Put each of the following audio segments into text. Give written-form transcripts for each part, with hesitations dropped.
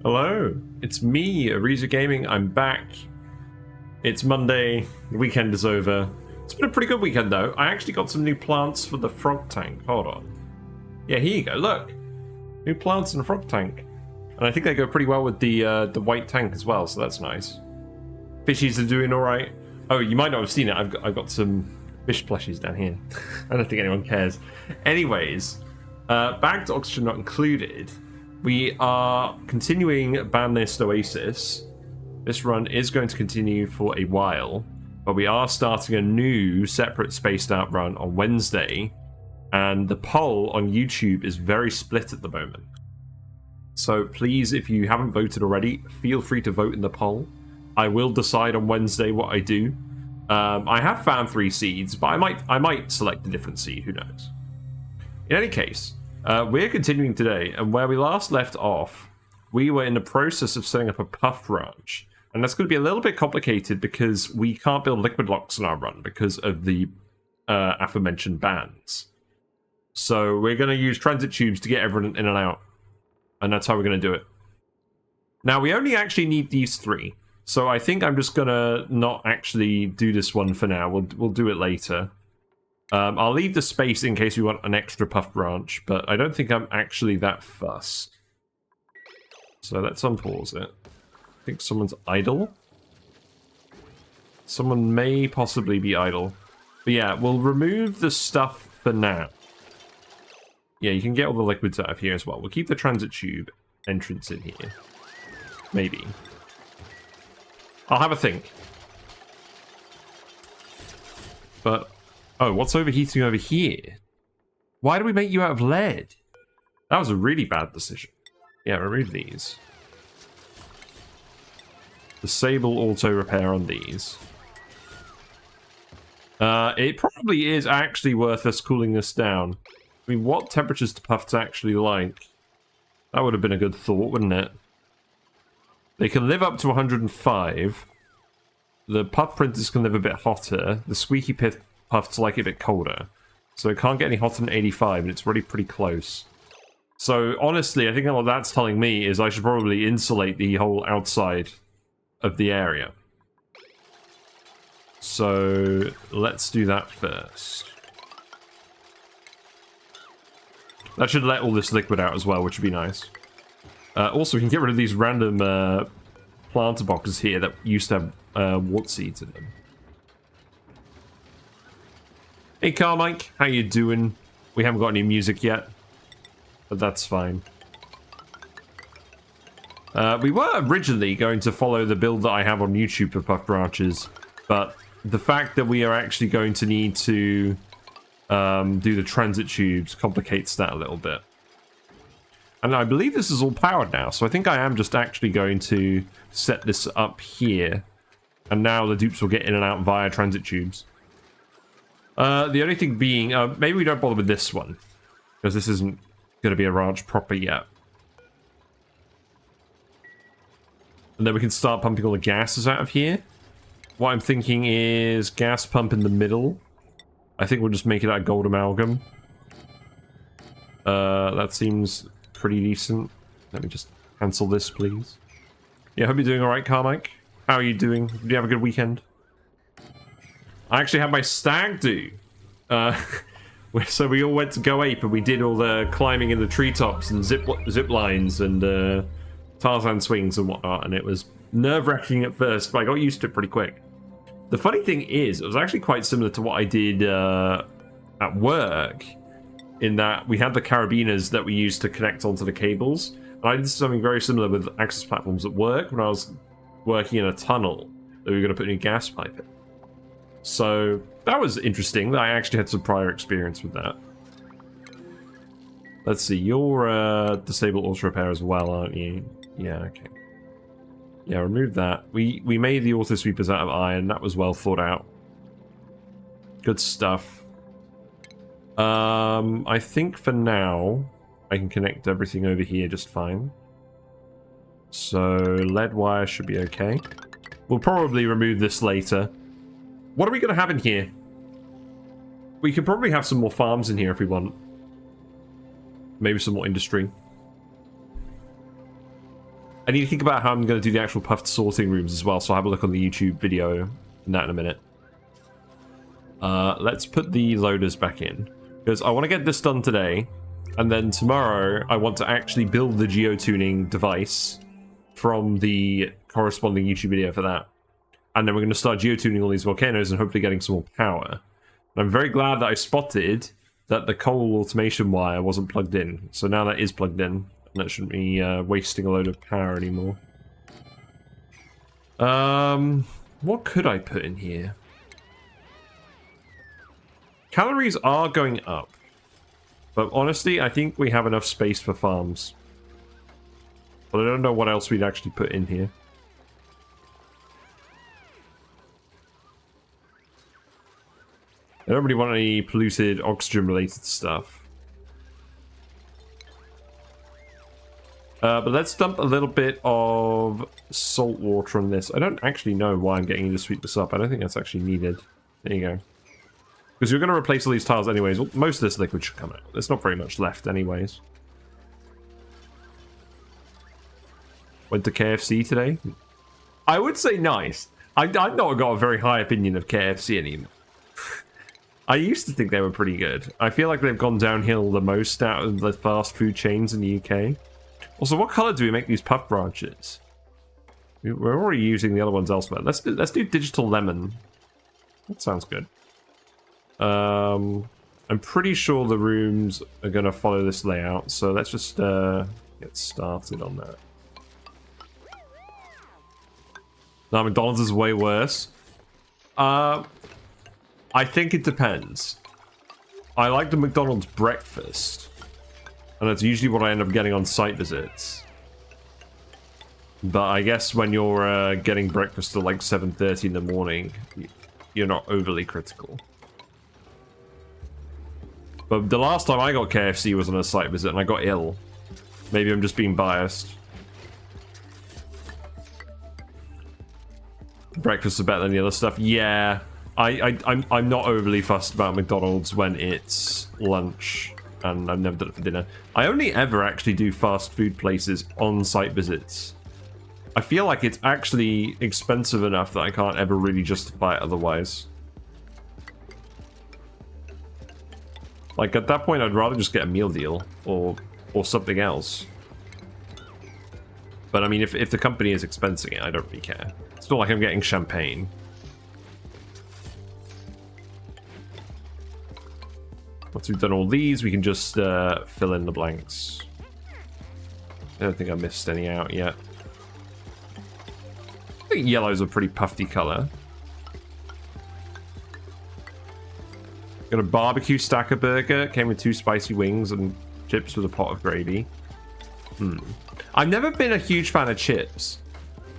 Hello, it's me, Ariza Gaming. I'm back. It's Monday, the weekend is over. It's been a pretty good weekend though. I actually got some new plants for the frog tank. Hold on. Yeah, here you go, look. New plants in the frog tank. And I think they go pretty well with the white tank as well, so that's nice. Fishies are doing alright. Oh, you might not have seen it. I've got some fish plushies down here. I don't think anyone cares. Anyways, back to Oxygen Not Included. We are continuing Bandlist Oasis. This run is going to continue for a while, but we are starting a new separate spaced out run on Wednesday, and the poll on YouTube is very split at the moment. So please, if you haven't voted already, feel free to vote in the poll. I will decide on Wednesday what I do. I have found 3 seeds, but I might select a different seed, who knows. In any case, we're continuing today, and where we last left off, we were in the process of setting up a Puft ranch. And that's going to be a little bit complicated because we can't build liquid locks in our run because of the aforementioned bans. So we're going to use transit tubes to get everyone in and out. And that's how we're going to do it. Now, we only actually need these 3. So I think I'm just going to not actually do this one for now. We'll do it later. I'll leave the space in case we want an extra Puft branch, but I don't think I'm actually that fussed. So let's unpause it. I think someone's idle. Someone may possibly be idle. But yeah, we'll remove the stuff for now. Yeah, you can get all the liquids out of here as well. We'll keep the transit tube entrance in here. Maybe. I'll have a think. But... oh, what's overheating over here? Why do we make you out of lead? That was a really bad decision. Yeah, remove these. Disable auto repair on these. It probably is actually worth us cooling this down. I mean, what temperatures do Puffs actually like? That would have been a good thought, wouldn't it? They can live up to 105. The Puff printers can live a bit hotter. The Squeaky Puffs like it a bit colder. So it can't get any hotter than 85, and it's already pretty close. So, honestly, I think what that's telling me is I should probably insulate the whole outside of the area. So, let's do that first. That should let all this liquid out as well, which would be nice. Also, we can get rid of these random planter boxes here that used to have wart seeds in them. Hey Carmike, how you doing? We haven't got any music yet, but that's fine. We were originally going to follow the build that I have on YouTube for Puff branches, but the fact that we are actually going to need to do the transit tubes complicates that a little bit. And I believe this is all powered now, so I think I am just actually going to set this up here, and now the dupes will get in and out via transit tubes. The only thing being, maybe we don't bother with this one, because this isn't going to be a ranch proper yet. And then we can start pumping all the gases out of here. What I'm thinking is gas pump in the middle. I think we'll just make it out of gold amalgam. That seems pretty decent. Let me just cancel this, please. Yeah, hope you're doing alright, Carmike. How are you doing? Did you have a good weekend? I actually had my stag do. So we all went to Go Ape and we did all the climbing in the treetops and zip lines and Tarzan swings and whatnot, and it was nerve-wracking at first, but I got used to it pretty quick. The funny thing is, it was actually quite similar to what I did at work, in that we had the carabiners that we used to connect onto the cables, and I did something very similar with access platforms at work when I was working in a tunnel that we were going to put a new gas pipe in. So that was interesting. I actually had some prior experience with that. Let's see, you're disabled auto repair as well, aren't you? Yeah, okay. Yeah, remove that. We made the auto sweepers out of iron. That was well thought out. Good stuff. I think for now I can connect everything over here just fine. So lead wire should be okay. We'll probably remove this later. What are we going to have in here? We could probably have some more farms in here if we want. Maybe some more industry. I need to think about how I'm going to do the actual puffed sorting rooms as well, so I'll have a look on the YouTube video in that in a minute. Let's put the loaders back in, because I want to get this done today, and then tomorrow I want to actually build the geotuning device from the corresponding YouTube video for that. And then we're going to start geotuning all these volcanoes and hopefully getting some more power. And I'm very glad that I spotted that the coal automation wire wasn't plugged in. So now that is plugged in, and that shouldn't be wasting a load of power anymore. What could I put in here? Calories are going up. But honestly, I think we have enough space for farms. But I don't know what else we'd actually put in here. I don't really want any polluted oxygen-related stuff. But let's dump a little bit of salt water on this. I don't actually know why I'm getting you to sweep this up. I don't think that's actually needed. There you go. Because you're going to replace all these tiles anyways. Well, most of this liquid should come out. There's not very much left anyways. Went to KFC today. I would say nice. I've not got a very high opinion of KFC anymore. I used to think they were pretty good. I feel like they've gone downhill the most out of the fast food chains in the UK. Also, what color do we make these puff branches? We're already using the other ones elsewhere. Let's do digital lemon. That sounds good. I'm pretty sure the rooms are going to follow this layout, so let's just get started on that. Now, McDonald's is way worse. I think it depends. I like the McDonald's breakfast, and that's usually what I end up getting on site visits. But I guess when you're getting breakfast at like 7:30 in the morning, you're not overly critical. But the last time I got KFC was on a site visit, and I got ill. Maybe I'm just being biased. Breakfast is better than the other stuff. Yeah. I'm not overly fussed about McDonald's when it's lunch, and I've never done it for dinner. I only ever actually do fast food places on site visits. I feel like it's actually expensive enough that I can't ever really justify it otherwise. Like, at that point, I'd rather just get a meal deal or something else. But I mean, if the company is expensing it, I don't really care. It's not like I'm getting champagne. Once we've done all these, we can just fill in the blanks. I don't think I missed any out yet. I think yellow's a pretty puffy color. Got a barbecue stacker burger. Came with 2 spicy wings and chips with a pot of gravy. I've never been a huge fan of chips.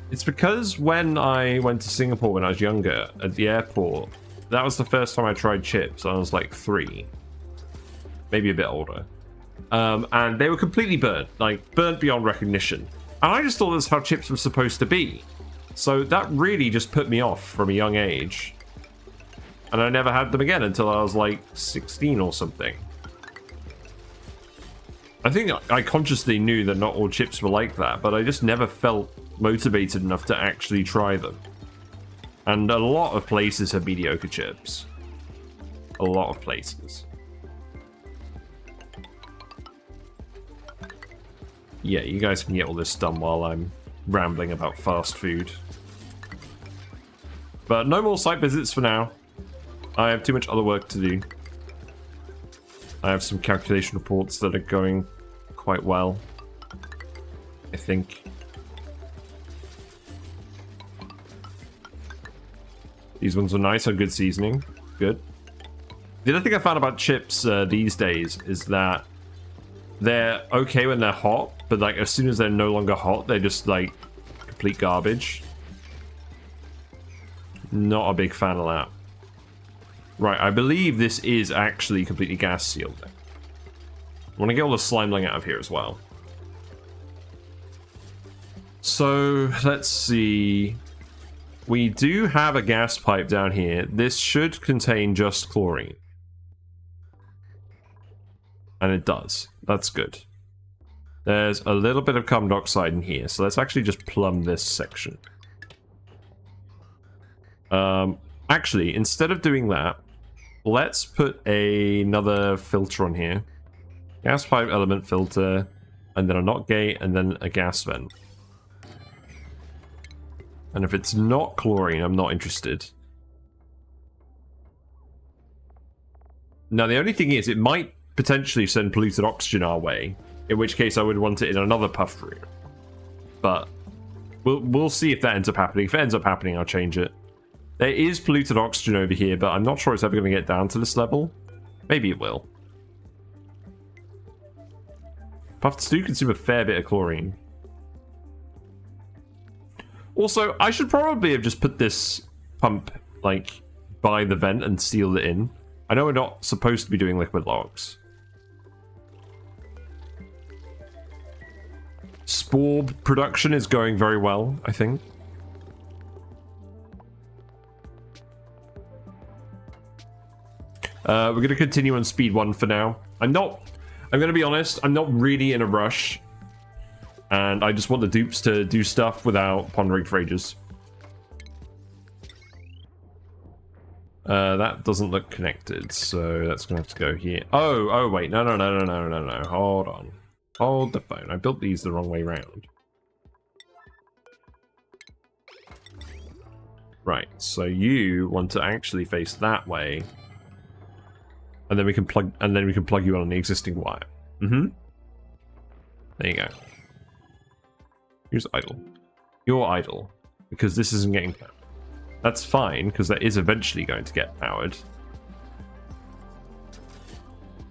It's because when I went to Singapore when I was younger, at the airport, that was the first time I tried chips. I was like 3. Maybe a bit older. And they were completely burnt. Like, burnt beyond recognition. And I just thought that's how chips were supposed to be. So that really just put me off from a young age. And I never had them again until I was like 16 or something. I think I consciously knew that not all chips were like that, but I just never felt motivated enough to actually try them. And a lot of places have mediocre chips. A lot of places. Yeah, you guys can get all this done while I'm rambling about fast food. But no more site visits for now. I have too much other work to do. I have some calculation reports that are going quite well, I think. These ones are nice, are good seasoning. Good. The other thing I found about chips these days is that they're okay when they're hot, but like as soon as they're no longer hot, they're just like complete garbage. Not a big fan of that. Right, I believe this is actually completely gas sealed. I want to get all the slimeling out of here as well. So, let's see. We do have a gas pipe down here. This should contain just chlorine. And it does. That's good. There's a little bit of carbon dioxide in here, so let's actually just plumb this section. Actually, instead of doing that, let's put another filter on here. Gas pipe element filter, and then a NOT gate, and then a gas vent. And if it's not chlorine, I'm not interested. Now, the only thing is, it might potentially send polluted oxygen our way, in which case I would want it in another puff room. But we'll see if that ends up happening. If it ends up happening, I'll change it. There is polluted oxygen over here, but I'm not sure it's ever going to get down to this level. Maybe it will. Puffs do consume a fair bit of chlorine. Also, I should probably have just put this pump, like, by the vent and sealed it in. I know we're not supposed to be doing liquid logs. Spore production is going very well, I think. We're going to continue on speed 1 for now. I'm going to be honest, I'm not really in a rush. And I just want the dupes to do stuff without pondering for ages. That doesn't look connected, so that's going to have to go here. Oh, wait, no. Hold on. Hold the phone. I built these the wrong way round. Right, so you want to actually face that way. And then we can plug you on the existing wire. There you go. Here's idle. You're idle because this isn't getting powered. That's fine because that is eventually going to get powered.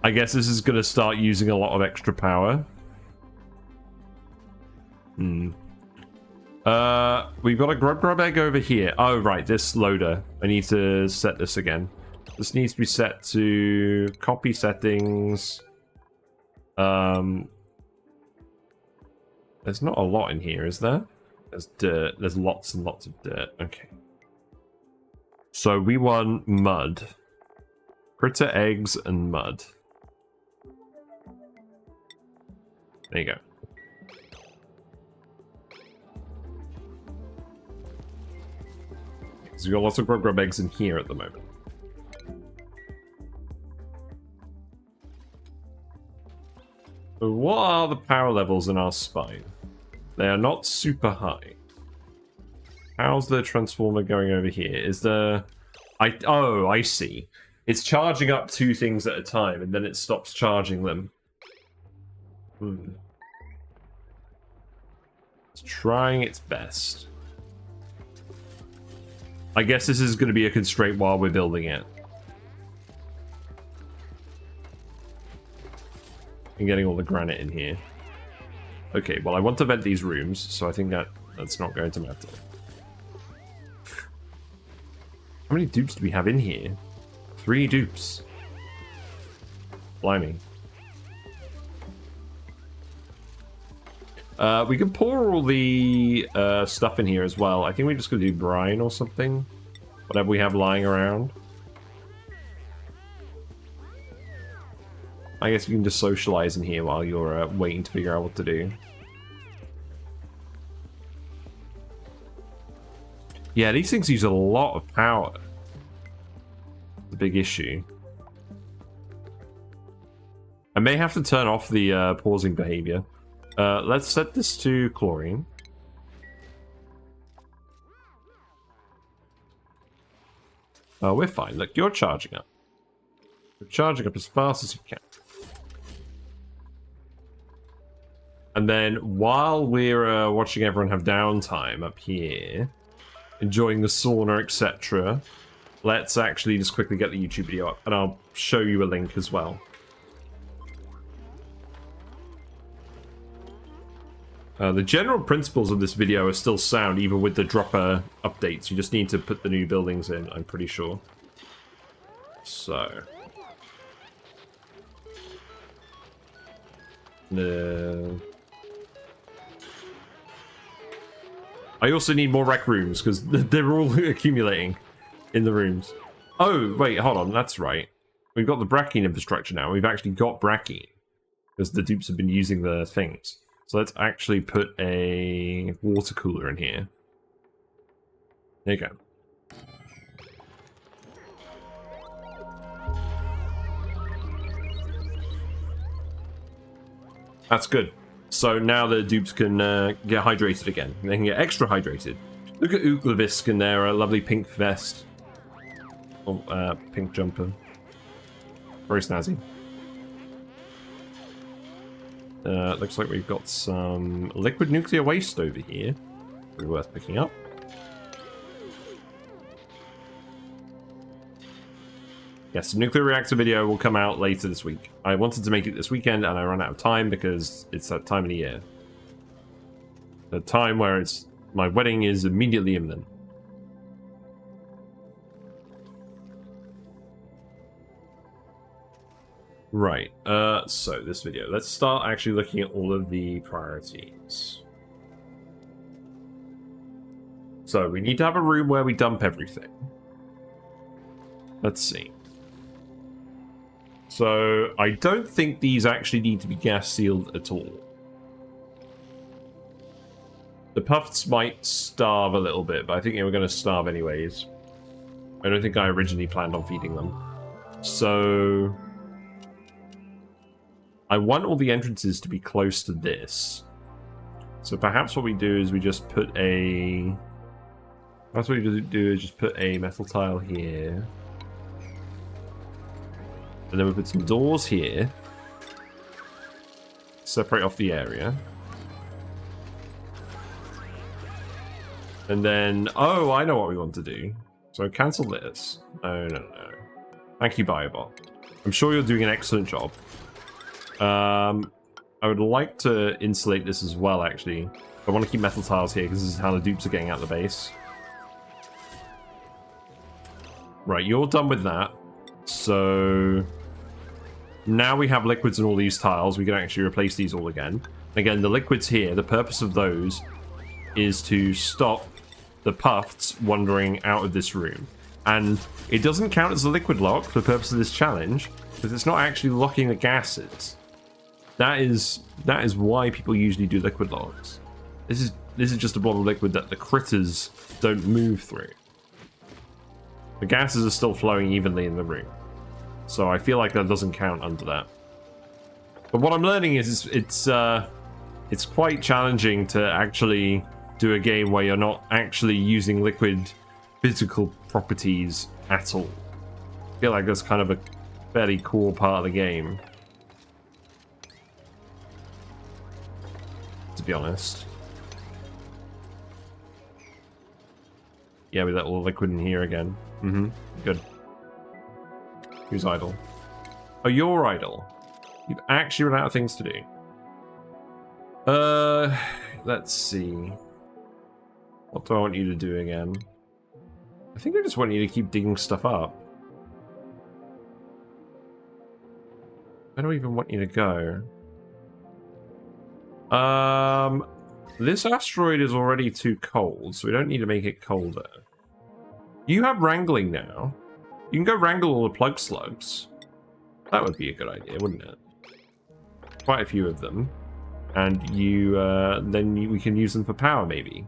I guess this is going to start using a lot of extra power. We've got a grub egg over here. Oh, right, this loader. I need to set this again. This needs to be set to copy settings. There's not a lot in here, is there? There's dirt. There's lots and lots of dirt. Okay. So we want mud. Critter eggs and mud. There you go. So we've got lots of grub eggs in here at the moment. So what are the power levels in our spine? They are not super high. How's the transformer going over here? Is the... Oh, I see. It's charging up 2 things at a time, and then it stops charging them. It's trying its best. I guess this is going to be a constraint while we're building it. And getting all the granite in here. Okay, well, I want to vent these rooms, so I think that's not going to matter. How many dupes do we have in here? 3 dupes. Blimey. We can pour all the stuff in here as well. I think we're just going to do brine or something. Whatever we have lying around. I guess you can just socialize in here while you're waiting to figure out what to do. Yeah, these things use a lot of power. The big issue. I may have to turn off the pausing behavior. Let's set this to chlorine. Oh, we're fine. Look, you're charging up. You're charging up as fast as you can. And then while we're watching everyone have downtime up here, enjoying the sauna, etc., let's actually just quickly get the YouTube video up, and I'll show you a link as well. The general principles of this video are still sound, even with the dropper updates. You just need to put the new buildings in, I'm pretty sure. So... I also need more rec rooms, because they're all accumulating in the rooms. Oh, wait, hold on, that's right. We've got the bracking infrastructure now. We've actually got bracking, because the dupes have been using the things. So let's actually put a water cooler in here. There you go. That's good. So now the dupes can get hydrated again. They can get extra hydrated. Look at Uglavisk in their lovely pink vest. Oh, pink jumper. Very snazzy. Looks like we've got some liquid nuclear waste over here. Pretty worth picking up. Yes, the nuclear reactor video will come out later this week. I wanted to make it this weekend and I ran out of time because it's that time of the year. The time where it's my wedding is immediately imminent. Right, so this video. Let's start actually looking at all of the priorities. So we need to have a room where we dump everything. Let's see. So I don't think these actually need to be gas sealed at all. The Pufts might starve a little bit, but I think they were going to starve anyways. I don't think I originally planned on feeding them. So I want all the entrances to be close to this. So perhaps what we do is we just put a... That's what we do is just put a metal tile here. And then we put some doors here. Separate off the area. And then... Oh, I know what we want to do. So cancel this. No. Thank you, Biobot. I'm sure you're doing an excellent job. I would like to insulate this as well, actually. I want to keep metal tiles here because this is how the dupes are getting out the base. Right, you're done with that. So now we have liquids in all these tiles. We can actually replace these all again. Again, the liquids here, the purpose of those is to stop the Pufts wandering out of this room. And it doesn't count as a liquid lock for the purpose of this challenge because it's not actually locking the gases. That is why people usually do liquid locks. This is just a blob of liquid that the critters don't move through. The gases are still flowing evenly in the room. So I feel like that doesn't count under that. But what I'm learning is it's quite challenging to actually do a game where you're not actually using liquid physical properties at all. I feel like that's kind of a fairly core part of the game, to be honest. Yeah, we let all the liquid in here again. Good. Who's idle? Oh, you're idle. You've actually run out of things to do. Let's see. What do I want you to do again? I think I just want you to keep digging stuff up. I don't even want you to go. This asteroid is already too cold, so we don't need to make it colder. You have wrangling now. You can go wrangle all the plug slugs. That would be a good idea, wouldn't it? Quite a few of them. And we can use them for power, maybe.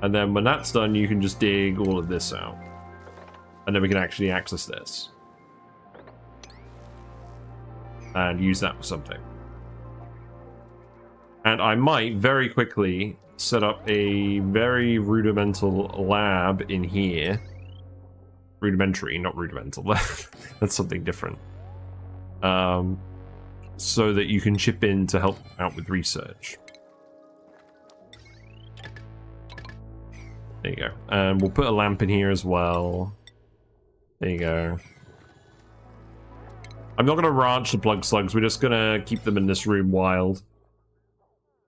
And then when that's done, you can just dig all of this out. And then we can actually access this. And use that for something. And I might very quickly set up a very rudimental lab in here. Rudimentary, not rudimental. That's something different. So that you can chip in to help out with research. There you go. And we'll put a lamp in here as well. There you go. I'm not going to ranch the plug slugs. We're just going to keep them in this room wild.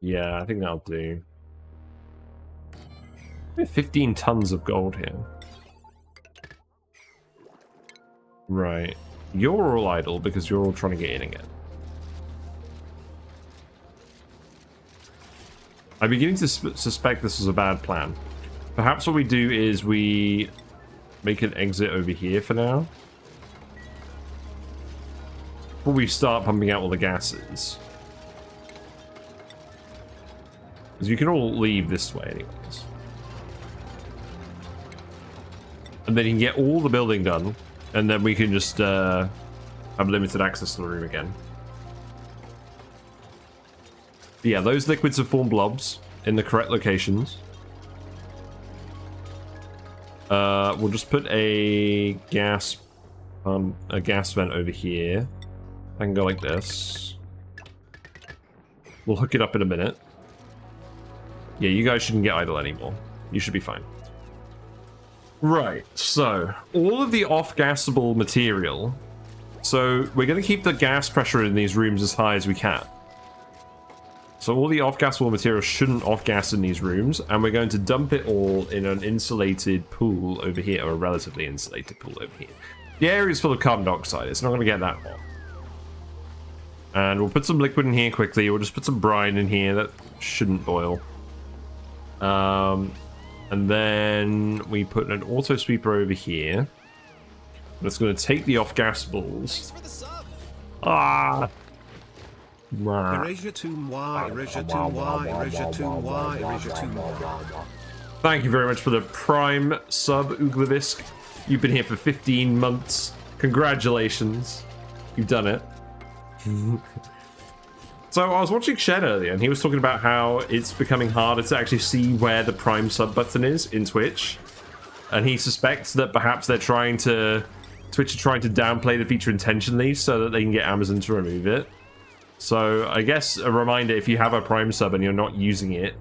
Yeah, I think that'll do. We have 15 tons of gold here. Right. You're all idle because you're all trying to get in again. I'm beginning to suspect this was a bad plan. Perhaps what we do is we make an exit over here for now. before we start pumping out all the gases. Because you can all leave this way anyways. And then you can get all the building done, and then we can just have limited access to the room again. But yeah, those liquids have formed blobs in the correct locations. We'll just put a gas vent over here. I can go like this. We'll hook it up in a minute. Yeah, you guys shouldn't get idle anymore. You should be fine. Right, so all of the off-gassable material. So we're going to keep the gas pressure in these rooms as high as we can. So all the off-gassable material shouldn't off-gas in these rooms, and we're going to dump it all in an insulated pool over here, or a relatively insulated pool over here. The area is full of carbon dioxide. It's not going to get that hot. And we'll put some liquid in here quickly. We'll just put some brine in here. That shouldn't boil. And then we put an auto sweeper over here. That's going to take the off-gassables. Ah! Erasure 2Y, erasure 2Y, erasure 2Y, erasure 2Y. Thank you very much for the prime sub, Uglavisk. You've been here for 15 months. Congratulations. You've done it. So I was watching Shed earlier, and he was talking about how it's becoming harder to actually see where the prime sub button is in Twitch. And he suspects that perhaps Twitch are trying to downplay the feature intentionally so that they can get Amazon to remove it. So I guess a reminder, if you have a Prime sub and you're not using it,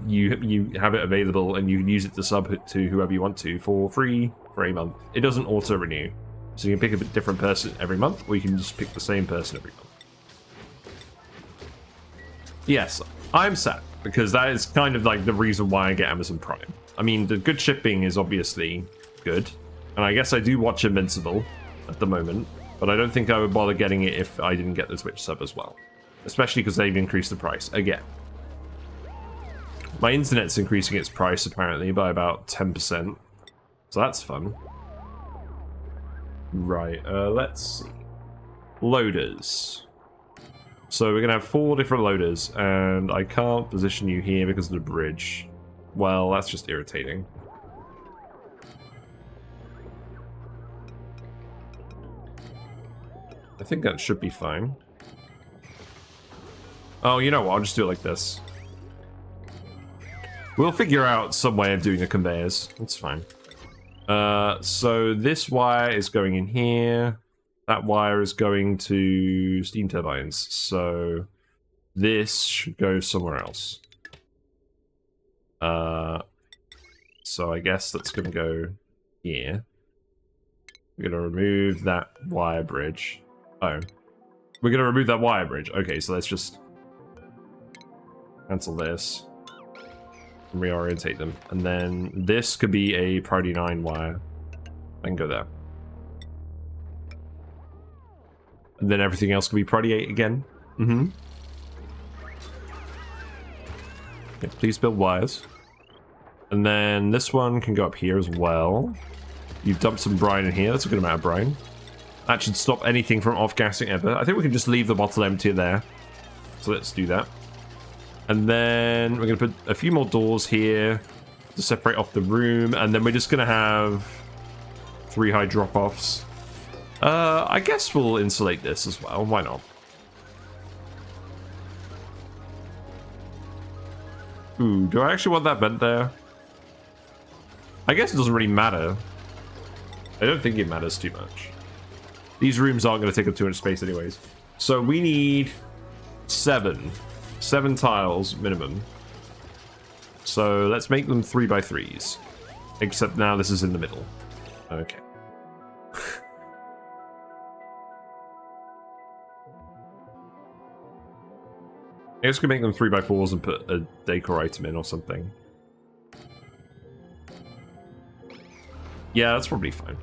you have it available and you can use it to sub to whoever you want to for free for a month. It doesn't auto renew. So you can pick a different person every month, or you can just pick the same person every month. Yes, I'm sad because that is kind of like the reason why I get Amazon Prime. I mean, the good shipping is obviously good, and I guess I do watch Invincible at the moment. But I don't think I would bother getting it if I didn't get the Twitch sub as well. Especially because they've increased the price again. My internet's increasing its price apparently by about 10%. So that's fun. Right, let's see. Loaders. So we're going to have 4 different loaders. And I can't position you here because of the bridge. Well, that's just irritating. I think that should be fine. Oh, you know what? I'll just do it like this. We'll figure out some way of doing the conveyors. That's fine. So this wire is going in here. That wire is going to steam turbines. So this should go somewhere else. So I guess that's going to go here. We're going to remove that wire bridge. Oh. We're going to remove that wire bridge. Okay, so let's just cancel this and reorientate them. And then this could be a priority 9 wire. I can go there. And then everything else could be priority 8 again. Mm-hmm. Okay, please build wires. And then this one can go up here as well. You've dumped some brine in here. That's a good amount of brine. That should stop anything from off-gassing ever. I think we can just leave the bottle empty there. So let's do that. And then we're going to put a few more doors here to separate off the room. And then we're just going to have 3 high drop-offs. I guess we'll insulate this as well. Why not? Ooh, do I actually want that vent there? I guess it doesn't really matter. I don't think it matters too much. These rooms aren't going to take up too much space anyways. So we need 7 tiles minimum. So let's make them 3x3s. Except now this is in the middle. Okay. I guess we can make them 3x4s and put a decor item in or something. Yeah, that's probably fine.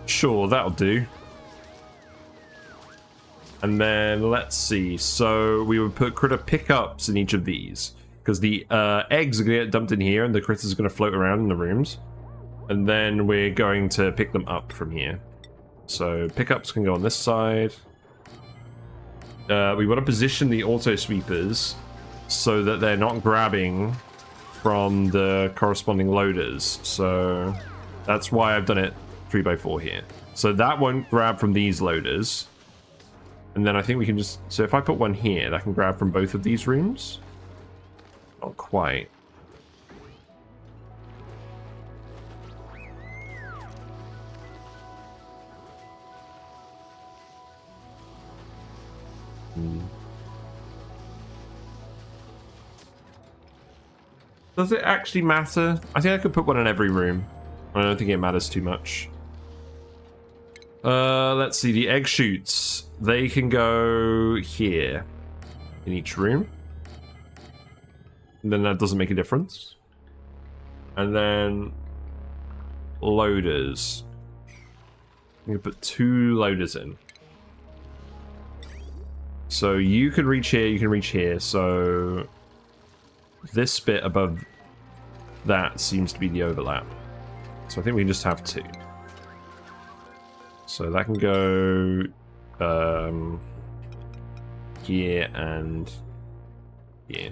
Sure, that'll do. And then let's see. So we would put critter pickups in each of these. because the eggs are going to get dumped in here and the critters are going to float around in the rooms. And then we're going to pick them up from here. So pickups can go on this side. We want to position the auto sweepers so that they're not grabbing from the corresponding loaders. So that's why I've done it 3x4 here. So that won't grab from these loaders. And then I think we can just... So if I put one here, that can grab from both of these rooms? Not quite. Does it actually matter? I think I could put one in every room. I don't think it matters too much. Let's see. The egg chutes. They can go here in each room. And then that doesn't make a difference. And then loaders. I'm going to put 2 loaders in. So you can reach here, you can reach here. So this bit above that seems to be the overlap. So I think we can just have 2. So that can go here and here.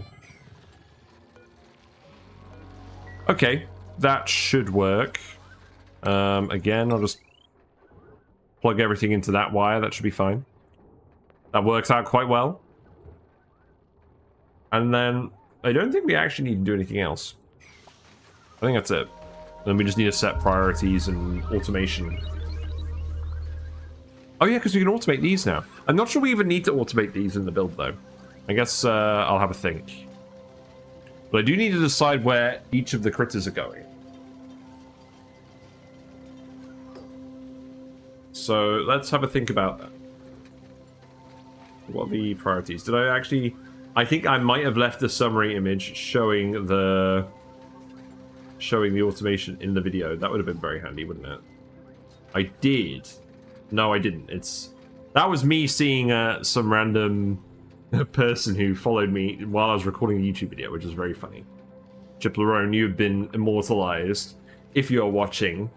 Okay, that should work. Again, I'll just plug everything into that wire. That should be fine. That works out quite well. And then I don't think we actually need to do anything else. I think that's it. Then we just need to set priorities and automation. Oh yeah, because we can automate these now. I'm not sure we even need to automate these in the build though. I guess I'll have a think. But I do need to decide where each of the critters are going. So let's have a think about that. What are the priorities? Did I actually... I think I might have left a summary image showing the automation in the video. That would have been very handy, wouldn't it? I did. No, I didn't. That was me seeing some random person who followed me while I was recording the YouTube video, which is very funny. Chip Larone, you've been immortalized. If you're watching,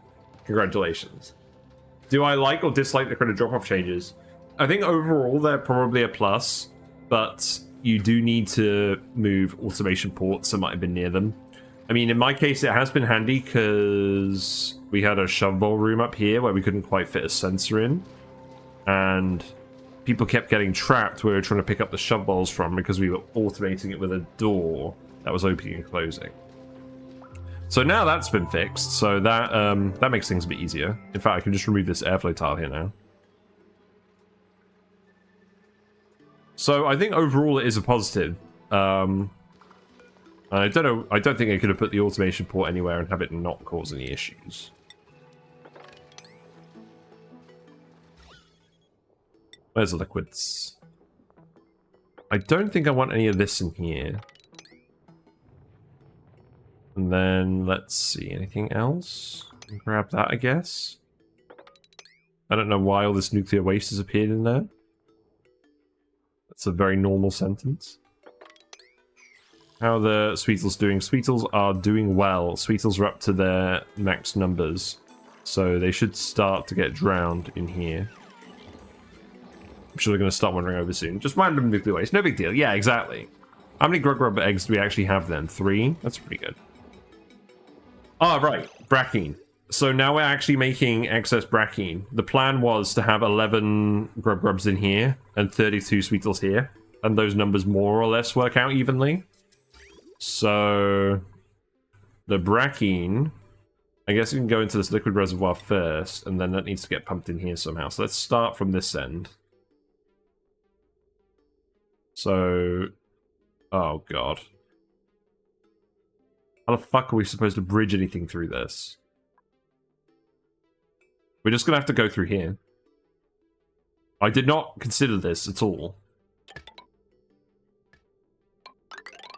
congratulations. Do I like or dislike the critter drop-off changes? I think overall they're probably a plus, but you do need to move automation ports that might have been near them. I mean, in my case, it has been handy because we had a shove bowl room up here where we couldn't quite fit a sensor in. And people kept getting trapped where we were trying to pick up the shove bowls from because we were automating it with a door that was opening and closing. So now that's been fixed, so that makes things a bit easier. In fact, I can just remove this airflow tile here now. So I think overall it is a positive. I don't know. I don't think I could have put the automation port anywhere and have it not cause any issues. Where's the liquids? I don't think I want any of this in here. And then let's see, anything else? Grab that, I guess. I don't know why all this nuclear waste has appeared in there. That's a very normal sentence. How are the Sweetles doing? Sweetles are doing well. Sweetles are up to their max numbers. So they should start to get drowned in here. I'm sure they're going to start wandering over soon. Just random nuclear waste. No big deal. Yeah, exactly. How many Grub Grub eggs do we actually have then? 3? That's pretty good. Ah, right. Brackine. So now we're actually making excess brackine. The plan was to have 11 Grub Grubs in here and 32 Sweetles here. And those numbers more or less work out evenly. So the brackine, I guess we can go into this liquid reservoir first, and then that needs to get pumped in here somehow. So let's start from this end. So, oh god. How the fuck are we supposed to bridge anything through this? We're just gonna have to go through here. I did not consider this at all.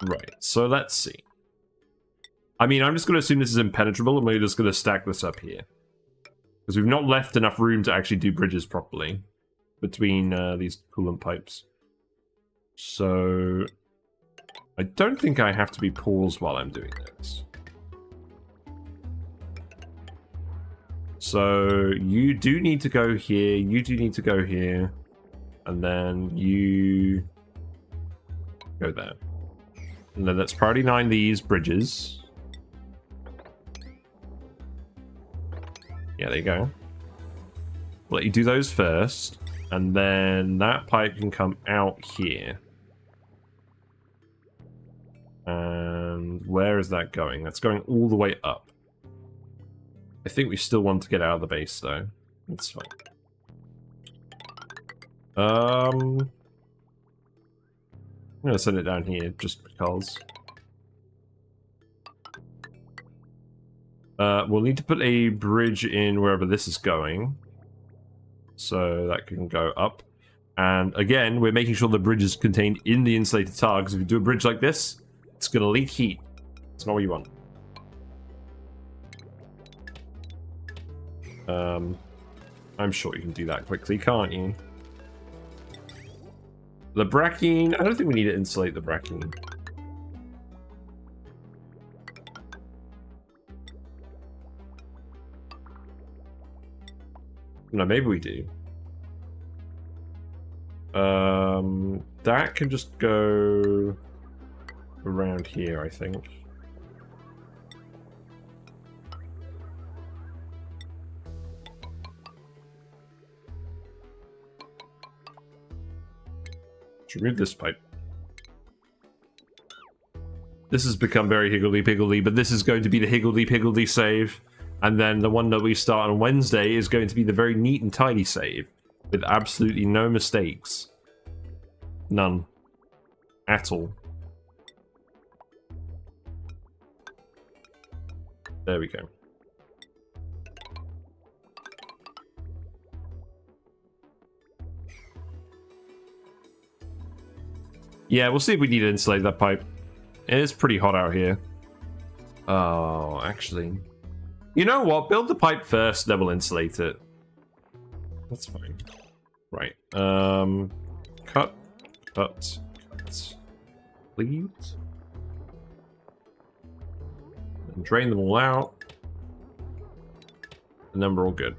Right, so let's see. I mean, I'm just gonna assume this is impenetrable, and we're just gonna stack this up here. Because we've not left enough room to actually do bridges properly between these coolant pipes. So I don't think I have to be paused while I'm doing this. So you do need to go here, you do need to go here, and then you go there. And then let's priority 9 these bridges. Yeah, there you go. We'll let you do those first, and then that pipe can come out here. And where is that going? That's going all the way up. I think we still want to get out of the base, though. That's fine. I'm gonna send it down here, just because. We'll need to put a bridge in wherever this is going. So that can go up. And again, we're making sure the bridge is contained in the insulated tile, because if you do a bridge like this, it's gonna leak heat. It's not what you want. I'm sure you can do that quickly, can't you? The bracking, I don't think we need to insulate the bracking. No, maybe we do. That can just go around here, I think. Remove this pipe. This has become very higgledy-piggledy, but this is going to be the higgledy-piggledy save. And then the one that we start on Wednesday is going to be the very neat and tidy save. With absolutely no mistakes. None. At all. There we go. Yeah, we'll see if we need to insulate that pipe. It is pretty hot out here. Oh, actually. You know what? Build the pipe first, then we'll insulate it. That's fine. Right. Cut. Please. And drain them all out. And then we're all good.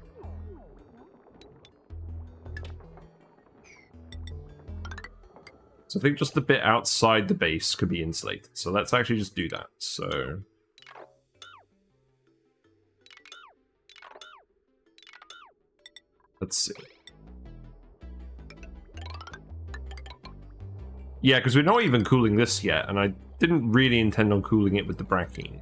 So I think just the bit outside the base could be insulated. So let's actually just do that. So let's see. Yeah, because we're not even cooling this yet, and I didn't really intend on cooling it with the bracking.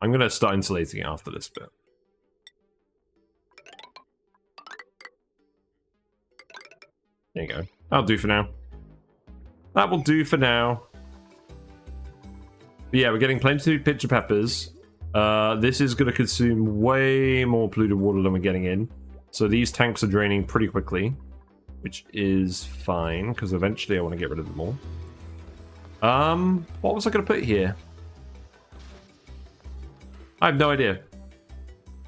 I'm going to start insulating it after this bit. There you go. That'll do for now. That will do for now. But yeah, we're getting plenty of pitcher peppers. This is going to consume way more polluted water than we're getting in. So these tanks are draining pretty quickly, which is fine, because eventually I want to get rid of them all. What was I going to put here? I have no idea.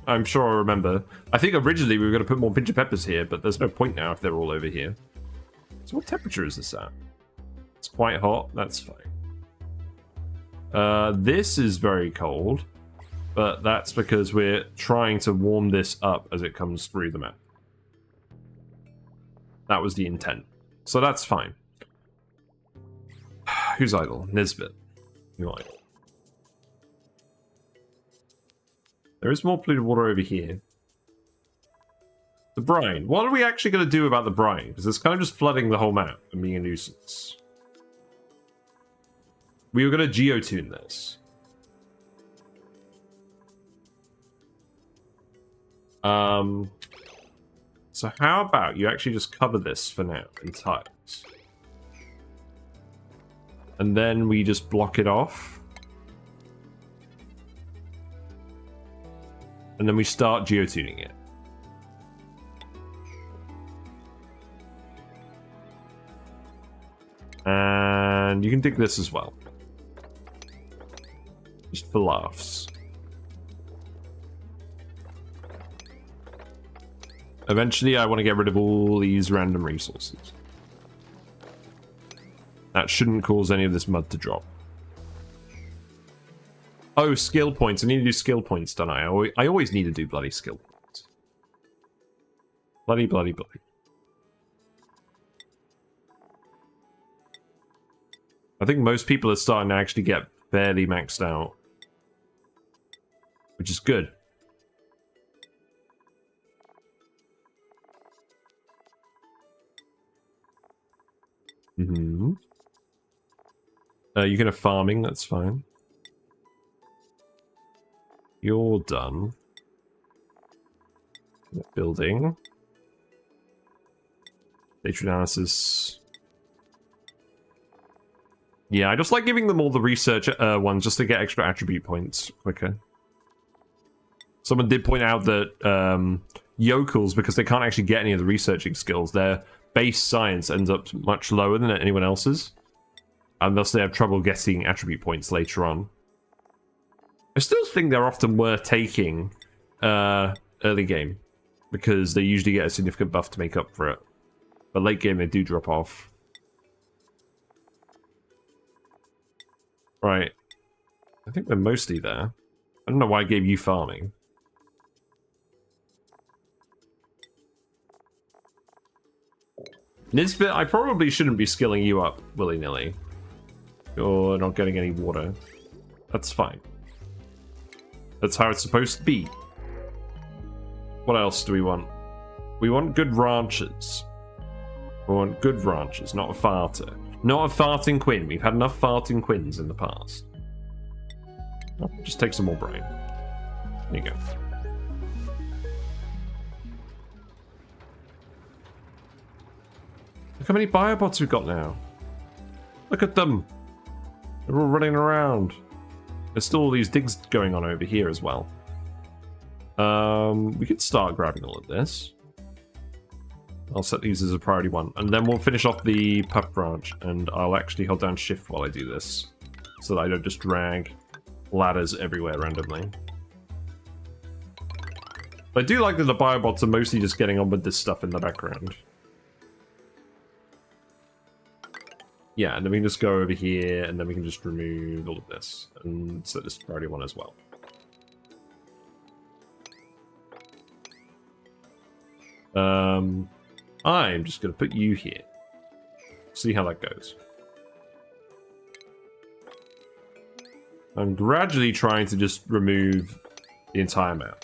I'm sure I remember. I think originally we were going to put more pinch of peppers here, but there's no point now if they're all over here. So what temperature is this at? It's quite hot. That's fine. This is very cold, but that's because we're trying to warm this up as it comes through the map. That was the intent. So that's fine. Who's idle? Nisbet. You're idle. There is more polluted water over here. The brine. What are we actually going to do about the brine? Because it's kind of just flooding the whole map and being a nuisance. We were going to geotune this. So how about you actually just cover this for now in tiles? And then we just block it off. And then we start geotuning it. And you can dig this as well. Just for laughs. Eventually, I want to get rid of all these random resources. That shouldn't cause any of this mud to drop. Oh, skill points. I need to do skill points, don't I? I always need to do bloody skill points. Bloody. I think most people are starting to actually get fairly maxed out. Which is good. Mm-hmm. You can have farming, that's fine. You're done. Building. Data analysis. Yeah, I just like giving them all the research ones just to get extra attribute points quicker. Someone did point out that yokels, because they can't actually get any of the researching skills, their base science ends up much lower than anyone else's. And thus they have trouble getting attribute points later on. I still think they're often worth taking early game, because they usually get a significant buff to make up for it. But late game they do drop off. Right. I think we're mostly there. I don't know why I gave you farming. Nisbet, I probably shouldn't be skilling you up willy-nilly. You're not getting any water. That's fine. That's how it's supposed to be. What else do we want? We want good ranchers. We want good ranchers, not a farter. Not a farting Quinn. We've had enough farting Quins in the past. Oh, just take some more brain. There you go. Look how many biobots we've got now. Look at them. They're all running around. There's still all these digs going on over here as well. We could start grabbing all of this. I'll set these as a priority one. And then we'll finish off the Puff branch. And I'll actually hold down shift while I do this. So that I don't just drag ladders everywhere randomly. I do like that the biobots are mostly just getting on with this stuff in the background. Yeah, and then we can just go over here, and then we can just remove all of this. And set this to priority one as well. I'm just going to put you here. See how that goes. I'm gradually trying to just remove the entire map.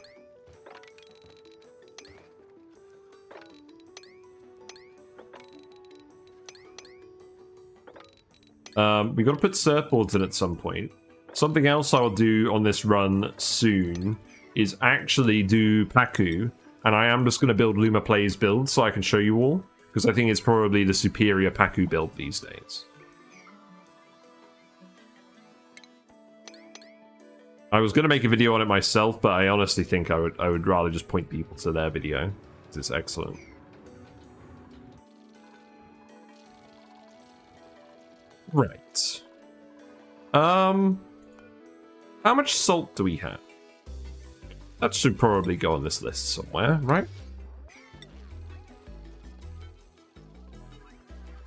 We've got to put surfboards in at some point. Something else I will do on this run soon is actually do Paku. And I am just going to build Luma Plays build so I can show you all. Because I think it's probably the superior Paku build these days. I was going to make a video on it myself, but I honestly think I would rather just point people to their video. Because it's excellent. Right. How much salt do we have? That should probably go on this list somewhere, right?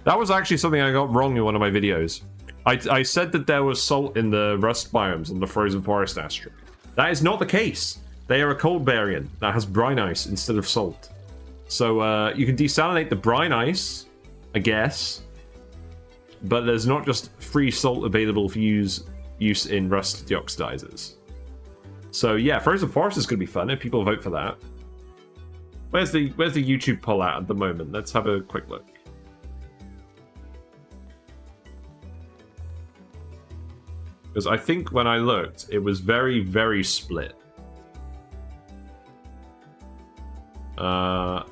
That was actually something I got wrong in one of my videos. I said that there was salt in the rust biomes on the frozen forest asteroid. That is not the case. They are a cold variant that has brine ice instead of salt. So you can desalinate the brine ice, I guess. But there's not just free salt available for use in rust deoxidizers. So yeah, Frozen Forest is going to be fun if people vote for that. Where's the YouTube poll at the moment? Let's have a quick look. Because I think when I looked, it was very, very split. Frozen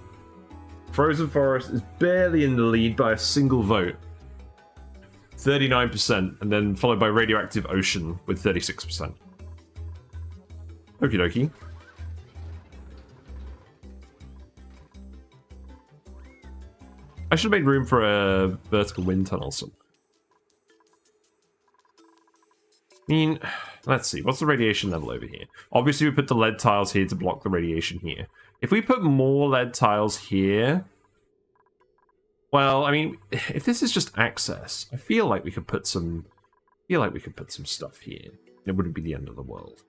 Forest is barely in the lead by a single vote. 39%, and then followed by Radioactive Ocean with 36%. Okie dokie. I should have made room for a vertical wind tunnel somewhere. I mean, Let's see, what's the radiation level over here? Obviously, we put the lead tiles here to block the radiation here. If we put more lead tiles here... Well, I mean, if this is just access, I feel like we could put some... stuff here. It wouldn't be the end of the world.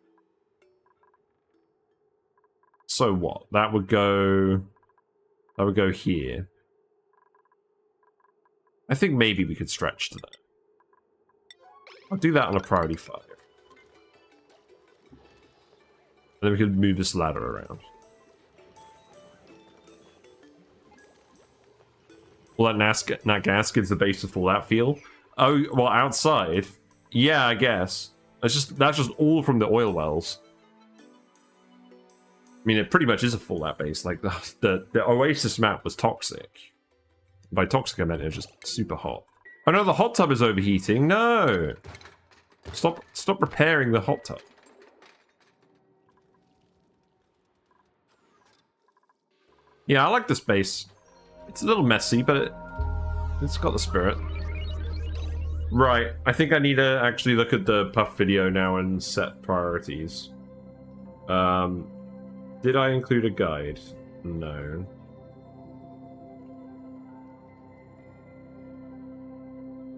So what? That would go here. I think maybe we could stretch to that. I'll do that on a priority 5. And then we could move this ladder around. Well, that gas gives the base a Fallout feel. Oh, well, outside. Yeah, I guess. That's just all from the oil wells. I mean, it pretty much is a Fallout base. Like, the Oasis map was toxic. By toxic, I meant it was just super hot. Oh no, the hot tub is overheating. No! Stop repairing the hot tub. Yeah, I like this base. It's a little messy, but it's got the spirit. Right, I think I need to actually look at the Puff video now and set priorities. Did I include a guide? No.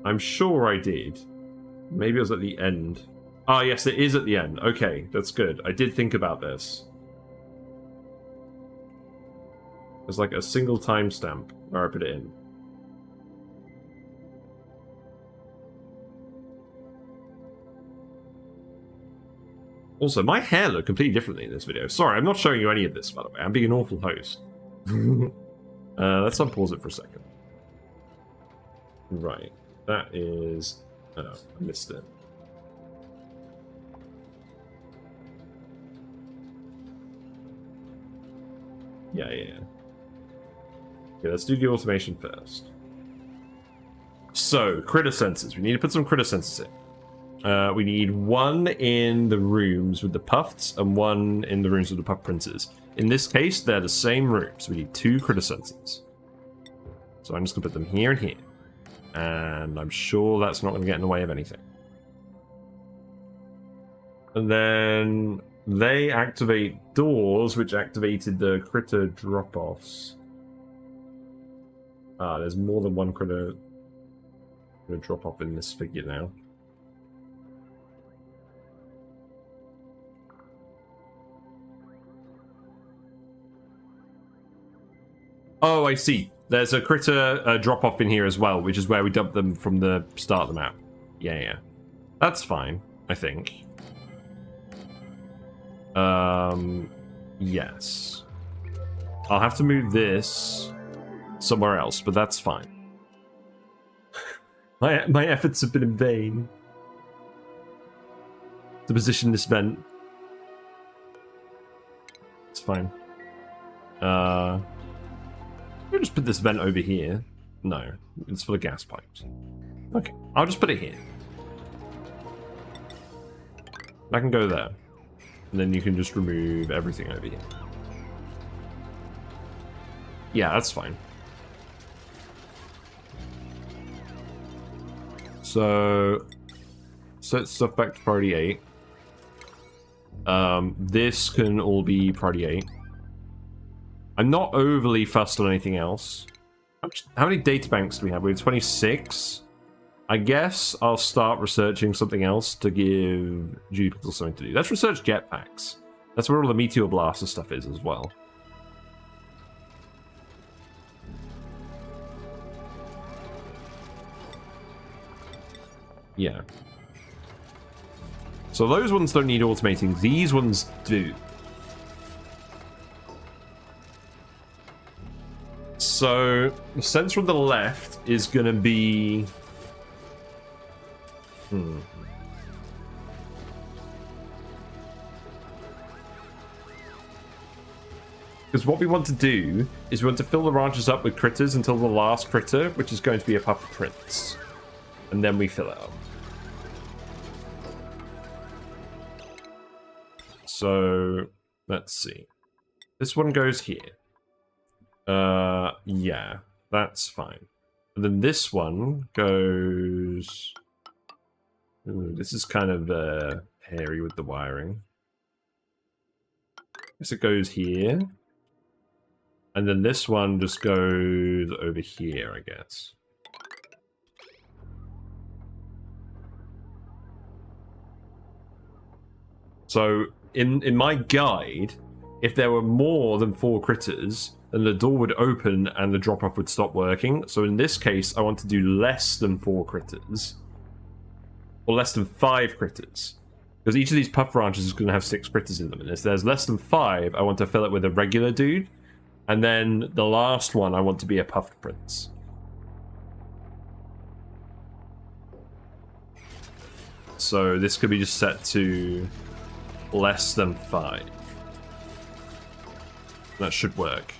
I'm sure I did. Maybe it was at the end. Ah, yes, it is at the end. Okay, that's good. I did think about this. There's like a single timestamp where I put it in. Also, my hair looked completely differently in this video. Sorry, I'm not showing you any of this, by the way. I'm being an awful host. Let's unpause it for a second. Right. That is... Oh, I missed it. Yeah. Okay, let's do the automation first. So, critter sensors. We need to put some critter sensors in. We need one in the rooms with the puffs and one in the rooms with the puff printers. In this case, they're the same rooms. We need 2 critter sensors. So I'm just going to put them here and here. And I'm sure that's not going to get in the way of anything. And then they activate doors, which activated the critter drop-offs. Ah, there's more than one critter drop-off in this figure now. Oh, I see. There's a critter drop-off in here as well, which is where we dumped them from the start of the map. Yeah. That's fine, I think. Yes. I'll have to move this somewhere else, but that's fine. My efforts have been in vain to position this vent. It's fine. We'll just put this vent over here. No, it's for the gas pipes. Okay, I'll just put it here. I can go there. And then you can just remove everything over here. Yeah, that's fine. So, set stuff back to priority 8. This can all be priority 8. I'm not overly fussed on anything else. How many databanks do we have? We have 26. I guess I'll start researching something else to give Jupiter something to do. Let's research jetpacks. That's where all the Meteor Blaster stuff is as well. Yeah. So those ones don't need automating. These ones do. So the sensor on the left is going to be... Because what we want to do is we want to fill the ranches up with critters until the last critter, which is going to be a puff prince. And then we fill it up. So, let's see. This one goes here. Yeah, that's fine. And then this one goes... Ooh, this is kind of hairy with the wiring. Guess it goes here. And then this one just goes over here, I guess. So, in my guide, if there were more than 4 critters, then the door would open and the drop-off would stop working. So in this case, I want to do less than 4 critters. Or less than 5 critters. Because each of these puff branches is going to have 6 critters in them. And if there's less than 5, I want to fill it with a regular dude. And then the last one, I want to be a puffed prince. So this could be just set to less than 5. That should work.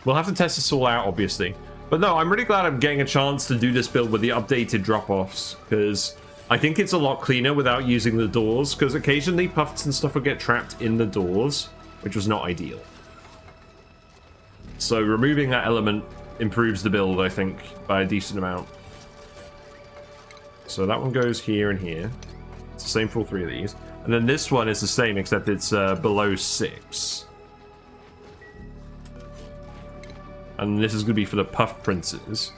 We'll have to test this all out, obviously. But no, I'm really glad I'm getting a chance to do this build with the updated drop-offs, because I think it's a lot cleaner without using the doors, because occasionally puffs and stuff will get trapped in the doors, which was not ideal. So removing that element improves the build, I think, by a decent amount. So that one goes here and here. It's the same for all 3 of these. And then this one is the same, except it's below 6. And this is going to be for the puff princes.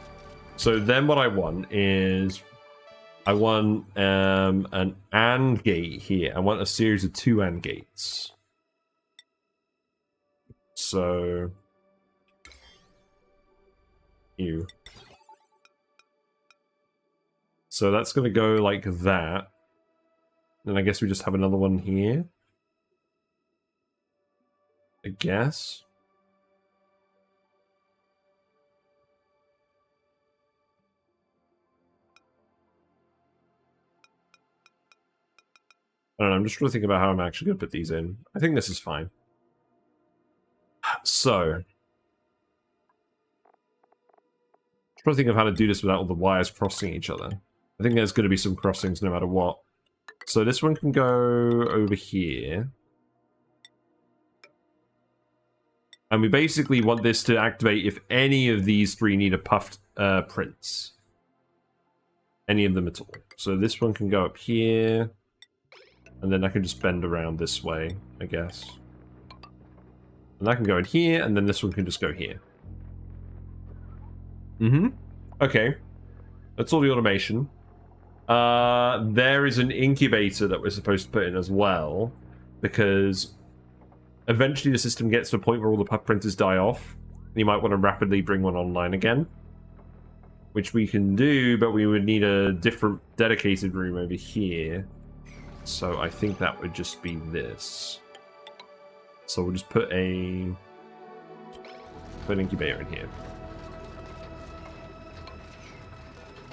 So then what I want is... I want an AND gate here. I want a series of 2 AND gates. So... Ew. So that's going to go like that. And I guess we just have another one here. I guess. I don't know, I'm just trying to think about how I'm actually going to put these in. I think this is fine. So... trying to think of how to do this without all the wires crossing each other. I think there's going to be some crossings no matter what. So this one can go over here. And we basically want this to activate if any of these 3 need a puffed prince. Any of them at all. So this one can go up here. And then I can just bend around this way, I guess. And that can go in here, and then this one can just go here. Okay. That's all the automation. There is an incubator that we're supposed to put in as well, because eventually the system gets to a point where all the puff printers die off, and you might want to rapidly bring one online again. Which we can do, but we would need a different dedicated room over here. So I think that would just be this. So we'll just put an incubator in here.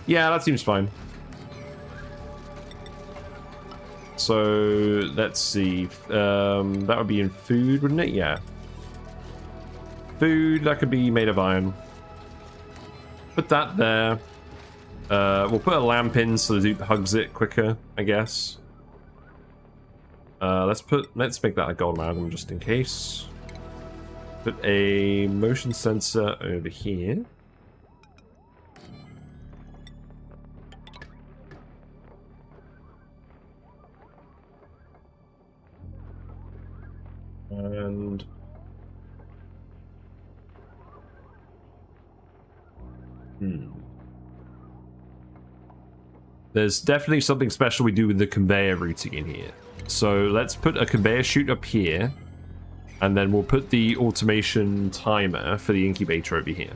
Yeah, that seems fine. So, let's see. That would be in food, wouldn't it? Yeah. Food, that could be made of iron. Put that there. We'll put a lamp in so the dude hugs it quicker, I guess. Let's make that a gold amalgam just in case. Put a motion sensor over here. And there's definitely something special we do with the conveyor routing in here. So let's put a conveyor chute up here, and then we'll put the automation timer for the incubator over here.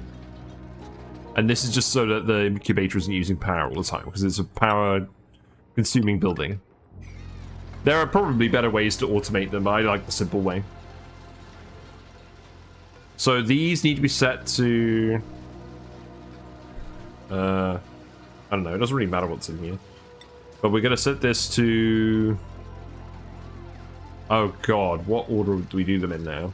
And this is just so that the incubator isn't using power all the time, because it's a power-consuming building. There are probably better ways to automate them, but I like the simple way. So these need to be set to... I don't know, it doesn't really matter what's in here. But we're going to set this to... Oh god, what order do we do them in now?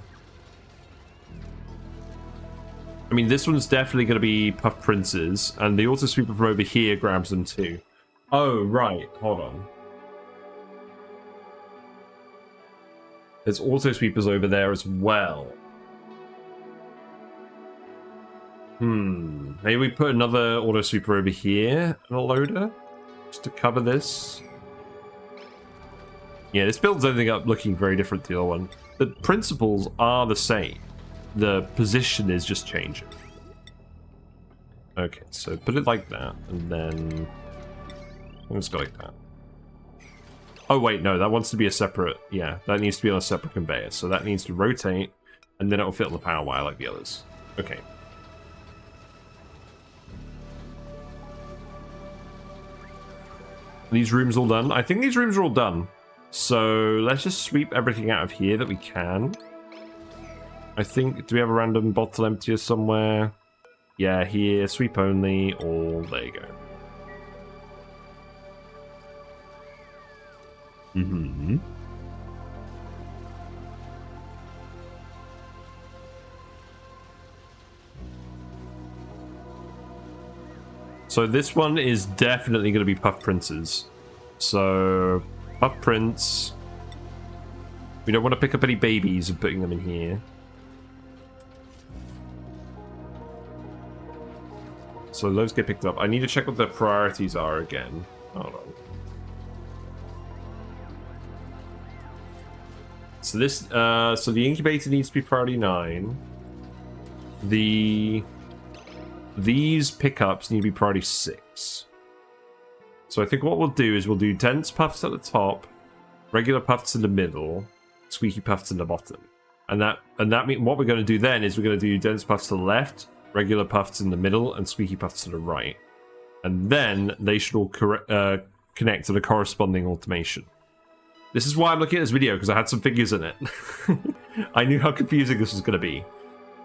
I mean, this one's definitely going to be Puff Princes, and the auto sweeper from over here grabs them too. Oh, right, hold on. There's auto sweepers over there as well. Maybe we put another auto sweeper over here and a loader just to cover this. Yeah, this build's ending up looking very different to the other one. The principles are the same. The position is just changing. Okay, so put it like that, and then... let's go like that. Oh wait, no, that wants to be a separate... yeah, that needs to be on a separate conveyor. So that needs to rotate, and then it'll fit on the power wire like the others. Okay. These rooms all done? I think these rooms are all done. So let's just sweep everything out of here that we can. I think... do we have a random bottle emptier somewhere? Yeah, here. Sweep only. All. There you go. Mm-hmm. So this one is definitely going to be Puff Princes. So Puff Prince. We don't want to pick up any babies and putting them in here. So those get picked up. I need to check what the priorities are again. Hold on. So this, so the incubator needs to be priority 9. These pickups need to be priority 6. So I think what we'll do is we'll do dense puffs at the top, regular puffs in the middle, squeaky puffs in the bottom. And that means what we're going to do then is we're going to do dense puffs to the left, regular puffs in the middle, and squeaky puffs to the right. And then they should all connect to the corresponding automation. This is why I'm looking at this video, because I had some figures in it. I knew how confusing this was going to be.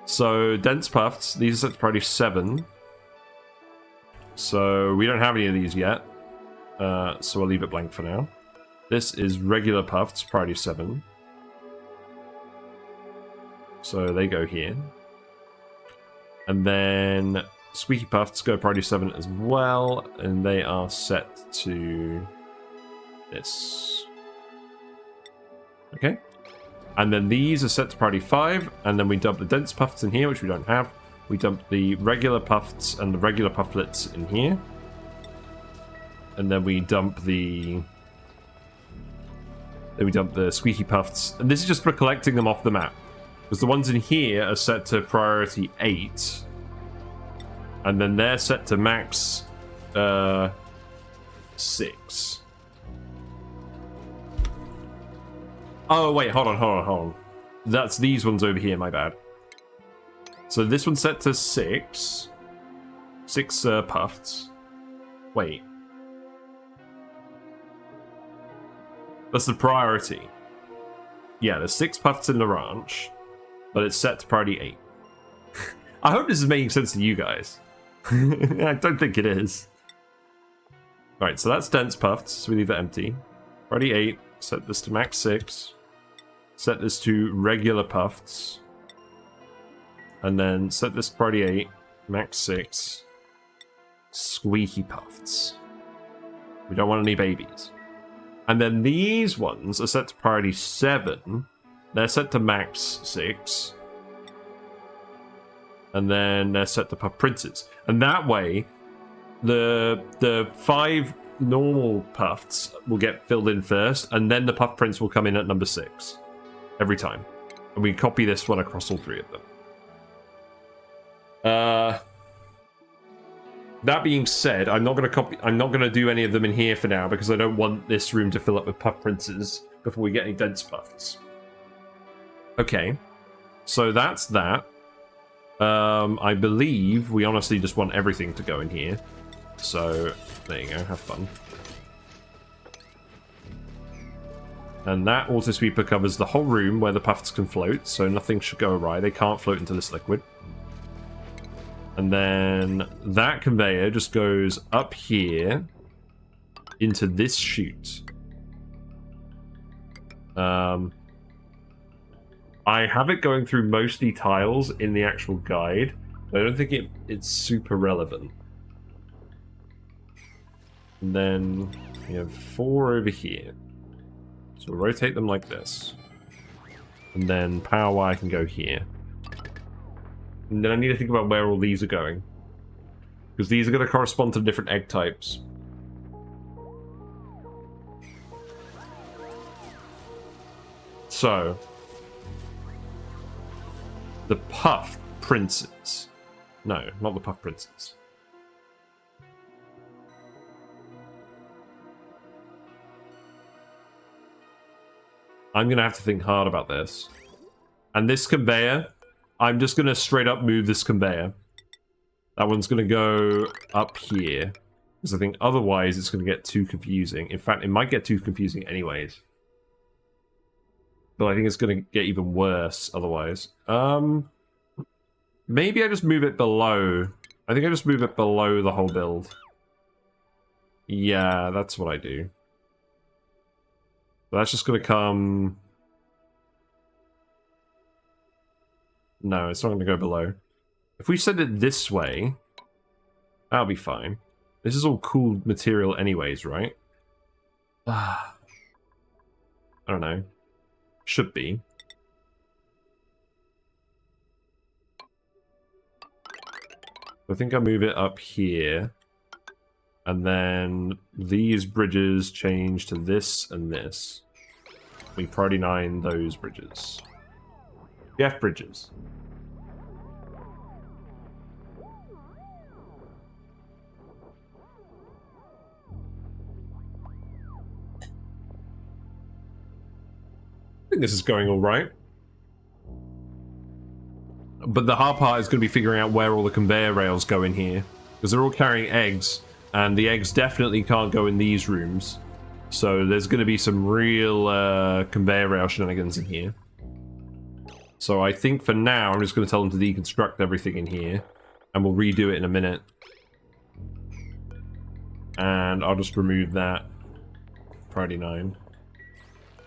So, dense puffs, these are set to priority 7. So, we don't have any of these yet. So, I'll leave it blank for now. This is regular puffs, priority 7. So, they go here. And then, squeaky puffs go priority 7 as well. And they are set to this. Okay. And then these are set to priority 5, and then we dump the dense puffs in here, which we don't have. We dump the regular puffs and the regular pufflets in here. And then we dump the... squeaky puffs. And this is just for collecting them off the map. Because the ones in here are set to priority 8. And then they're set to max 6. Oh, wait, hold on. That's these ones over here, my bad. So this one's set to 6. 6 puffs. Wait. That's the priority. Yeah, there's 6 puffs in the ranch, but it's set to priority 8. I hope this is making sense to you guys. I don't think it is. Alright, so that's dense puffs, so we leave that empty. Priority 8, set this to max 6. Set this to regular puffs. And then set this to priority 8, max 6. Squeaky puffs. We don't want any babies. And then these ones are set to priority 7. They're set to max 6. And then they're set to Puff Princes. And that way, the 5 normal puffs will get filled in first, and then the Puff Prince will come in at number 6. Every time. And we copy this one across all 3 of them. That being said, I'm not gonna do any of them in here for now, because I don't want this room to fill up with Puff Princes before we get any dense puffs. Okay. So that's that. I believe we honestly just want everything to go in here. So, there you go, have fun. And that auto sweeper covers the whole room where the puffs can float, so nothing should go awry. They can't float into this liquid. And then that conveyor just goes up here into this chute. I have it going through mostly tiles in the actual guide, but I don't think it's super relevant. And then we have 4 over here. So we'll rotate them like this. And then power wire can go here. And then I need to think about where all these are going. Because these are going to correspond to different egg types. So, the Puff Princes. No, not the Puff Princes. I'm going to have to think hard about this. And this conveyor, I'm just going to straight up move this conveyor. That one's going to go up here. Because I think otherwise it's going to get too confusing. In fact, it might get too confusing anyways. But I think it's going to get even worse otherwise. Maybe I just move it below. I think I just move it below the whole build. Yeah, that's what I do. That's just going to come... No, it's not going to go below. If we send it this way, that'll be fine. This is all cool material anyways, right? I don't know. Should be. I think I move it up here. And then these bridges change to this and this. We priority 9 those bridges. The F bridges. I think this is going all right. But the hard part is going to be figuring out where all the conveyor rails go in here. Because they're all carrying eggs. And the eggs definitely can't go in these rooms. So there's going to be some real conveyor rail shenanigans in here. So I think for now, I'm just going to tell them to deconstruct everything in here. And we'll redo it in a minute. And I'll just remove that. Priority 9.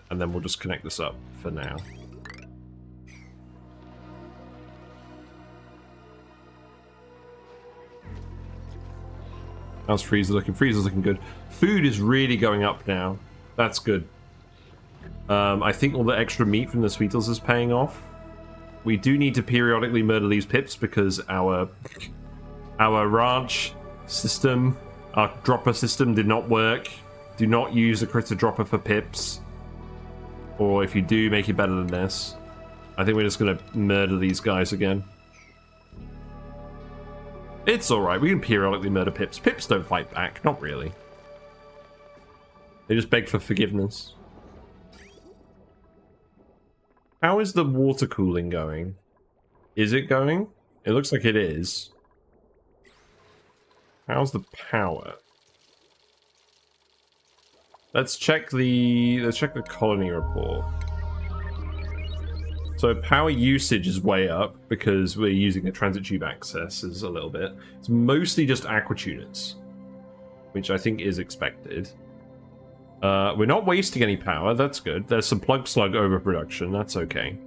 And then we'll just connect this up for now. How's Freezer looking? Freezer's looking good. Food is really going up now. That's good. I think all the extra meat from the Sweetles is paying off. We do need to periodically murder these pips because our ranch system, our dropper system did not work. Do not use a critter dropper for pips. Or if you do, make it better than this. I think we're just going to murder these guys again. It's alright, we can periodically murder pips. Pips don't fight back, not really. They just beg for forgiveness. How is the water cooling going? Is it going? It looks like it is. How's the power? Let's check the colony report. So power usage is way up because we're using the transit tube accesses a little bit. It's mostly just aqua tuners, which I think is expected. We're not wasting any power, that's good. There's some plug slug overproduction, that's okay.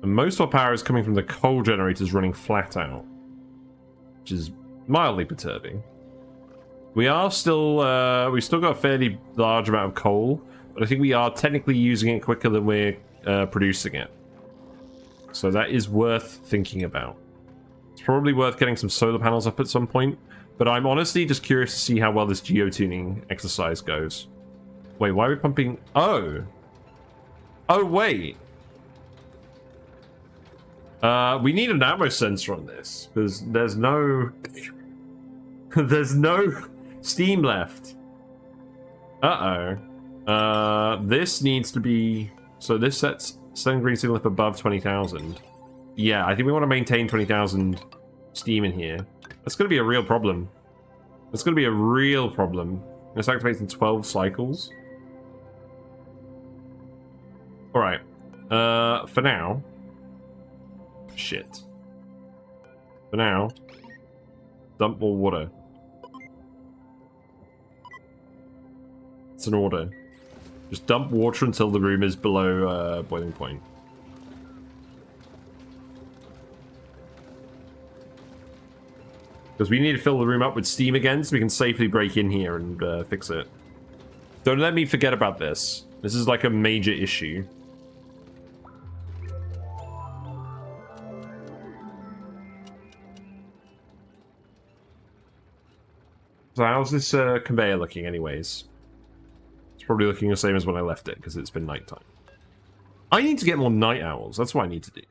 And most of our power is coming from the coal generators running flat out, which is mildly perturbing. We are still, we've still got a fairly large amount of coal, but I think we are technically using it quicker than we're producing it. So that is worth thinking about. It's probably worth getting some solar panels up at some point, but I'm honestly just curious to see how well this geotuning exercise goes. Wait, why are we pumping? Oh! Oh, wait! We need an ammo sensor on this, because there's no... there's no steam left. Uh-oh. This needs to be... So this sets setting green signal if above 20,000. Yeah, I think we want to maintain 20,000 steam in here. That's going to be a real problem. That's going to be a real problem. It's activates in 12 cycles. Alright. For now... Shit. For now... Dump more water. It's an order. Just dump water until the room is below boiling point. Because we need to fill the room up with steam again so we can safely break in here and fix it. Don't let me forget about this. This is like a major issue. So how's this conveyor looking anyways? It's probably looking the same as when I left it because it's been nighttime. I need to get more night owls. That's what I need to do.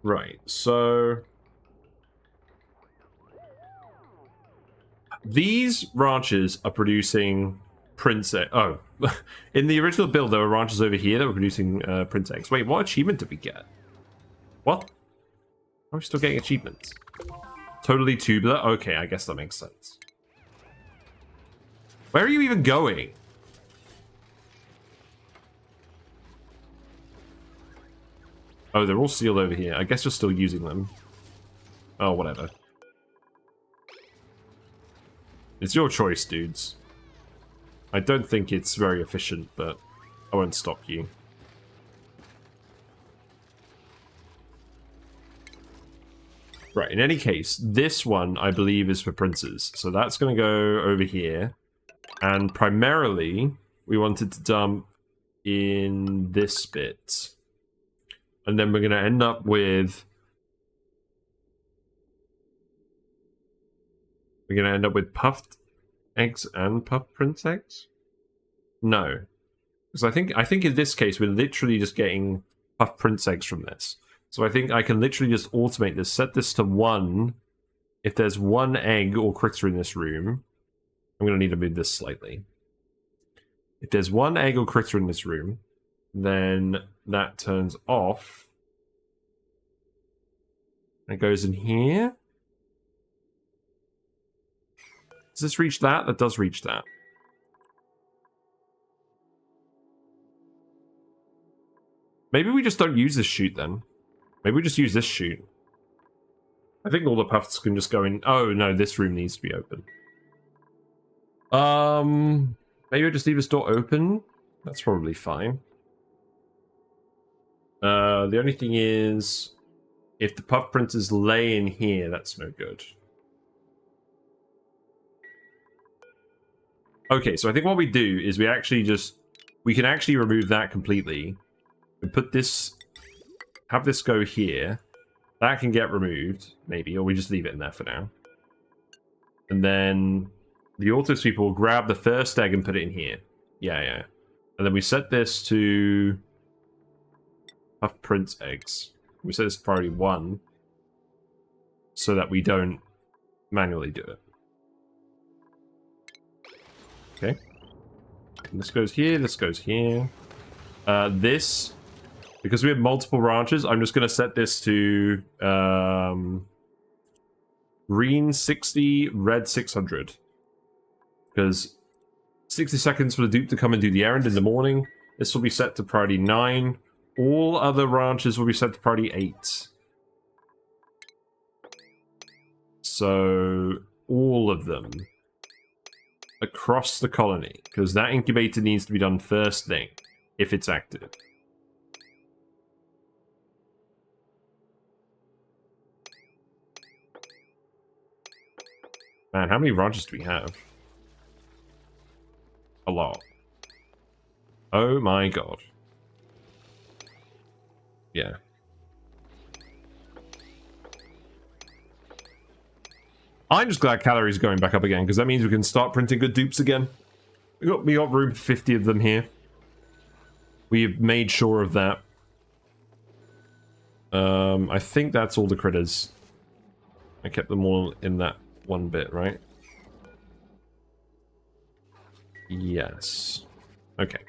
Right, so... these ranches are producing prince egg. Oh, in the original build, there were ranches over here that were producing prince eggs. Wait, what achievement did we get? What? Are we still getting achievements? Totally tubular? Okay, I guess that makes sense. Where are you even going? Oh, they're all sealed over here. I guess you're still using them. Oh, whatever. It's your choice, dudes. I don't think it's very efficient, but I won't stop you. Right, in any case, this one, I believe, is for princes. So that's going to go over here. And primarily, we wanted to dump in this bit. And then we're going to end up with... we're going to end up with puffed eggs and puffed prince eggs? No. Because I think in this case, we're literally just getting puffed prince eggs from this. So I think I can literally just automate this, set this to 1. If there's 1 egg or critter in this room, I'm going to need to move this slightly. If there's 1 egg or critter in this room, then that turns off. It goes in here. Does this reach that? That does reach that. Maybe we just don't use this chute then. Maybe we just use this chute. I think all the puffs can just go in. Oh no, this room needs to be open. Maybe I just leave this door open. That's probably fine. The only thing is, if the puff princes lay in here, that's no good. Okay, so I think what we do is we can actually remove that completely. We put this, have this go here. That can get removed, maybe, or we just leave it in there for now. And then the auto sweeper will grab the first egg and put it in here. Yeah. And then we set this to puff prince eggs. We set this to priority 1 so that we don't manually do it. Okay. And this goes here, this goes here. This, because we have multiple ranches, I'm just going to set this to green 60, red 600. Because 60 seconds for the dupe to come and do the errand in the morning. This will be set to priority 9. All other ranches will be set to priority 8. So, all of them. Across the colony, because that incubator needs to be done first thing, if it's active. Man, how many ranches do we have? A lot. Oh my god. Yeah. I'm just glad calories are going back up again, because that means we can start printing good dupes again. We got room for 50 of them here. We've made sure of that. I think that's all the critters. I kept them all in that one bit, right? Yes. Okay.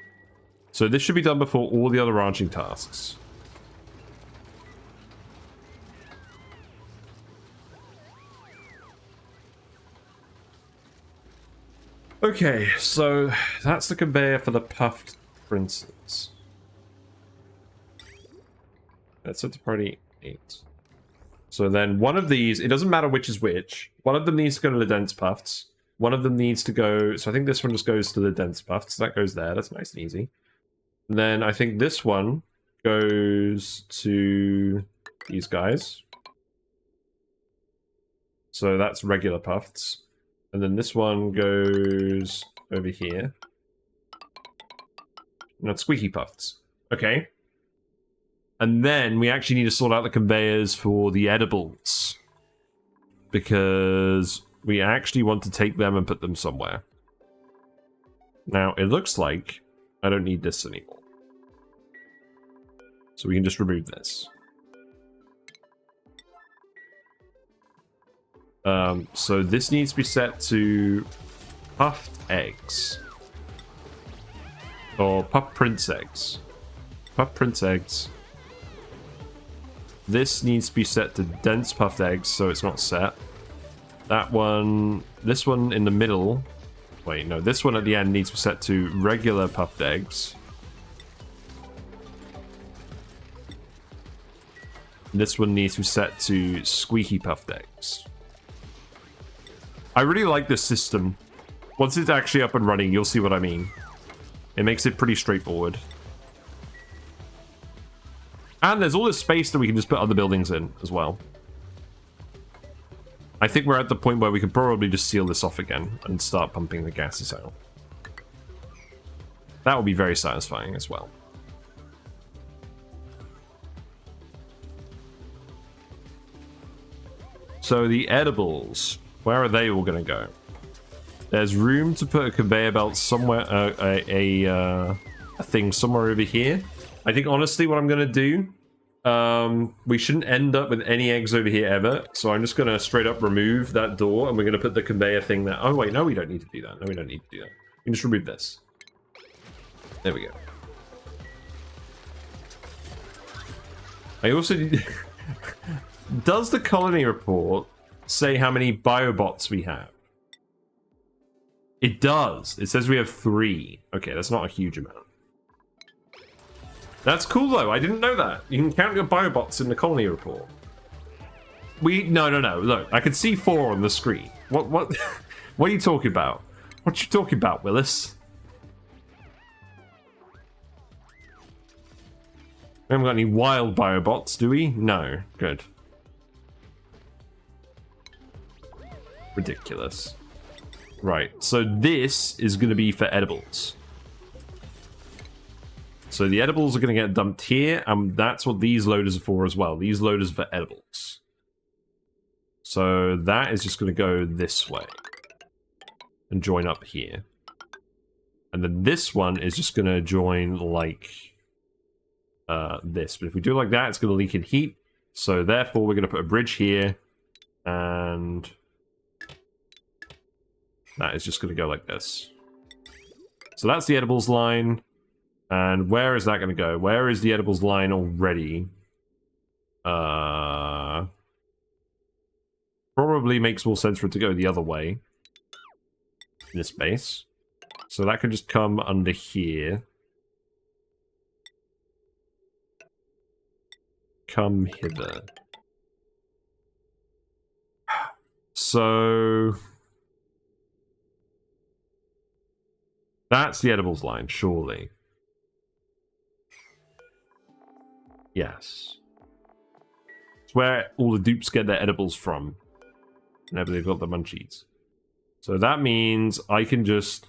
So this should be done before all the other ranching tasks. Okay, so that's the conveyor for the puffed princes. That's at the priority 8. So then one of these, it doesn't matter which is which. One of them needs to go to the dense puffs. One of them needs to go, so I think this one just goes to the dense puffs. So that goes there, that's nice and easy. And then I think this one goes to these guys. So that's regular puffs. And then this one goes over here. Not squeaky puffs. Okay. And then we actually need to sort out the conveyors for the edibles. Because we actually want to take them and put them somewhere. Now, it looks like I don't need this anymore. So we can just remove this. So this needs to be set to puffed eggs. Or puff prince eggs. Puff prince eggs. This needs to be set to dense puffed eggs, so it's not set. That one, this one in the middle. Wait, no, this one at the end needs to be set to regular puffed eggs. This one needs to be set to squeaky puffed eggs. I really like this system. Once it's actually up and running, you'll see what I mean. It makes it pretty straightforward. And there's all this space that we can just put other buildings in as well. I think we're at the point where we could probably just seal this off again and start pumping the gases out. That would be very satisfying as well. So the edibles, where are they all going to go? There's room to put a conveyor belt somewhere, a thing somewhere over here. I think honestly what I'm going to do, we shouldn't end up with any eggs over here ever. So I'm just going to straight up remove that door and we're going to put the conveyor thing there. Oh wait, no, we don't need to do that. No, we don't need to do that. We can just remove this. There we go. I also need... Does the colony report say how many biobots we have? It does. It says we have 3. Okay, that's not a huge amount. That's cool though. I didn't know that. You can count your biobots in the colony report. No. Look, I can see 4 on the screen. What what are you talking about? What you talking about, Willis? We haven't got any wild biobots, do we? No. Good. Ridiculous. Right, so this is going to be for edibles. So the edibles are going to get dumped here, and that's what these loaders are for as well. These loaders are for edibles. So that is just going to go this way. And join up here. And then this one is just going to join like this. But if we do it like that, it's going to leak in heat. So therefore, we're going to put a bridge here. And... that is just going to go like this. So that's the edibles line. And where is that going to go? Where is the edibles line already? Probably makes more sense for it to go the other way. In this space. So that could just come under here. Come hither. So... that's the edibles line, surely. Yes. It's where all the dupes get their edibles from. Whenever they've got the munchies. So that means I can just...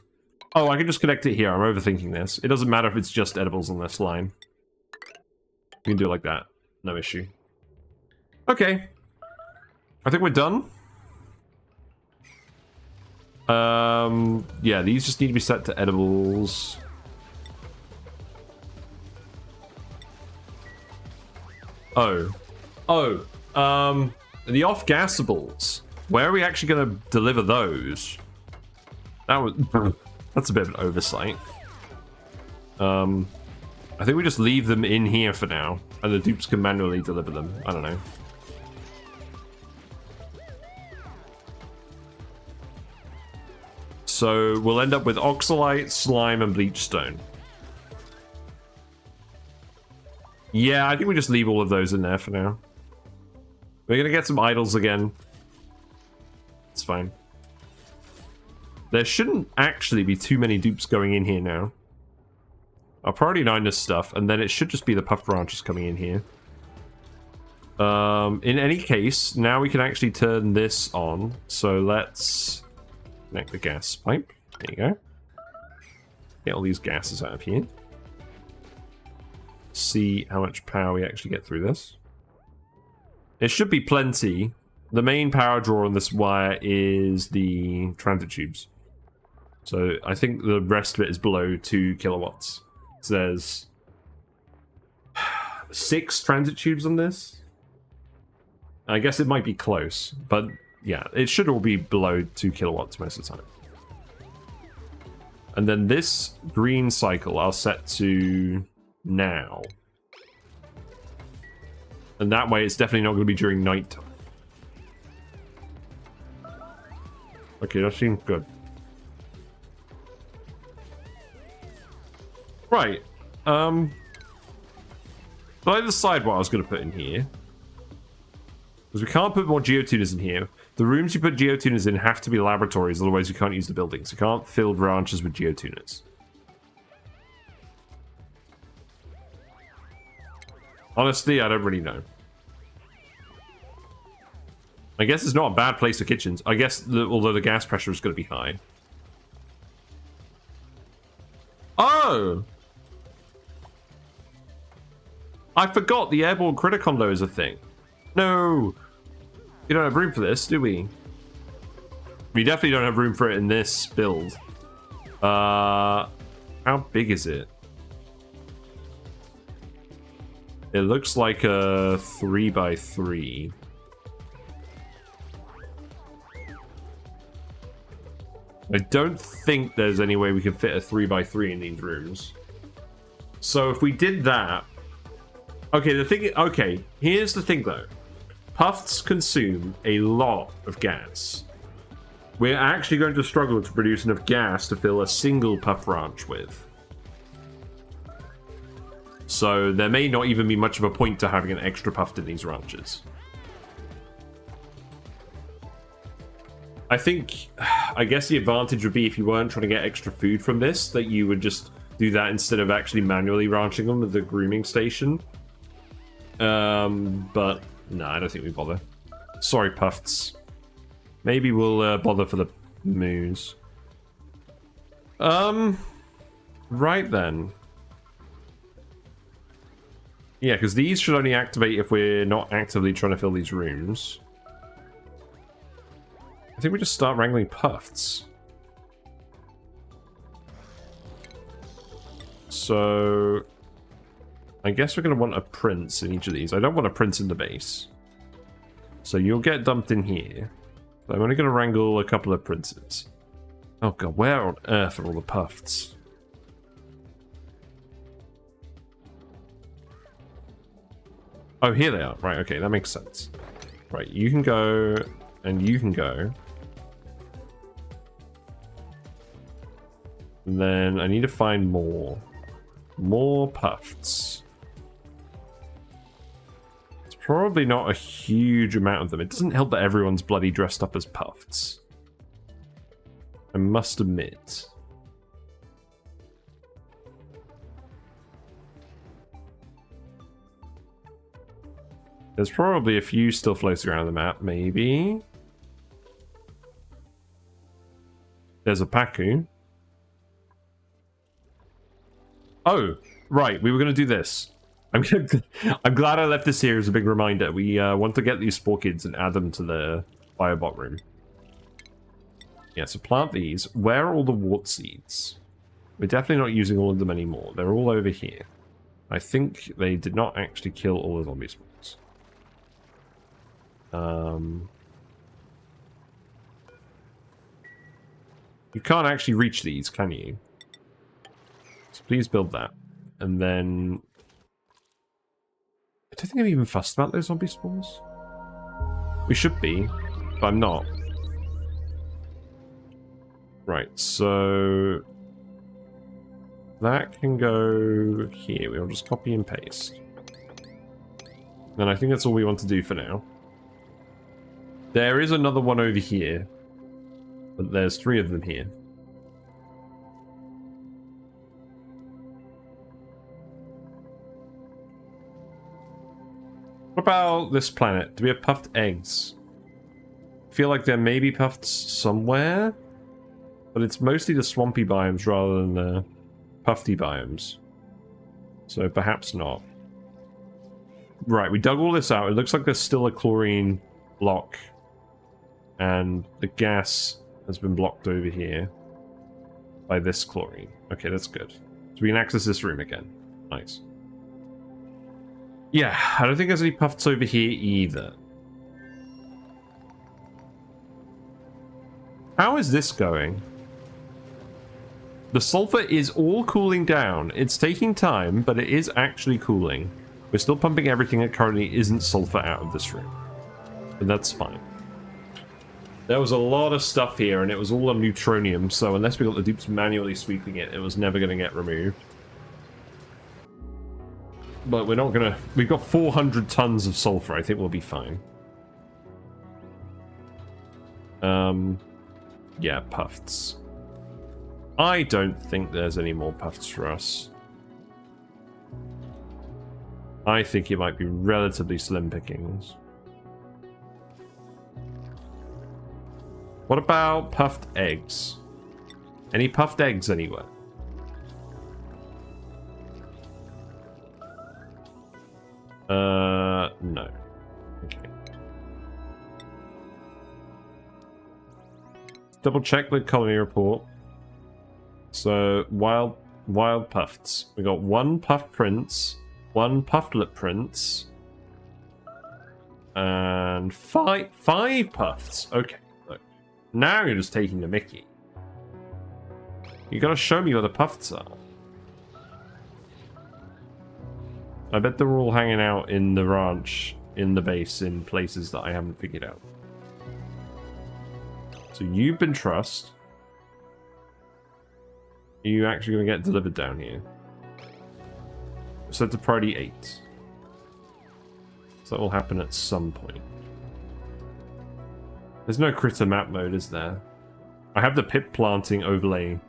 oh, I can just connect it here. I'm overthinking this. It doesn't matter if it's just edibles on this line. We can do it like that. No issue. Okay. I think we're done. Yeah, these just need to be set to edibles. The off-gasables. Where are we actually going to deliver those? That's a bit of an oversight. I think we just leave them in here for now, and the dupes can manually deliver them. I don't know. So we'll end up with oxalite, slime, and bleachstone. Yeah, I think we just leave all of those in there for now. We're gonna get some idols again. It's fine. There shouldn't actually be too many dupes going in here now. I'll priority 9 this stuff, and then it should just be the puff branches coming in here. In any case, now we can actually turn this on. So let's connect the gas pipe. There you go. Get all these gases out of here. See how much power we actually get through this. It should be plenty. The main power draw on this wire is the transit tubes. So I think the rest of it is below 2 kilowatts. So there's 6 transit tubes on this. I guess it might be close, but yeah, it should all be below 2 kilowatts most of the time. And then this green cycle I'll set to now. And that way it's definitely not going to be during night time. Okay, that seems good. Right. So I decide what I was going to put in here. Because we can't put more geotuners in here. The rooms you put geotuners in have to be laboratories, otherwise you can't use the buildings. You can't fill ranches with geotuners. Honestly, I don't really know. I guess it's not a bad place for kitchens. I guess, although the gas pressure is going to be high. Oh! I forgot the airborne critter condo is a thing. No! We don't have room for this, do we? We definitely don't have room for it in this build. How big is it? It looks like a 3x3. I don't think there's any way we can fit a 3x3 in these rooms. So if we did that... Okay, here's the thing though. Puffs consume a lot of gas. We're actually going to struggle to produce enough gas to fill a single puff ranch with. So there may not even be much of a point to having an extra puff in these ranches. I guess the advantage would be if you weren't trying to get extra food from this, that you would just do that instead of actually manually ranching them with the grooming station. But no, I don't think we bother. Sorry, Puffs. Maybe we'll bother for the moose. Right then. Yeah, because these should only activate if we're not actively trying to fill these rooms. I think we just start wrangling Puffs. So... I guess we're going to want a prince in each of these. I don't want a prince in the base. So you'll get dumped in here. But I'm only going to wrangle a couple of princes. Oh god, where on earth are all the Puffs? Oh, here they are. Right, okay, that makes sense. Right, you can go, and you can go. And then I need to find more. More Puffs. It's probably not a huge amount of them. It doesn't help that everyone's bloody dressed up as Puffs. I must admit. There's probably a few still floating around the map, maybe. There's a Paku. Oh, right, we were going to do this. I'm glad I left this here as a big reminder. We want to get these spore kids and add them to the biobot room. Yeah, so plant these. Where are all the wart seeds? We're definitely not using all of them anymore. They're all over here. I think they did not actually kill all the zombie spores. You can't actually reach these, can you? So please build that. And then... I don't think I'm even fussed about those zombie spawns. We should be, but I'm not. Right, so... that can go here. We'll just copy and paste. And I think that's all we want to do for now. There is another one over here. But there's 3 of them here. What about this planet? Do we have puffed eggs? I feel like there may be puffed somewhere. But it's mostly the swampy biomes rather than the puffy biomes. So perhaps not. Right, we dug all this out. It looks like there's still a chlorine block. And the gas has been blocked over here. by this chlorine. Okay, that's good. So we can access this room again. Nice. Yeah, I don't think there's any Pufts over here either. How is this going? The sulfur is all cooling down. It's taking time, but it is actually cooling. We're still pumping everything that currently isn't sulfur out of this room. But that's fine. There was a lot of stuff here, and it was all on neutronium, so unless we got the dupes manually sweeping it, it was never going to get removed. But we're not going to... We've got 400 tons of sulfur. I think we'll be fine. Yeah, Pufts. I don't think there's any more Pufts for us. I think it might be relatively slim pickings. What about puffed eggs? Any puffed eggs anywhere? No. Okay. Double check the colony report. So, wild Pufts. We got one puffed prince, one pufflet prince, and five Pufts. Okay, look. Now you're just taking the mickey. You gotta show me where the Pufts are. I bet they're all hanging out in the ranch, in the base, in places that I haven't figured out. So you've been trussed. Are you actually going to get delivered down here? Set to priority 8. So that will happen at some point. There's no critter map mode, is there? I have the pip planting overlay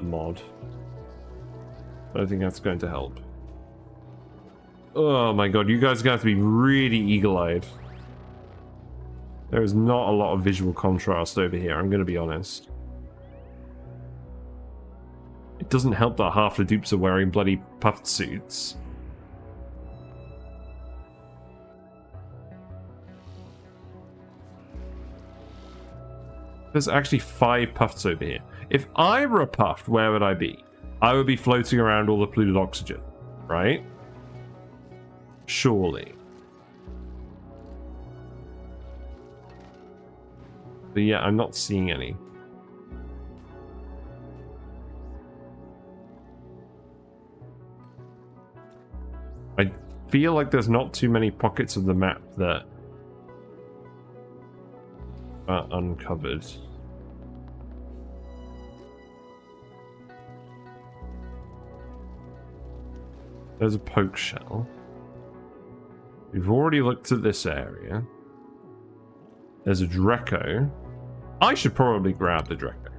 mod. I don't think that's going to help. Oh my god, you guys are going to have to be really eagle-eyed. There is not a lot of visual contrast over here, I'm going to be honest. It doesn't help that half the dupes are wearing bloody puffed suits. There's actually 5 Pufts over here. If I were a Puft, where would I be? I would be floating around all the polluted oxygen, right? Surely. But yeah, I'm not seeing any. I feel like there's not too many pockets of the map that are uncovered. There's a poke shell. We've already looked at this area. There's a Dreco. I should probably grab the Dreco.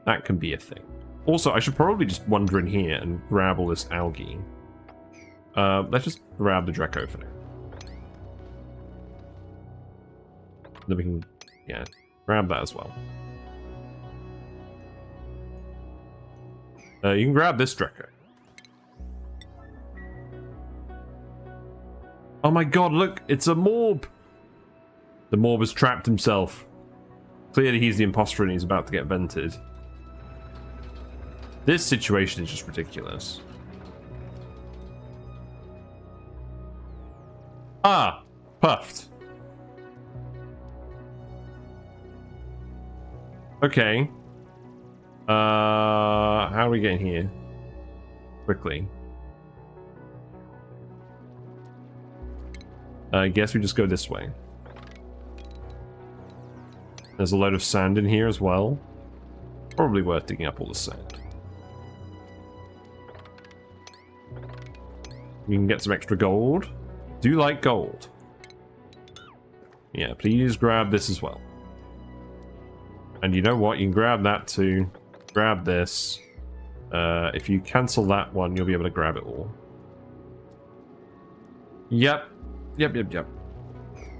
That can be a thing. Also, I should probably just wander in here and grab all this algae. Let's just grab the Dreco for now. Then we can, yeah, grab that as well. You can grab this Dreco. Oh my god, look, it's a Morb! The Morb has trapped himself. Clearly he's the imposter and he's about to get vented. This situation is just ridiculous. Ah! Puffed. Okay. How are we getting here? Quickly. I guess we just go this way. There's a load of sand in here as well. Probably worth digging up all the sand. We can get some extra gold. Do you like gold? Yeah, please grab this as well. And you know what? You can grab that too. Grab this. If you cancel that one, you'll be able to grab it all. Yep. Yep.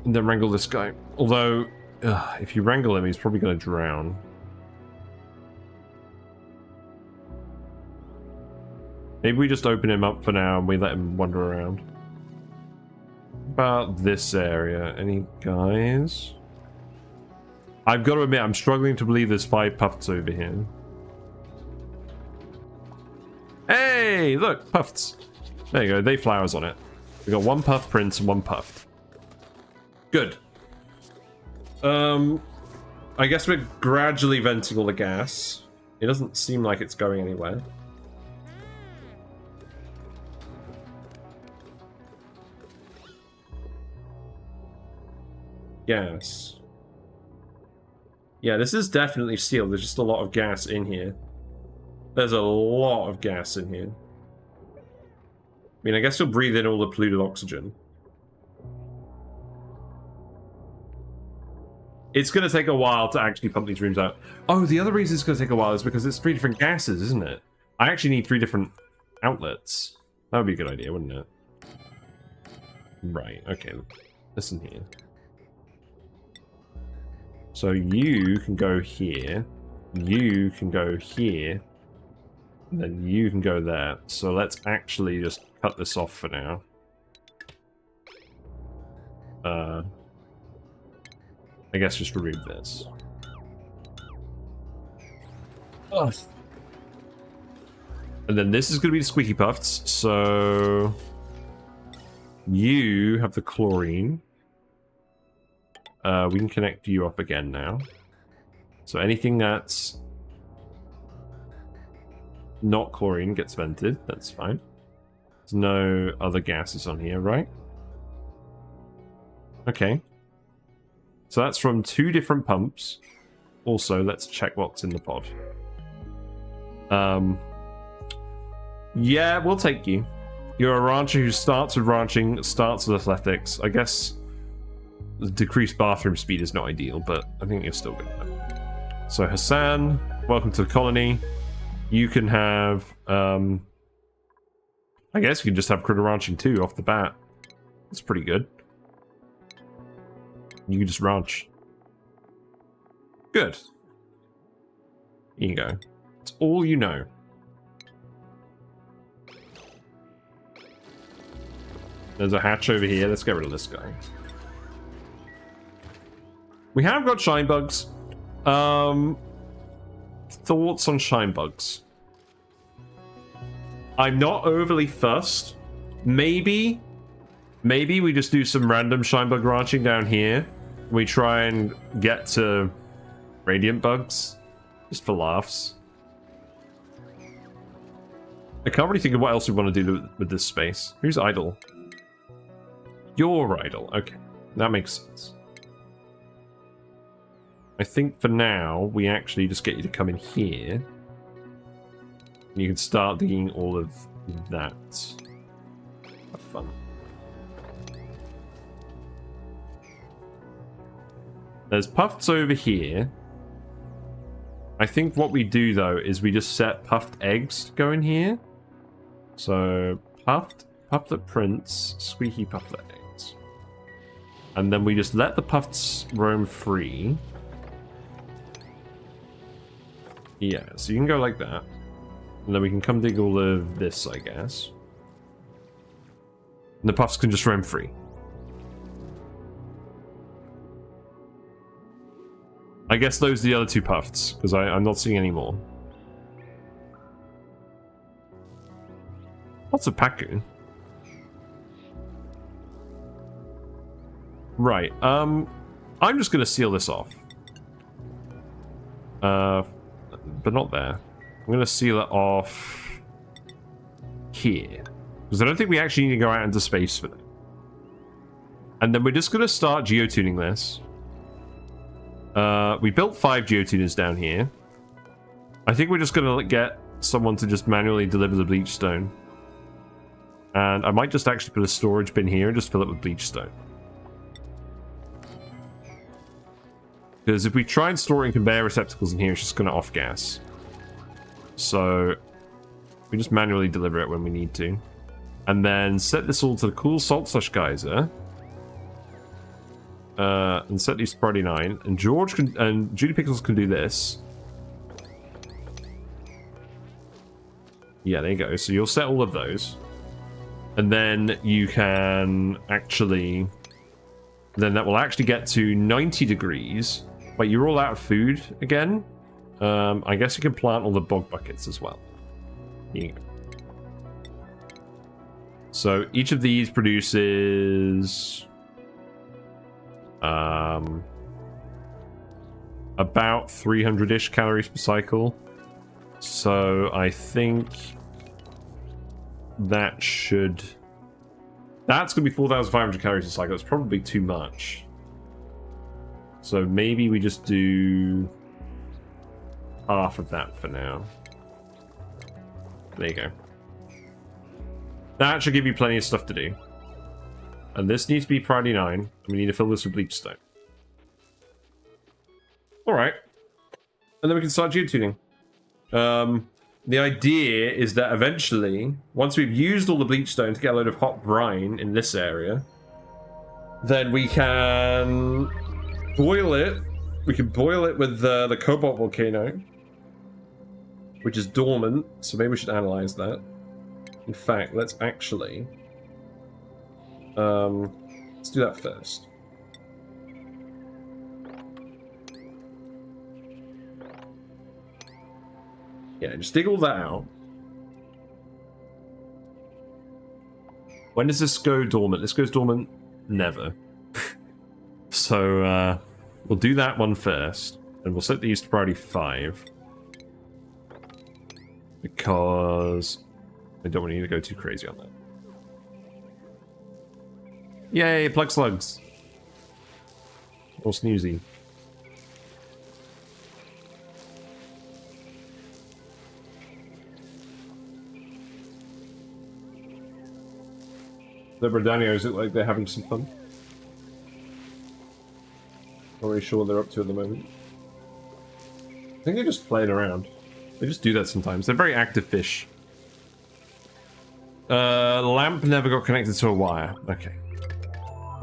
And then wrangle this guy. Although, if you wrangle him, he's probably going to drown. Maybe we just open him up for now and we let him wander around. About this area. Any guys? I've got to admit, I'm struggling to believe there's 5 puffs over here. Hey, look, puffs. There you go, they flowers on it. We got 1 puff prince and 1 puff. Good. I guess we're gradually venting all the gas. It doesn't seem like it's going anywhere. Gas. Yeah, this is definitely sealed. There's just a lot of gas in here. There's a lot of gas in here. I mean, I guess you'll breathe in all the polluted oxygen. It's going to take a while to actually pump these rooms out. Oh, the other reason it's going to take a while is because it's 3 different gases, isn't it? I actually need 3 different outlets. That would be a good idea, wouldn't it? Right, okay. Listen here. So you can go here. You can go here. And then you can go there. So let's actually just cut this off for now. I guess just remove this. Ugh. And then this is going to be the squeaky puffs. So you have the chlorine. We can connect you up again now. So anything that's not chlorine gets vented. That's fine. There's no other gases on here, right? Okay. So that's from 2 different pumps. Also, let's check what's in the pod. Yeah, we'll take you. You're a rancher who starts with ranching, starts with athletics. I guess the decreased bathroom speed is not ideal, but I think you're still good enough. So Hassan, welcome to the colony. You can have, I guess you can just have critter ranching too off the bat. That's pretty good. You can just ranch. Good. Here you go. It's all you know. There's a hatch over here. Let's get rid of this guy. We have got shine bugs. Thoughts on shine bugs? I'm not overly fussed. Maybe we just do some random shine bug ranching down here. We try and get to radiant bugs, just for laughs. I can't really think of what else we want to do with this space. Who's idle? You're idle. Okay, that makes sense. I think for now, we actually just get you to come in here. And you can start digging all of that. Have fun. There's puffs over here. I think what we do, though, is we just set puffed eggs to go in here. So, pufflet prince, squeaky pufflet eggs. And then we just let the puffs roam free. Yeah, so you can go like that. And then we can come dig all of this, I guess. And the puffs can just roam free. I guess those are the other 2 puffs, because I'm not seeing any more. Lots of Paku. Right, I'm just going to seal this off. But not there. I'm going to seal it off here. Because I don't think we actually need to go out into space for it. And then we're just going to start geotuning this. We built 5 geotuners down here. I think we're just going to get someone to just manually deliver the bleach stone. And I might just actually put a storage bin here and just fill it with bleach stone. Because if we try and store it in conveyor receptacles in here, it's just going to off gas. So we just manually deliver it when we need to. And then set this all to the cool salt slush geyser. And set these to priority 9. And George can, and Judy Pickles can do this. Yeah, there you go. So you'll set all of those. And then you can actually... Then that will actually get to 90 degrees. Wait, you're all out of food again? I guess you can plant all the bog buckets as well. Here you go. So each of these produces about 300-ish calories per cycle. So I think that should... That's going to be 4,500 calories a cycle. It's probably too much. So maybe we just do half of that for now. There you go. That should give you plenty of stuff to do. And this needs to be priority 9. And we need to fill this with bleach stone. Alright. And then we can start geotuning. The idea is that eventually, once we've used all the bleach stone to get a load of hot brine in this area, then we can boil it. We can boil it with the cobalt volcano, which is dormant, so maybe we should analyze that. In fact, let's actually... let's do that first. Yeah, just dig all that out. When does this go dormant? This goes dormant never. So, we'll do that one first. And we'll set these to priority 5. Because I don't want you to go too crazy on that. Yay, plug slugs. Or snoozy. The Bradanios look like they're having some fun. Not really sure what they're up to at the moment. I think they're just playing around. They just do that sometimes. They're very active fish. Lamp never got connected to a wire. Okay.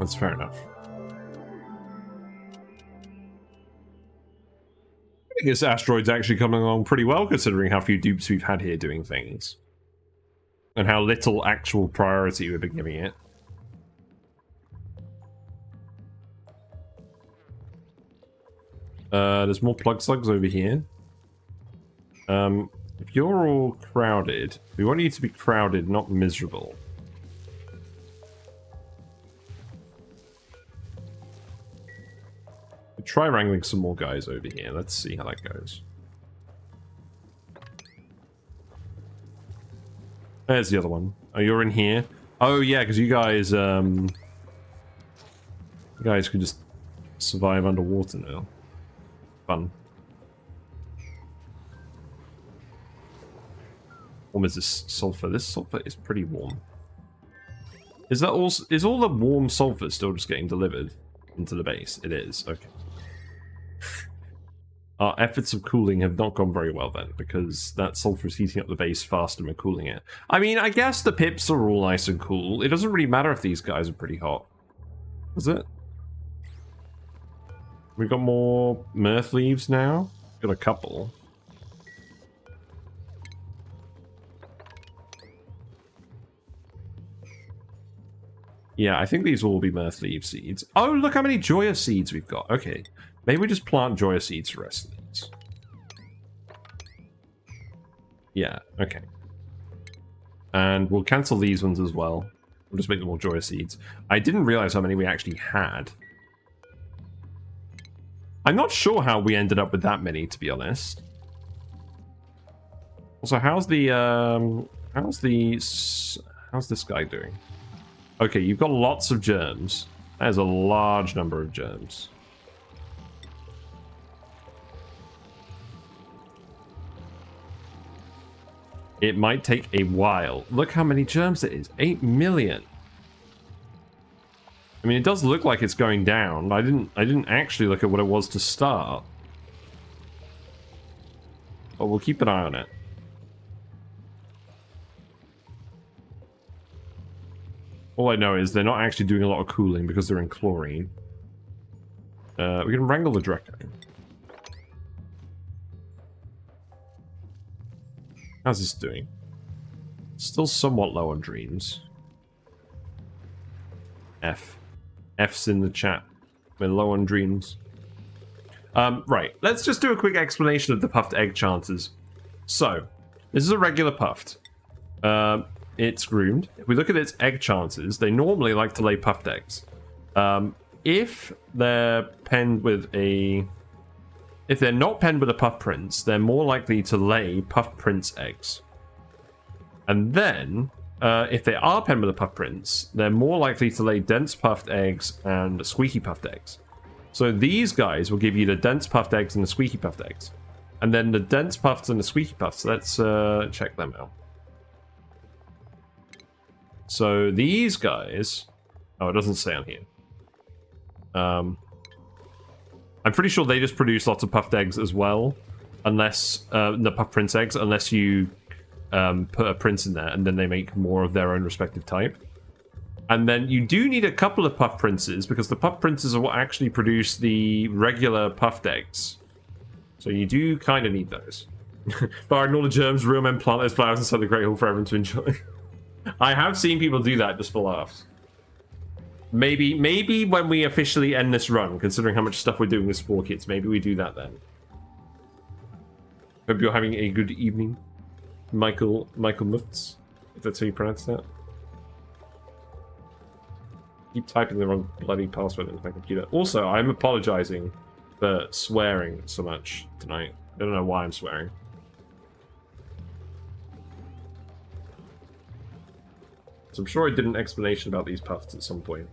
That's fair enough. I think this asteroid's actually coming along pretty well considering how few dupes we've had here doing things. And how little actual priority we've been giving it. There's more plug slugs over here. If you're all crowded, we want you to be crowded, not miserable. We'll try wrangling some more guys over here. Let's see how that goes. There's the other one. Oh, you're in here? Oh, yeah, because you guys, you guys can just survive underwater now. Fun. Warm is this sulfur? This sulfur is pretty warm. Is that all? Is all the warm sulfur still just getting delivered into the base? It is. Okay. Our efforts of cooling have not gone very well then, because that sulfur is heating up the base faster than we're cooling it. I mean, I guess the pips are all nice and cool. It doesn't really matter if these guys are pretty hot. Is it? We've got more mirth leaves now. Got a couple. Yeah, I think these will all be mirth leaf seeds. Oh, look how many joyous seeds we've got. Okay. Maybe we just plant joyous seeds for the rest of these. Yeah, okay. And we'll cancel these ones as well. We'll just make them all joyous seeds. I didn't realize how many we actually had. I'm not sure how we ended up with that many, to be honest. Also, how's this guy doing? Okay, you've got lots of germs. That is a large number of germs. It might take a while. Look how many germs it is. 8 million. I mean, it does look like it's going down. I didn't actually look at what it was to start. But we'll keep an eye on it. All I know is they're not actually doing a lot of cooling because they're in chlorine. We can wrangle the Draco. How's this doing? Still somewhat low on dreams. F. F's in the chat. We're low on dreams. Right, let's just do a quick explanation of the puffed egg chances. So, this is a regular puffed. It's groomed. If we look at its egg chances, they normally like to lay puffed eggs. If they're penned with a... If they're not penned with a puff prince, they're more likely to lay puff prince eggs. And then, if they are penned with a puff prince, they're more likely to lay dense puffed eggs and squeaky puffed eggs. So these guys will give you the dense puffed eggs and the squeaky puffed eggs. And then the dense puffs and the squeaky puffs, let's check them out. So these guys... Oh, it doesn't say on here. I'm pretty sure they just produce lots of puffed eggs as well. Unless... the puff prince eggs, unless you put a prince in there and then they make more of their own respective type. And then you do need a couple of puff princes because the puff princes are what actually produce the regular puffed eggs. So you do kind of need those. But ignore the germs, real men plant those flowers inside the Great Hall for everyone to enjoy. I have seen people do that just for laughs. Maybe when we officially end this run, considering how much stuff we're doing with Spore Kits, maybe we do that then. Hope you're having a good evening, Michael Mutz, if that's how you pronounce that. Keep typing the wrong bloody password into my computer. Also, I'm apologizing for swearing so much tonight. I don't know why I'm swearing. So I'm sure I did an explanation about these puffs at some point.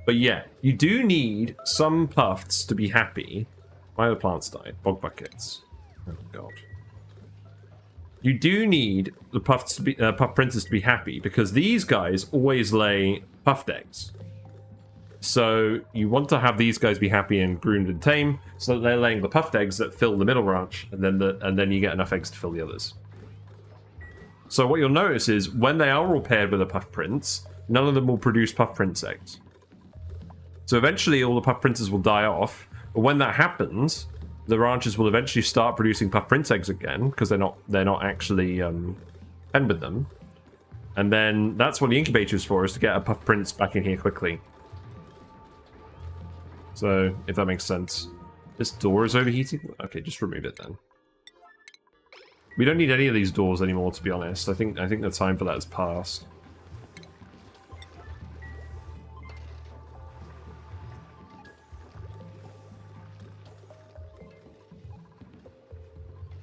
But yeah, you do need some puffs to be happy. Why the plants died? Bog buckets. Oh god. You do need the puffs to be, puff princes to be happy because these guys always lay puffed eggs. So you want to have these guys be happy and groomed and tame, so that they're laying the puffed eggs that fill the middle branch, and then you get enough eggs to fill the others. So what you'll notice is when they are all paired with a puff prince, none of them will produce puff prince eggs. So eventually all the puff princes will die off, but when that happens, the ranches will eventually start producing puff prince eggs again because they're not actually penned with them. And then that's what the incubator is for, is to get a puff prince back in here quickly. So if that makes sense. This door is overheating? Okay, just remove it then. We don't need any of these doors anymore, to be honest. I think the time for that has passed.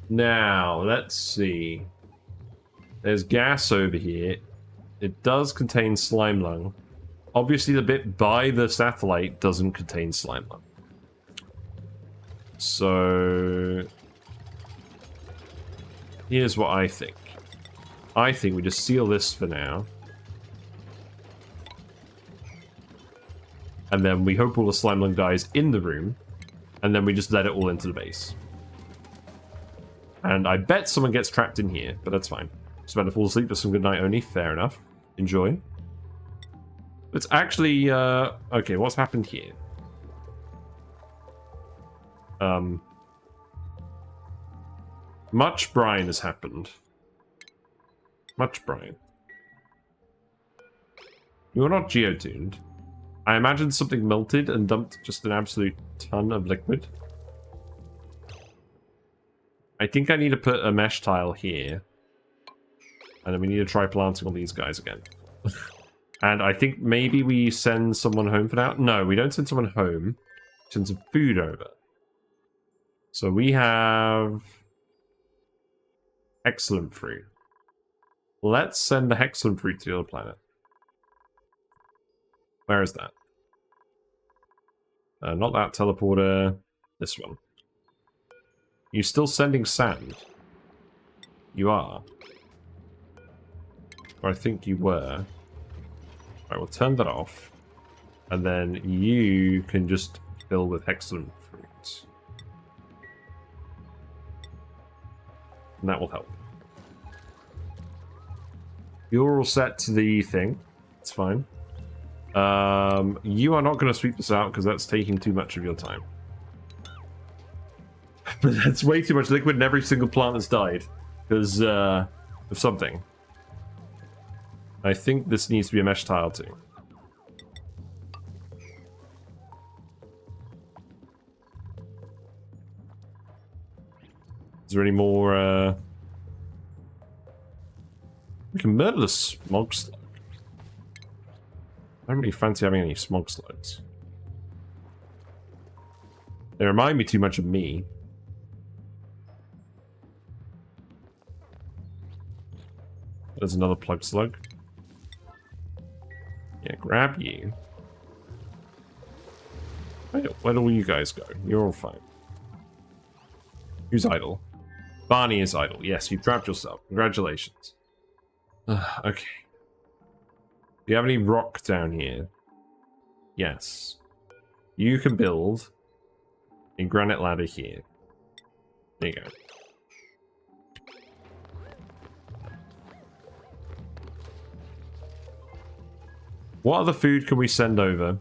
Now, let's see. There's gas over here. It does contain slime lung. Obviously, the bit by the satellite doesn't contain slime lung. So... here's what I think. I think we just seal this for now. And then we hope all the slime lung dies in the room. And then we just let it all into the base. And I bet someone gets trapped in here, but that's fine. Just about to fall asleep with some good night only. Fair enough. Enjoy. Let's actually... okay, what's happened here? Much brine has happened. Much brine. You're not geotuned. I imagine something melted and dumped just an absolute ton of liquid. I think I need to put a mesh tile here. And then we need to try planting all these guys again. And I think maybe we send someone home for now. No, we don't send someone home. We send some food over. So we have... excellent fruit. Let's send the excellent fruit to the other planet. Where is that? Not that teleporter. This one. You still sending sand? You are. Or I think you were. Alright, we'll turn that off. And then you can just fill with excellent fruit. And that will help. You're all set to the thing. It's fine. You are not going to sweep this out because that's taking too much of your time. But that's way too much liquid and every single plant has died. Because of something. I think this needs to be a mesh tile too. there any more, We can murder the smog slug. I don't really fancy having any smog slugs. They remind me too much of me. There's another plug slug. Yeah, grab you. Where do all you guys go? You're all fine. Who's idle? Barney is idle. Yes, you trapped yourself. Congratulations. Okay. Do you have any rock down here? Yes. You can build a granite ladder here. There you go. What other food can we send over?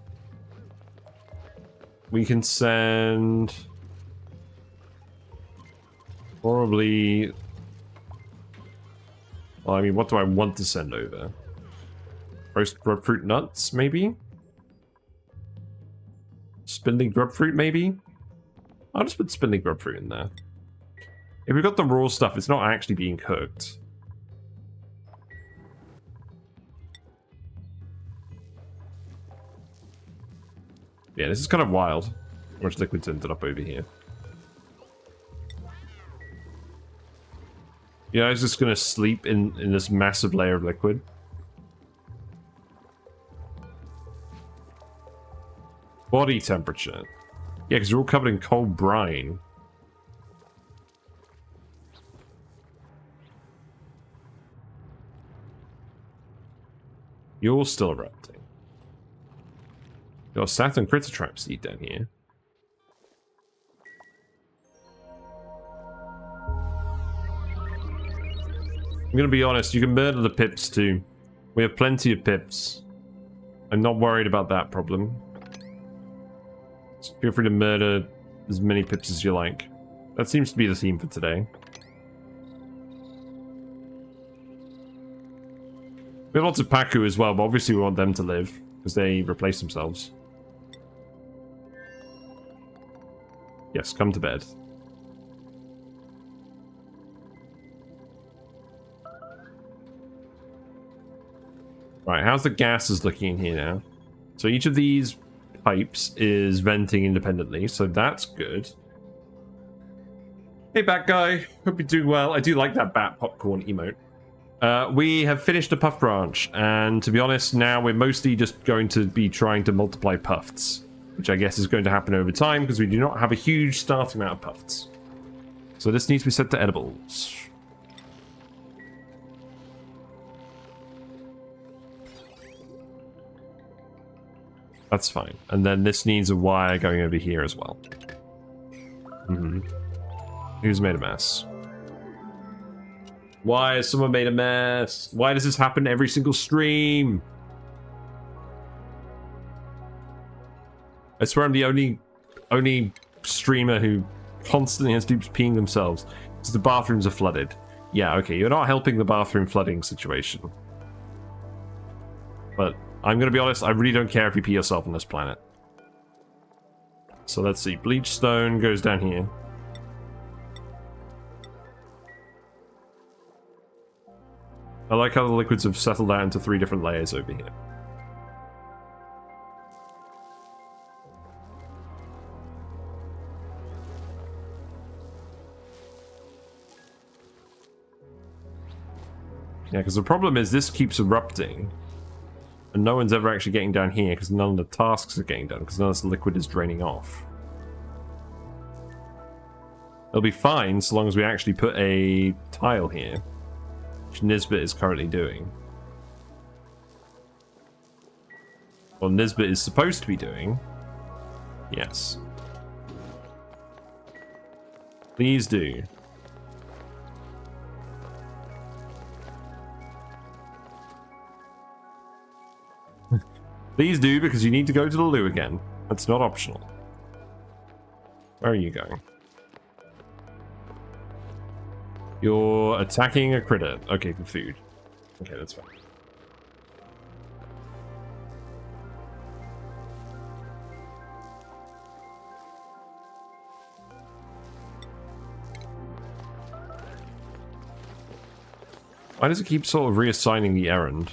We can send... probably... well, I mean, what do I want to send over? Roast grubfruit nuts, maybe? Spindly grubfruit, maybe? I'll just put spindly grubfruit in there. If we've got the raw stuff, it's not actually being cooked. Yeah, this is kind of wild. How much liquid's ended up over here. Yeah, I was just gonna sleep in this massive layer of liquid. Body temperature. Yeah, because you're all covered in cold brine. You're still erupting. Got a Saturn critter trap seed down here. I'm gonna be honest, you can murder the pips too. We have plenty of pips. I'm not worried about that problem. So feel free to murder as many pips as you like. That seems to be the theme for today. We have lots of Paku as well, but obviously we want them to live, because they replace themselves. Yes, come to bed. Right, how's the gases looking in here now? So each of these pipes is venting independently, so that's good. Hey, bat guy. Hope you're doing well. I do like that bat popcorn emote. We have finished a puff branch, and to be honest, now we're mostly just going to be trying to multiply puffs, which I guess is going to happen over time because we do not have a huge starting amount of puffs. So this needs to be set to edibles. That's fine. And then this needs a wire going over here as well. Who's made a mess? Why has someone made a mess? Why does this happen every single stream? I swear I'm the only streamer who constantly has dupes peeing themselves because the bathrooms are flooded. Yeah, okay, you're not helping the bathroom flooding situation. But I'm gonna be honest, I really don't care if you pee yourself on this planet. So let's see, bleach stone goes down here. I like how the liquids have settled out into 3 different layers over here. Yeah, because the problem is this keeps erupting. And no one's ever actually getting down here because none of the tasks are getting done because none of this liquid is draining off. It'll be fine so long as we actually put a tile here, which Nisbet is currently doing. Well, Nisbet is supposed to be doing. Yes. Please do. Please do, because you need to go to the loo again. That's not optional. Where are you going? You're attacking a critter. Okay, for food. Okay, that's fine. Why does it keep sort of reassigning the errand?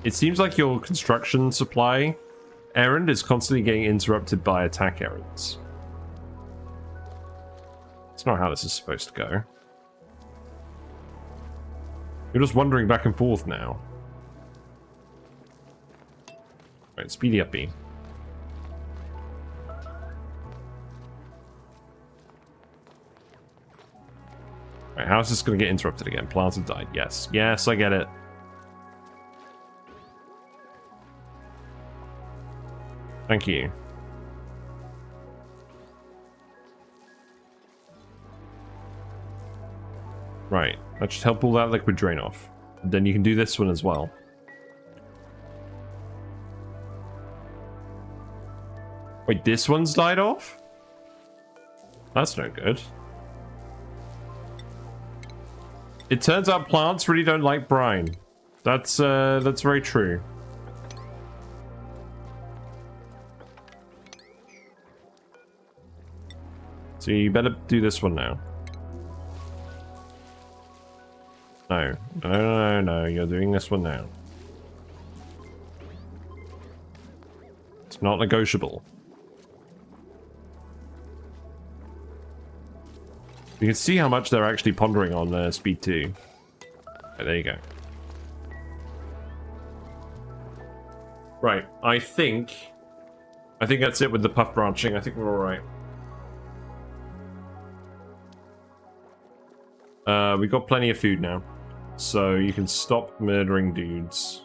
It seems like your construction supply errand is constantly getting interrupted by attack errands. That's not how this is supposed to go. You're just wandering back and forth now. Right, speedy up B. Right, how is this going to get interrupted again? Plants have died. Yes. Yes, I get it. Thank you. Right, that should help all that liquid drain off. And then you can do this one as well. Wait, this one's died off? That's no good. It turns out plants really don't like brine. That's very true. So you better do this one now. No. No, you're doing this one now. It's not negotiable. You can see how much they're actually pondering on speed 2. Right, there you go. Right, I think that's it with the puff branching. I think we're alright. We've got plenty of food now. So you can stop murdering dudes.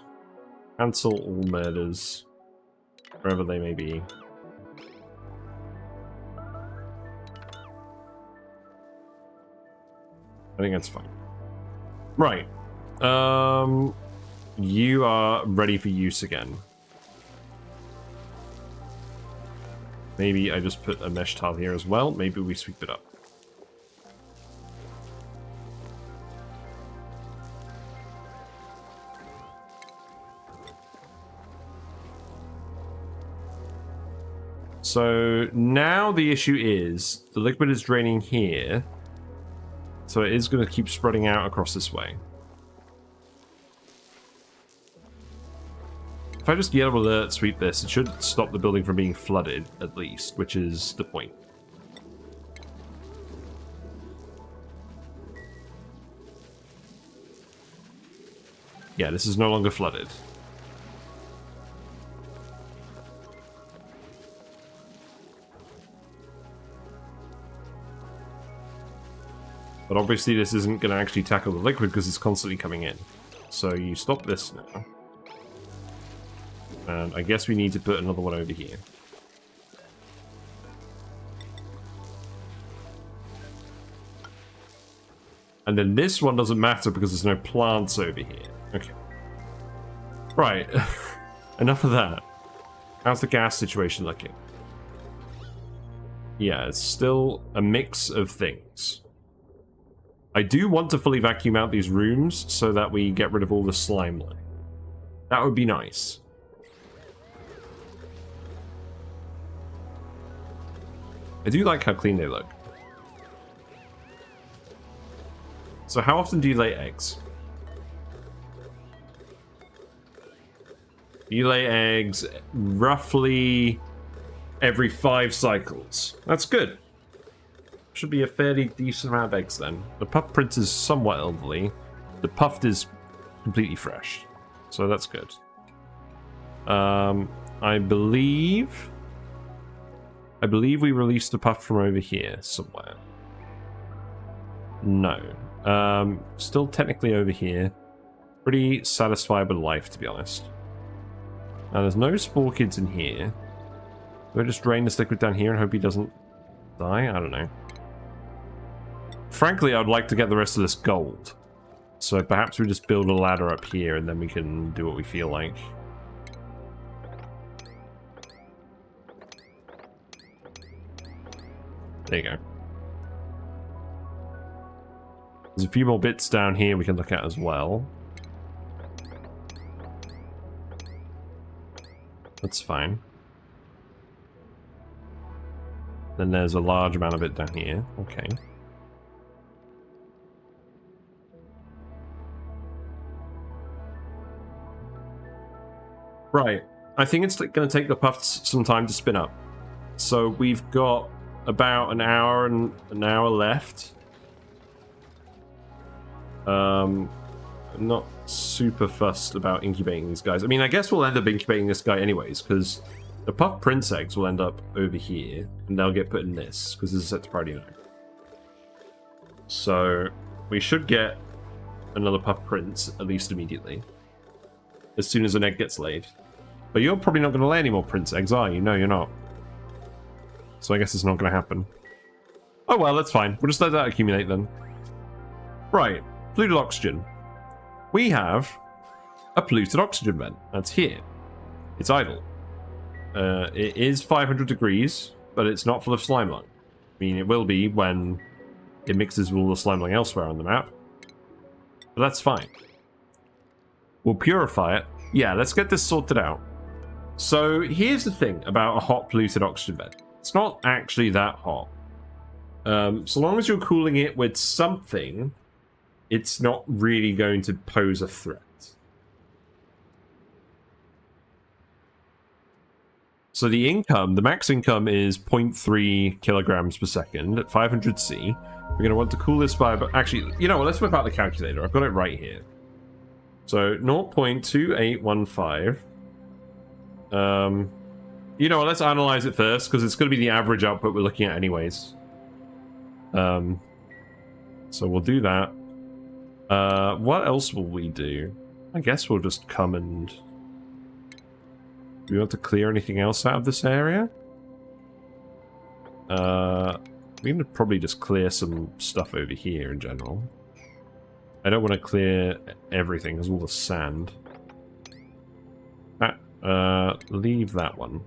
Cancel all murders. Wherever they may be. I think that's fine. Right. You are ready for use again. Maybe I just put a mesh tile here as well. Maybe we sweep it up. So now the issue is the liquid is draining here. So it is going to keep spreading out across this way. If I just yellow alert sweep this, it should stop the building from being flooded, at least, which is the point. Yeah, this is no longer flooded. But obviously this isn't going to actually tackle the liquid because it's constantly coming in. So you stop this now. And I guess we need to put another one over here. And then this one doesn't matter because there's no plants over here. Okay. Right. Enough of that. How's the gas situation looking? Yeah, it's still a mix of things. I do want to fully vacuum out these rooms so that we get rid of all the slime line. That would be nice. I do like how clean they look. So how often do you lay eggs? You lay eggs roughly every 5 cycles. That's good. Should be a fairly decent amount of eggs then. The puff prince is somewhat elderly. The puffed is completely fresh. So that's good. I believe we released the puff from over here somewhere. No. Still technically over here. Pretty satisfied with life, to be honest. Now there's no spore kids in here. We'll just drain this liquid down here and hope he doesn't die? I don't know. Frankly, I'd like to get the rest of this gold. So perhaps we just build a ladder up here and then we can do what we feel like. There you go. There's a few more bits down here we can look at as well. That's fine. Then there's a large amount of it down here. Okay. Right. I think it's going to take the puffs some time to spin up. So we've got about an hour and an hour left. I'm not super fussed about incubating these guys. I mean, I guess we'll end up incubating this guy anyways, because the puff prince eggs will end up over here, and they'll get put in this, because this is set to priority 9. So we should get another puff prince, at least immediately, as soon as an egg gets laid. But you're probably not going to lay any more prince eggs, are you? No, you're not. So I guess it's not going to happen. Oh well, that's fine. We'll just let that accumulate then. Right, polluted oxygen. We have a polluted oxygen vent. That's here. It's idle. It is 500 degrees, but it's not full of slime lung. I mean, it will be when it mixes with all the slime lung elsewhere on the map. But that's fine. We'll purify it. Yeah, let's get this sorted out. So here's the thing about a hot polluted oxygen vent. It's not actually that hot. So long as you're cooling it with something, it's not really going to pose a threat. So the income, the max income is 0.3 kilograms per second at 500 C. We're going to want to cool this by, but actually, you know what, let's whip out the calculator. I've got it right here. So 0.2815. You know what, let's analyze it first, because it's going to be the average output we're looking at anyways. So we'll do that. What else will we do? I guess we'll just come and... Do we want to clear anything else out of this area? We're going to probably just clear some stuff over here in general. I don't want to clear everything, there's all the sand. Leave that one.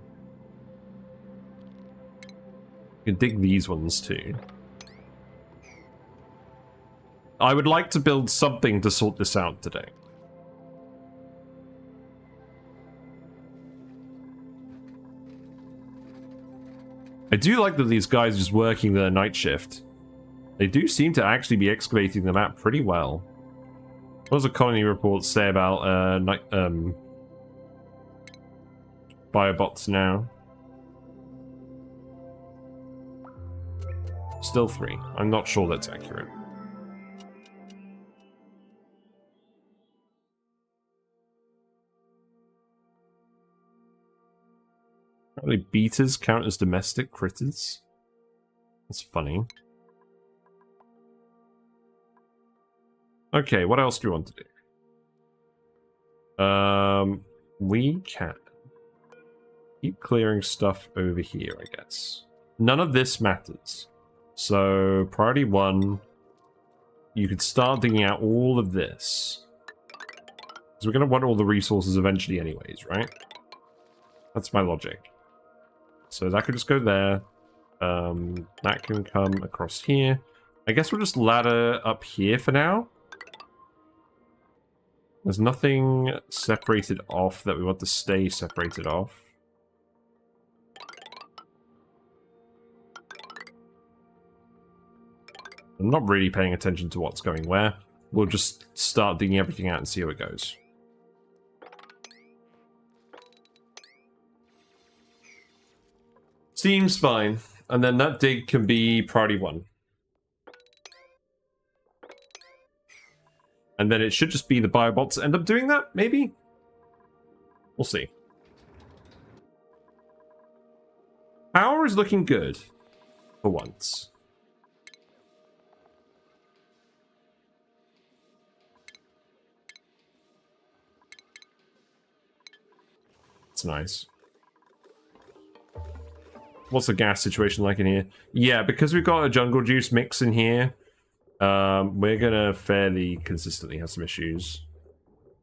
You can dig these ones too. I would like to build something to sort this out today. I do like that these guys are just working their night shift. They do seem to actually be excavating the map pretty well. What does the colony report say about biobots now? Still 3. I'm not sure that's accurate. Apparently beaters count as domestic critters. That's funny. Okay, what else do we want to do? We can keep clearing stuff over here, I guess. None of this matters. So, priority 1, you could start digging out all of this. Because we're going to want all the resources eventually anyways, right? That's my logic. So that could just go there. That can come across here. I guess we'll just ladder up here for now. There's nothing separated off that we want to stay separated off. I'm not really paying attention to what's going where. We'll just start digging everything out and see how it goes. Seems fine. And then that dig can be priority 1. And then it should just be the biobots end up doing that, maybe? We'll see. Power is looking good. For once. It's nice. What's the gas situation like in here? Yeah, because we've got a jungle juice mix in here, we're gonna fairly consistently have some issues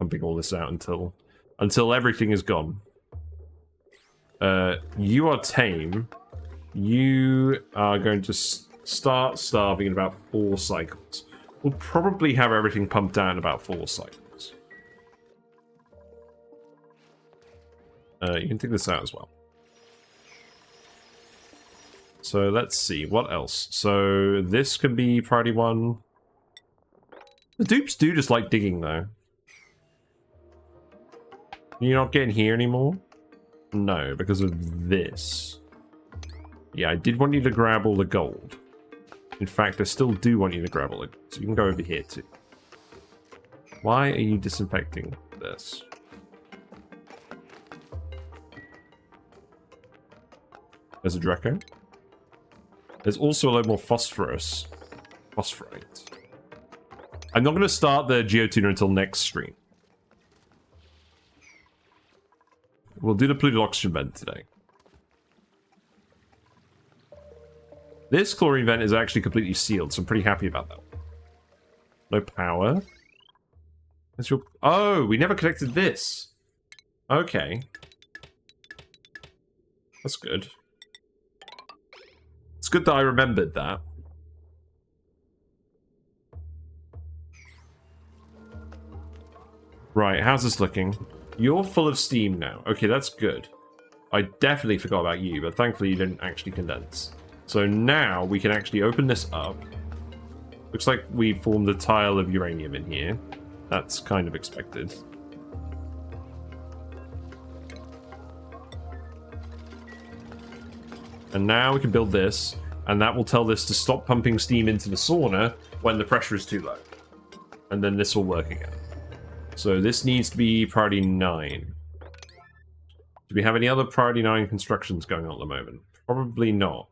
pumping all this out until everything is gone. You are tame. You are going to start starving in about 4 cycles. We'll probably have everything pumped out in about 4 cycles. You can take this out as well. So let's see, what else? So this could be priority 1. The dupes do just like digging though. You're not getting here anymore? No, because of this. Yeah, I did want you to grab all the gold. In fact, I still do want you to grab all the gold. So you can go over here too. Why are you disinfecting this? There's a Draco. There's also a lot more phosphorus. Phosphorite. I'm not going to start the geotuner until next stream. We'll do the polluted oxygen vent today. This chlorine vent is actually completely sealed, so I'm pretty happy about that. No power. That's your... Oh, we never connected this. Okay. That's good. It's good that I remembered that. Right, how's this looking? You're full of steam now. Okay, that's good. I definitely forgot about you, but thankfully you didn't actually condense. So now we can actually open this up. Looks like we formed a tile of uranium in here. That's kind of expected. And now we can build this, and that will tell this to stop pumping steam into the sauna when the pressure is too low. And then this will work again. So this needs to be priority 9. Do we have any other priority 9 constructions going on at the moment? Probably not.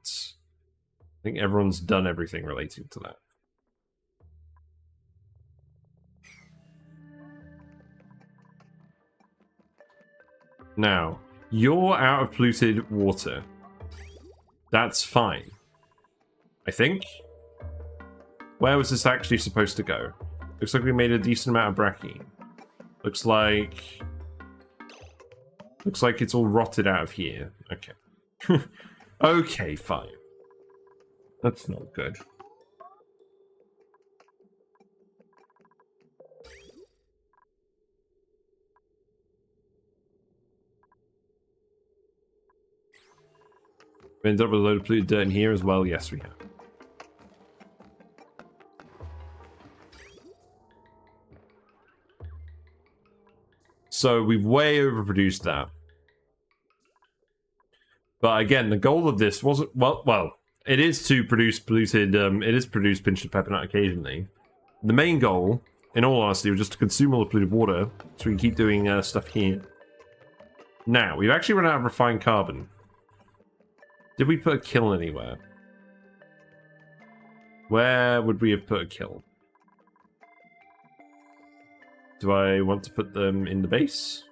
I think everyone's done everything relating to that. Now, you're out of polluted water. That's fine. I think. Where was this actually supposed to go? Looks like we made a decent amount of bracky. Looks like it's all rotted out of here. Okay. Okay, fine. That's not good. We ended up with a load of polluted dirt in here as well. Yes, we have. So we've way overproduced that. But again, the goal of this wasn't... Well, it is to produce polluted... it is produce pinched of peppermint occasionally. The main goal, in all honesty, was just to consume all the polluted water so we can keep doing stuff here. Now, we've actually run out of refined carbon. Did we put a kiln anywhere? Where would we have put a kiln? Do I want to put them in the base?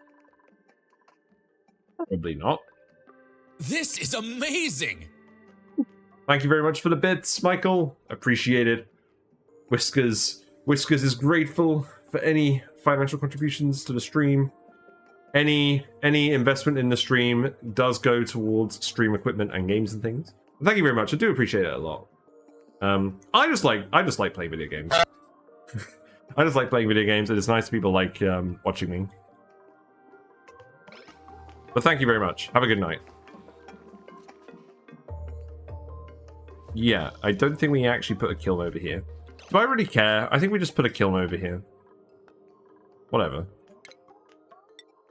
Probably not. This is amazing! Thank you very much for the bits, Michael. Appreciate it. Whiskers is grateful for any financial contributions to the stream. Any investment in the stream does go towards stream equipment and games and things. Thank you very much. I do appreciate it a lot. I just like playing video games. I just like playing video games, and it's nice people like watching me. But thank you very much. Have a good night. Yeah, I don't think we actually put a kiln over here. Do I really care? I think we just put a kiln over here. Whatever.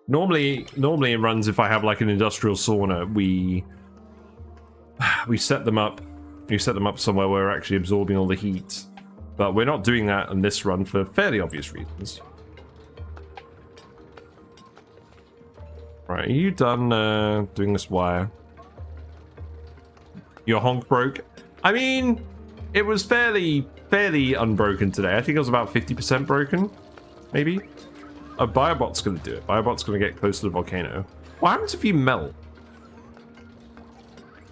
Normally in runs, if I have like an industrial sauna, we set them up. We set them up somewhere where we're actually absorbing all the heat. But we're not doing that on this run for fairly obvious reasons. Right, are you done doing this wire? Your honk broke? I mean, it was fairly unbroken today. I think it was about 50% broken, maybe. Biobot's gonna do it. Biobot's gonna get close to the volcano. What happens if you melt?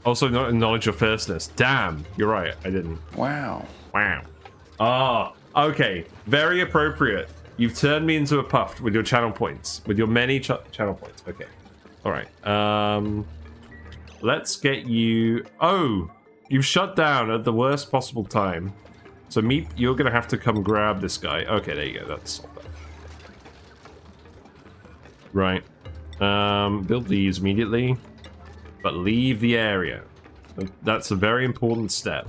Also, not acknowledge your firstness. Damn, you're right. I didn't. Wow. Wow. Ah, okay. Very appropriate. You've turned me into a puffed with your channel points. With your many channel points. Okay. Alright. Let's get you... Oh! You've shut down at the worst possible time. So Meep, you're gonna have to come grab this guy. Okay, there you go. That's solved that. Right. Build these immediately. But leave the area. That's a very important step.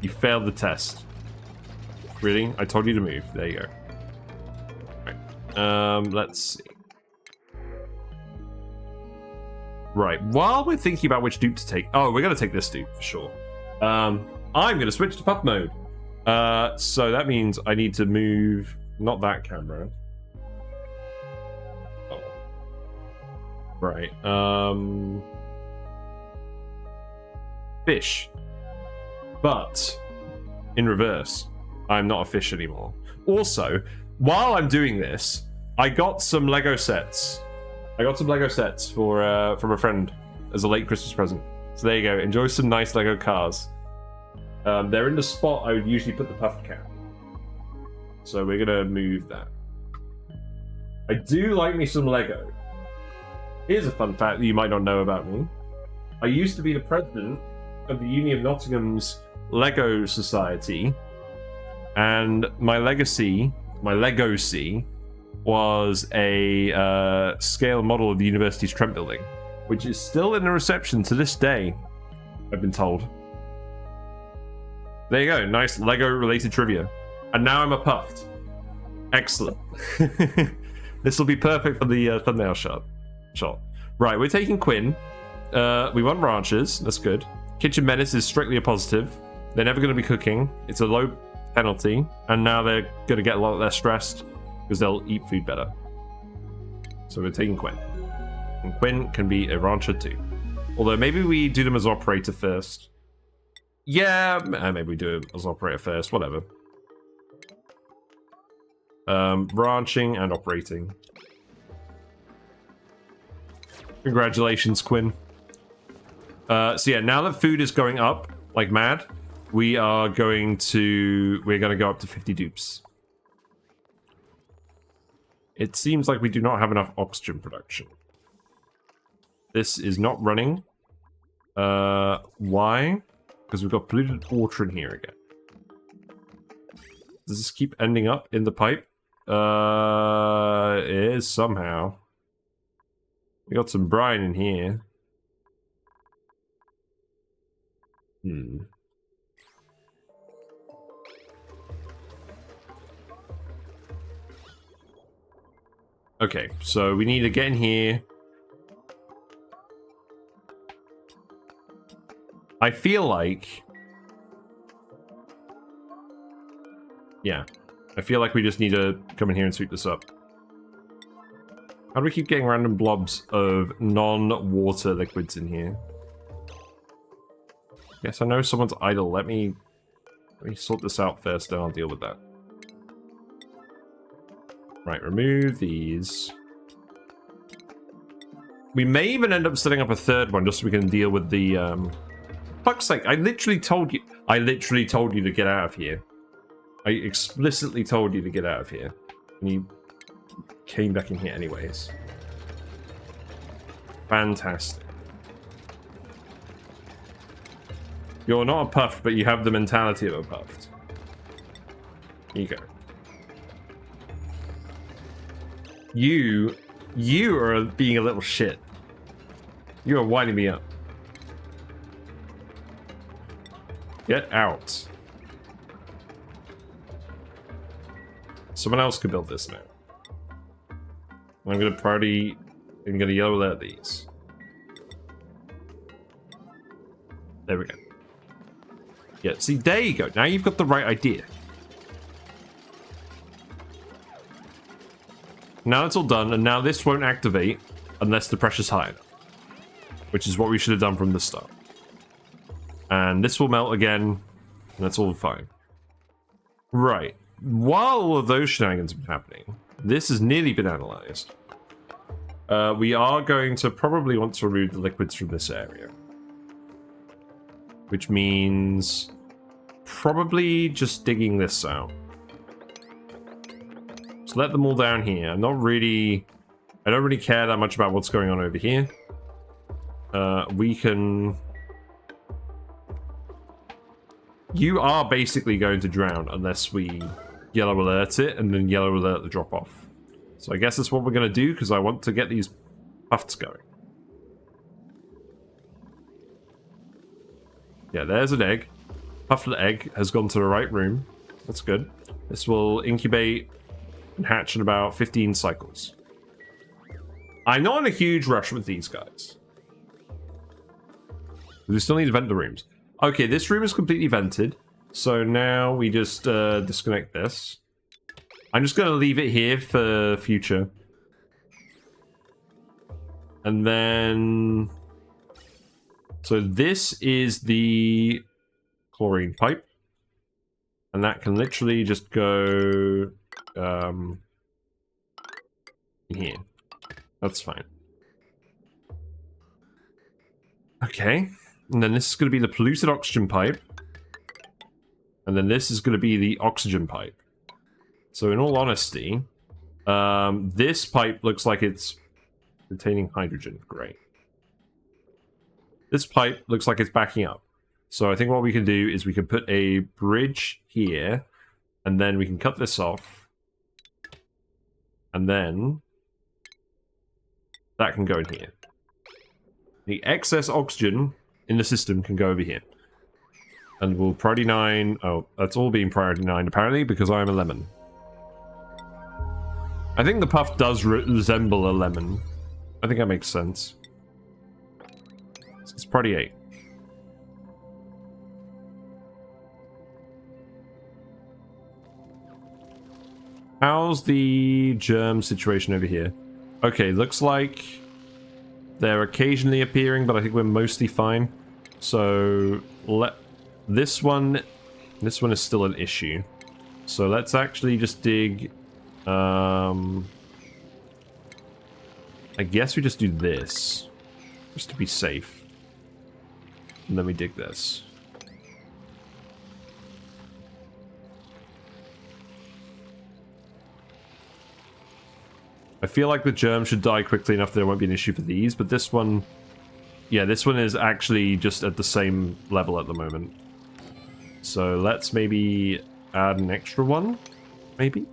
You failed the test. Really? I told you to move. There you go. Right. Let's see. Right, while we're thinking about which dupe to take... Oh, we're going to take this dupe, for sure. I'm going to switch to puff mode. So that means I need to move... Not that camera. Oh. Right, fish. But, in reverse, I'm not a fish anymore. Also, while I'm doing this, I got some Lego sets. I got some Lego sets for from a friend as a late Christmas present. So there you go. Enjoy some nice Lego cars. They're in the spot I would usually put the puff cap. So we're gonna move that. I do like me some Lego. Here's a fun fact that you might not know about me. I used to be the president of the Uni of Nottingham's Lego Society, and my legacy was a scale model of the university's Trent building, which is still in the reception to this day, I've been told. There you go, nice Lego-related trivia. And now I'm a puffed. Excellent. This will be perfect for the thumbnail shot. Right, we're taking Quinn. We want ranchers, that's good. Kitchen Menace is strictly a positive. They're never going to be cooking. It's a low penalty, and now they're going to get a lot less stressed because they'll eat food better. So we're taking Quinn. And Quinn can be a rancher too. Although maybe we do them as operator first. Yeah, maybe we do it as operator first, whatever. Ranching and operating. Congratulations, Quinn. So yeah, now that food is going up like mad, we're going to go up to 50 dupes. It seems like we do not have enough oxygen production. This is not running. Why? Because we've got polluted water in here again. Does this keep ending up in the pipe? It is somehow. We got some brine in here. Okay, so we need to get in here. I feel like... Yeah. I feel like we just need to come in here and sweep this up. How do we keep getting random blobs of non-water liquids in here? Yes, I know someone's idle. Let me sort this out first, then I'll deal with that. Right, remove these. We may even end up setting up a third one just so we can deal with the, fuck's sake, I literally told you to get out of here. I explicitly told you to get out of here. And you came back in here anyways. Fantastic. You're not a puffed, but you have the mentality of a puffed. Here you go. You are being a little shit. You are winding me up. Get out. Someone else could build this now. I'm gonna yellow alert these. There we go. Yeah, see, there you go. Now you've got the right idea. Now it's all done, and now this won't activate unless the pressure's high enough. Which is what we should have done from the start. And this will melt again, and that's all fine. Right. While all of those shenanigans have been happening, this has nearly been analyzed. We are going to probably want to remove the liquids from this area. Which means probably just digging this out. So let them all down here. I don't really care that much about what's going on over here. We can... You are basically going to drown unless we yellow alert it and then yellow alert the drop off. So I guess that's what we're going to do because I want to get these puffs going. Yeah, there's an egg. Puffed egg has gone to the right room. That's good. This will incubate and hatch in about 15 cycles. I'm not in a huge rush with these guys. We still need to vent the rooms. Okay, this room is completely vented. So now we just disconnect this. I'm just going to leave it here for future. And then... So this is the chlorine pipe. And that can literally just go... here. That's fine. Okay. And then this is going to be the polluted oxygen pipe. And then this is going to be the oxygen pipe. So in all honesty, this pipe looks like it's containing hydrogen. Great. This pipe looks like it's backing up. So I think what we can do is we can put a bridge here, and then we can cut this off. And then that can go in here. The excess oxygen in the system can go over here. And we'll priority 9... Oh, that's all being priority 9 apparently, because I am a lemon. I think the puff does resemble a lemon. I think that makes sense. It's priority 8. How's the germ situation over here? Okay, looks like they're occasionally appearing, but I think we're mostly fine. So, this one is still an issue. So let's actually just dig... I guess we just do this. Just to be safe. And then we dig this. I feel like the germ should die quickly enough that there won't be an issue for these, but this one... Yeah, this one is actually just at the same level at the moment. So let's maybe add an extra one, maybe?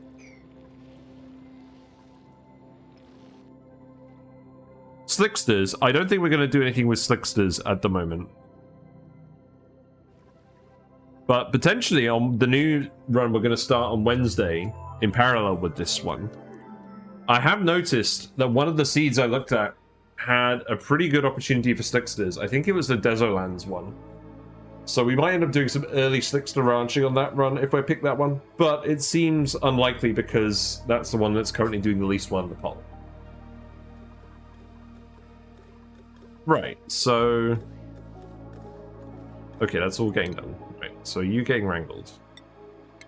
Slicksters. I don't think we're going to do anything with Slicksters at the moment. But potentially on the new run we're going to start on Wednesday in parallel with this one. I have noticed that one of the seeds I looked at had a pretty good opportunity for Slicksters. I think it was the Desolands one. So we might end up doing some early Slickster ranching on that run if I pick that one. But it seems unlikely because that's the one that's currently doing the least one in the poll. Right, so... Okay, that's all getting done. Right, so you getting wrangled.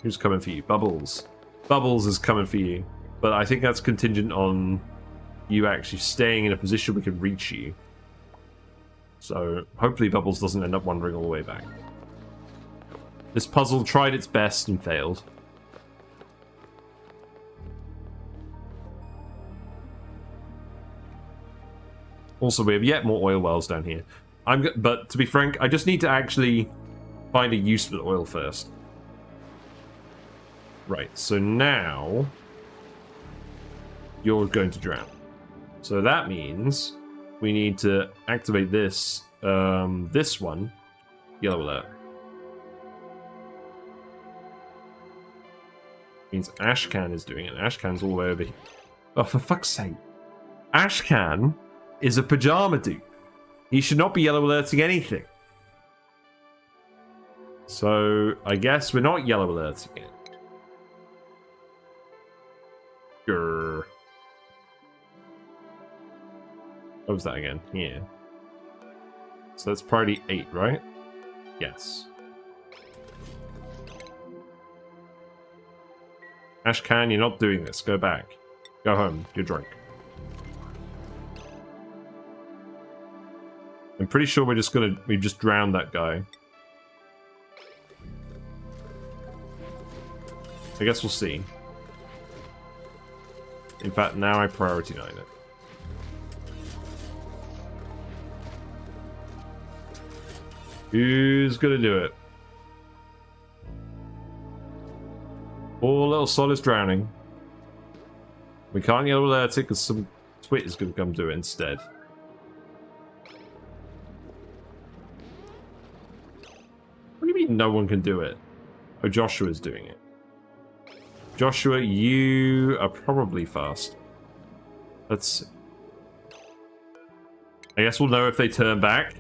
Who's coming for you? Bubbles. Bubbles is coming for you. But I think that's contingent on you actually staying in a position we can reach you. So hopefully Bubbles doesn't end up wandering all the way back. This puzzle tried its best and failed. Also, we have yet more oil wells down here. But to be frank, I just need to actually find a use for the oil first. Right, so now you're going to drown. So that means we need to activate this, this one, yellow alert. Means Ashcan is doing it. Ashcan's all the way over here. Oh, for fuck's sake. Ashcan is a pajama dude. He should not be yellow alerting anything. So, I guess we're not yellow alerting it. Grr. What was that again? Yeah. So that's priority 8, right? Yes. Ashcan, you're not doing this. Go back. Go home. You're drunk. I'm pretty sure we've just drowned that guy. I guess we'll see. In fact, now I priority 9 it. Who's gonna do it? Poor little Sol is drowning. We can't yellow alert it because some twit is gonna come do it instead. What do you mean no one can do it? Oh, Joshua's doing it. Joshua, you are probably fast. Let's see. I guess we'll know if they turn back.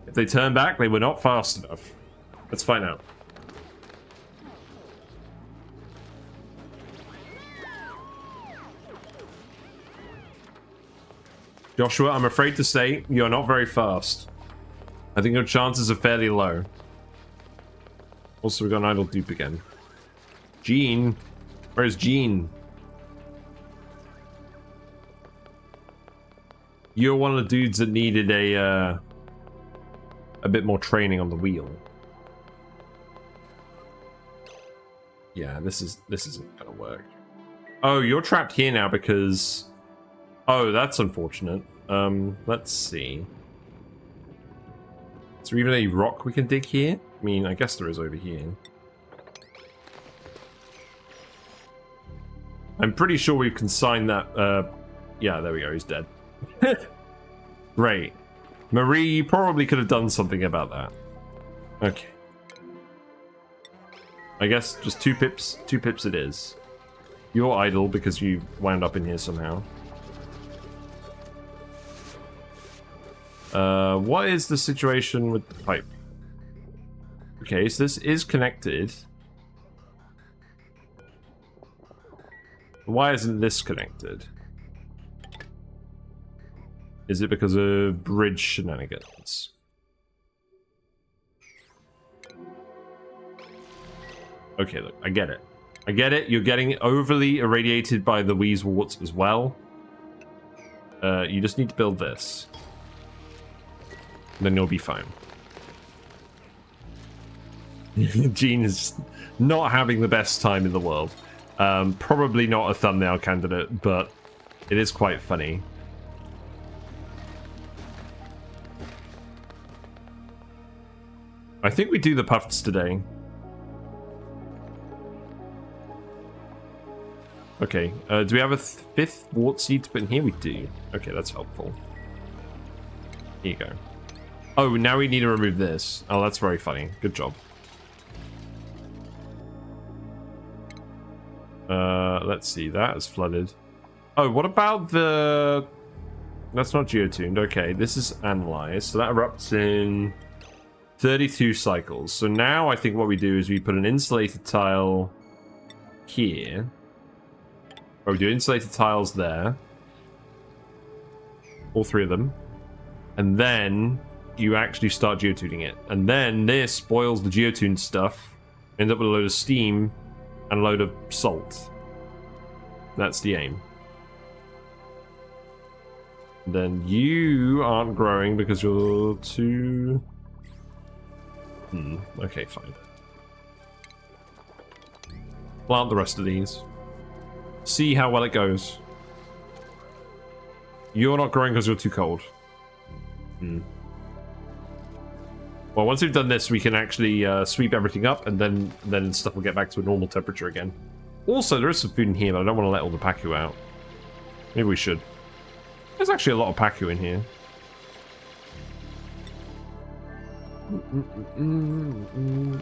If they turn back, they were not fast enough. Let's find out. Joshua, I'm afraid to say you're not very fast. I think your chances are fairly low. Also, we got an idle dupe again. Gene. Where's Gene? You're one of the dudes that needed a bit more training on the wheel. Yeah, this isn't gonna work. Oh, you're trapped here now because... Oh, that's unfortunate. Let's see. Is there even a rock we can dig here? I mean, I guess there is over here. I'm pretty sure we can sign that. Yeah, there we go. He's dead. Great. Marie, you probably could have done something about that. Okay. I guess just 2 pips. 2 pips it is. You're idle because you wound up in here somehow. What is the situation with the pipe? Okay, so this is connected. Why isn't this connected? Is it because of bridge shenanigans? Okay, look, I get it. I get it. You're getting overly irradiated by the Weezewarts as well. You just need to build this. Then you'll be fine. Gene is not having the best time in the world. Probably not a thumbnail candidate, but it is quite funny. I think we do the Puffs today. Okay, do we have a 5th wart seed to put in here? We do. Okay, that's helpful. Here you go. Oh, now we need to remove this. Oh, that's very funny. Good job. Let's see. That is flooded. Oh, what about the... That's not geotuned. Okay, this is analyzed. So that erupts in 32 cycles. So now I think what we do is we put an insulated tile here. Or we do insulated tiles there. All 3 of them. And then you actually start geotuning it. And then this spoils the geotuned stuff. End up with a load of steam and a load of salt. That's the aim. Then you aren't growing because you're too... Okay, fine. Plant the rest of these. See how well it goes. You're not growing because you're too cold. Well, once we've done this, we can actually sweep everything up, and then stuff will get back to a normal temperature again. Also, there is some food in here, but I don't want to let all the Paku out. Maybe we should. There's actually a lot of Paku in here.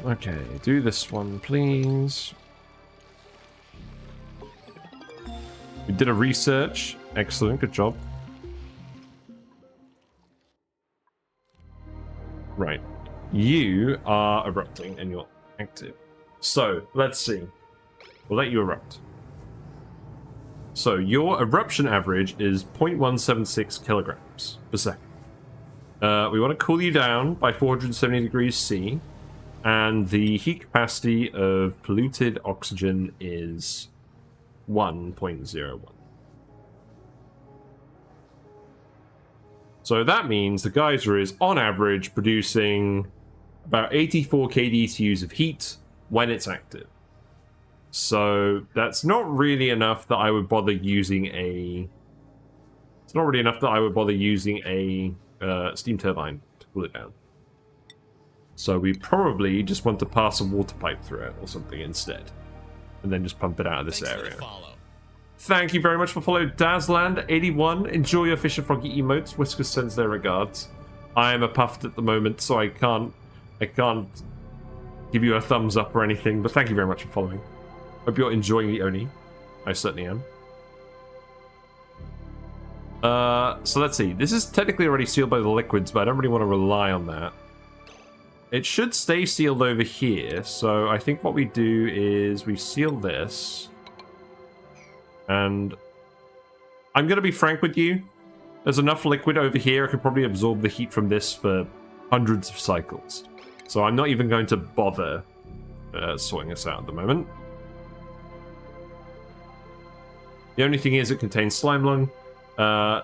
Okay, do this one, please. We did a research. Excellent, good job. Right. You are erupting and you're active. So, let's see. We'll let you erupt. So, your eruption average is 0.176 kilograms per second. We want to cool you down by 470 degrees C. And the heat capacity of polluted oxygen is 1.01. So that means the geyser is, on average, producing about 84 kDTUs of heat when it's active. So that's not really enough that I would bother using a... It's not really enough that I would bother using a steam turbine to cool it down. So we probably just want to pass a water pipe through it or something instead. And then just pump it out of this area. Thank you very much for following Dazland81. Enjoy your Fish and Froggy emotes. Whiskers sends their regards. I am a puffed at the moment, so I can't give you a thumbs up or anything, but thank you very much for following. Hope you're enjoying the ONI. I certainly am. So let's see. This is technically already sealed by the liquids, but I don't really want to rely on that. It should stay sealed over here, so I think what we do is we seal this. And I'm going to be frank with you. There's enough liquid over here, I could probably absorb the heat from this for hundreds of cycles. So I'm not even going to bother sorting this out at the moment. The only thing is it contains slime lung,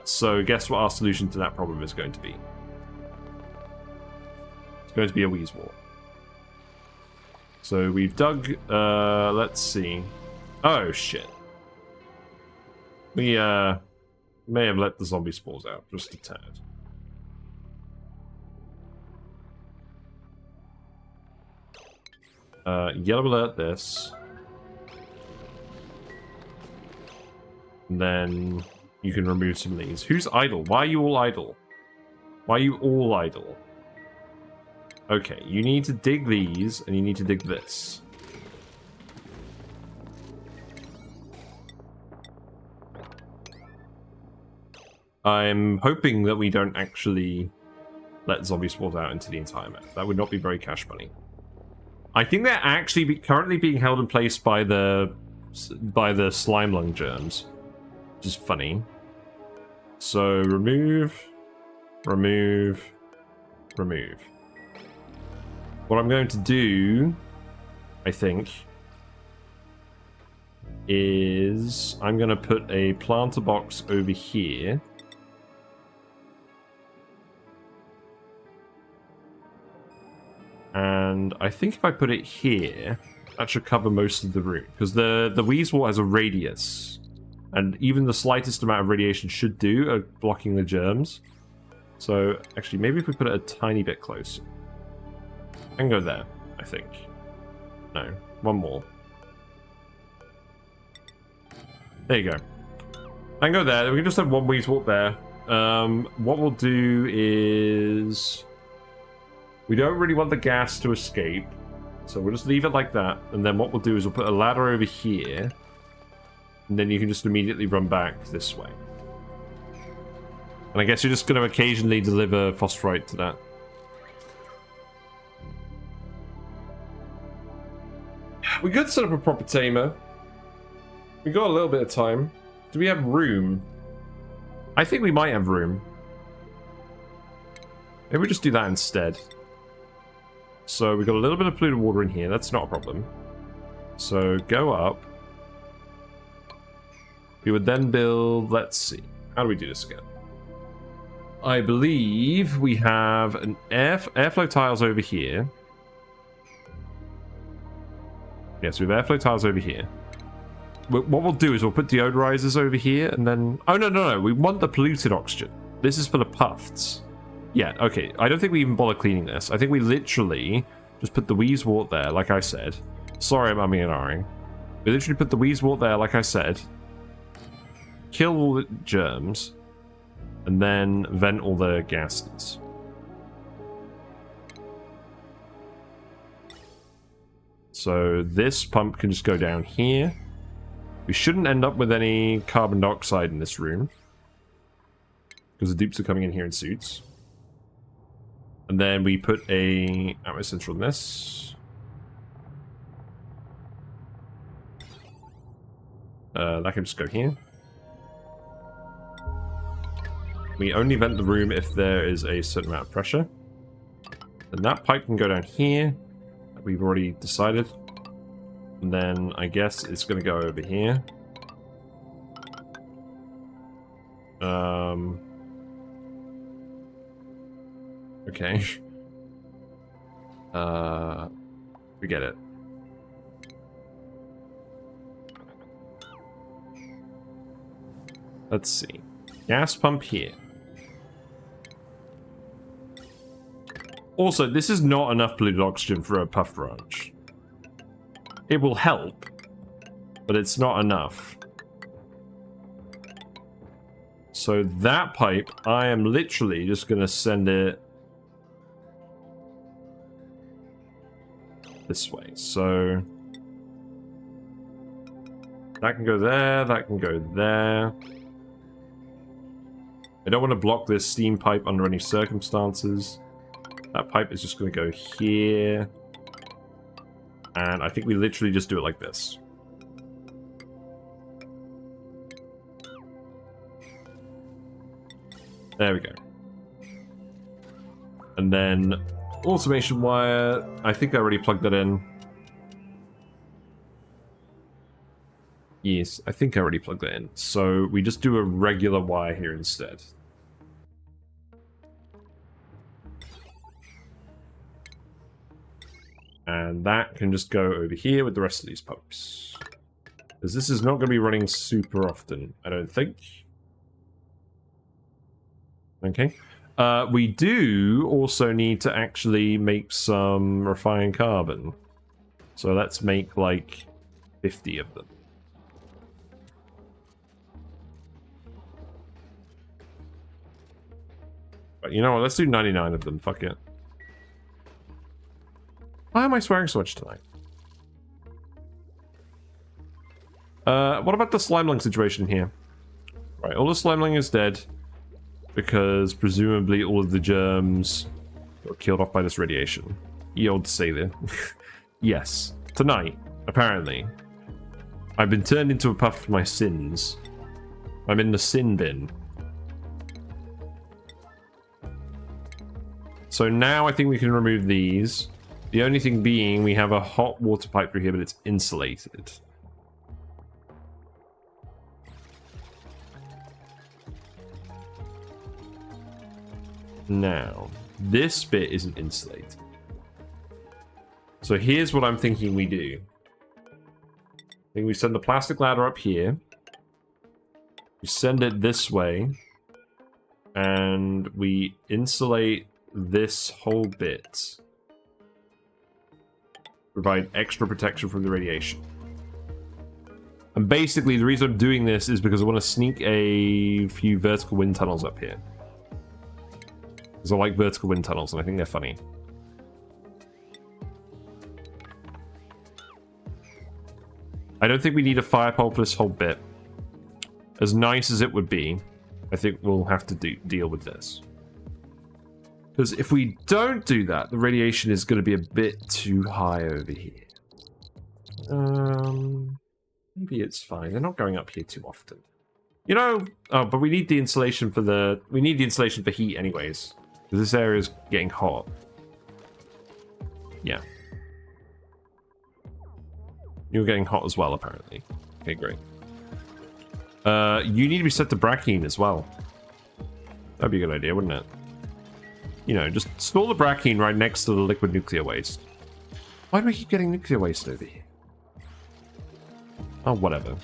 so guess what our solution to that problem is going to be? It's going to be a Weezewort. So we've dug, let's see. Oh shit. We may have let the zombie spores out just a tad. Yellow alert this. And then you can remove some of these. Who's idle? Why are you all idle? Why are you all idle? Okay, you need to dig these, and you need to dig this. I'm hoping that we don't actually let zombie spawns out into the entire map. That would not be very cash money. I think they're actually currently being held in place by the slime lung germs, which is funny. So remove, remove, remove. What I'm going to do, I think, is I'm going to put a planter box over here. And I think if I put it here, that should cover most of the room. Because the Weezewort has a radius. And even the slightest amount of radiation should do at blocking the germs. So, actually, maybe if we put it a tiny bit closer. I can go there, I think. No, one more. There you go. I can go there. We can just have one Weezewort there. What we'll do is... we don't really want the gas to escape. So we'll just leave it like that. And then what we'll do is we'll put a ladder over here. And then you can just immediately run back this way. And I guess you're just going to occasionally deliver phosphorite to that. We could set up a proper tamer. We got a little bit of time. Do we have room? I think we might have room. Maybe we just do that instead. So we've got a little bit of polluted water in here. That's not a problem. So go up. We would then build... let's see. How do we do this again? I believe we have an airflow tiles over here. Yes, we have airflow tiles over here. What we'll do is we'll put deodorizers over here and then... oh, no. We want the polluted oxygen. This is for the puffs. Yeah, okay. I don't think we even bother cleaning this. I think we literally just put the Weezewort there, like I said. Sorry, I'm umming and ahhing. We literally put the Weezewort there, like I said. Kill all the germs. And then vent all the gases. So this pump can just go down here. We shouldn't end up with any carbon dioxide in this room. Because the dupes are coming in here in suits. And then we put a atmo sensor on this. That can just go here. We only vent the room if there is a certain amount of pressure. Then that pipe can go down here. We've already decided. And then I guess it's going to go over here. Okay. Forget it. Let's see. Gas pump here. Also, this is not enough polluted oxygen for a puff branch. It will help, but it's not enough. So that pipe, I am literally just going to send it this way. So That can go there, that can go there. I don't want to block this steam pipe under any circumstances. That pipe is just going to go here. And I think we literally just do it like this. There we go. And then automation wire, I think I already plugged that in. Yes, I think I already plugged that in. So we just do a regular wire here instead. And that can just go over here with the rest of these pumps. Because this is not going to be running super often, I don't think. Okay. We do also need to actually make some refined carbon. So let's make like 50 of them. But you know what? Let's do 99 of them. Fuck it. Why am I swearing so much tonight? What about the Slimeling situation here? Right, all the Slimeling is dead. Because presumably all of the germs were killed off by this radiation. Ye old sailor. Yes. Tonight, apparently, I've been turned into a puff for my sins. I'm in the sin bin. So now I think we can remove these. The only thing being, we have a hot water pipe through here, but it's insulated. Now, this bit isn't insulated. So here's what I'm thinking we do. I think we send the plastic ladder up here. We send it this way. And we insulate this whole bit. Provide extra protection from the radiation. And basically, the reason I'm doing this is because I want to sneak a few vertical wind tunnels up here. Because I like vertical wind tunnels, and I think they're funny. I don't think we need a fire pole for this whole bit. As nice as it would be, I think we'll have to deal with this. Because if we don't do that, the radiation is going to be a bit too high over here. Maybe it's fine. They're not going up here too often. You know, oh, but we need the insulation for the... We need the insulation for heat anyways. Because this area is getting hot. Yeah. You're getting hot as well, apparently. Okay, great. You need to be set to Brackine as well. That'd be a good idea, wouldn't it? You know, just store the Brackine right next to the liquid nuclear waste. Why do we keep getting nuclear waste over here? Oh, whatever.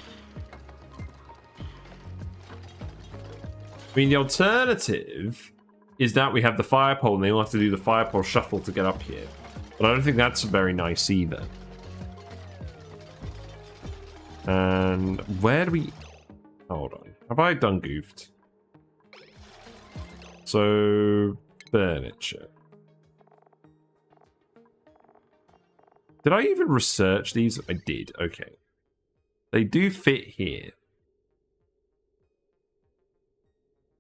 I mean, the alternative is that we have the fire pole and they'll have to do the fire pole shuffle to get up here. But I don't think that's very nice either. And where do we... Hold on. Have I done goofed? So... Furniture. Did I even research these? I did. Okay. They do fit here.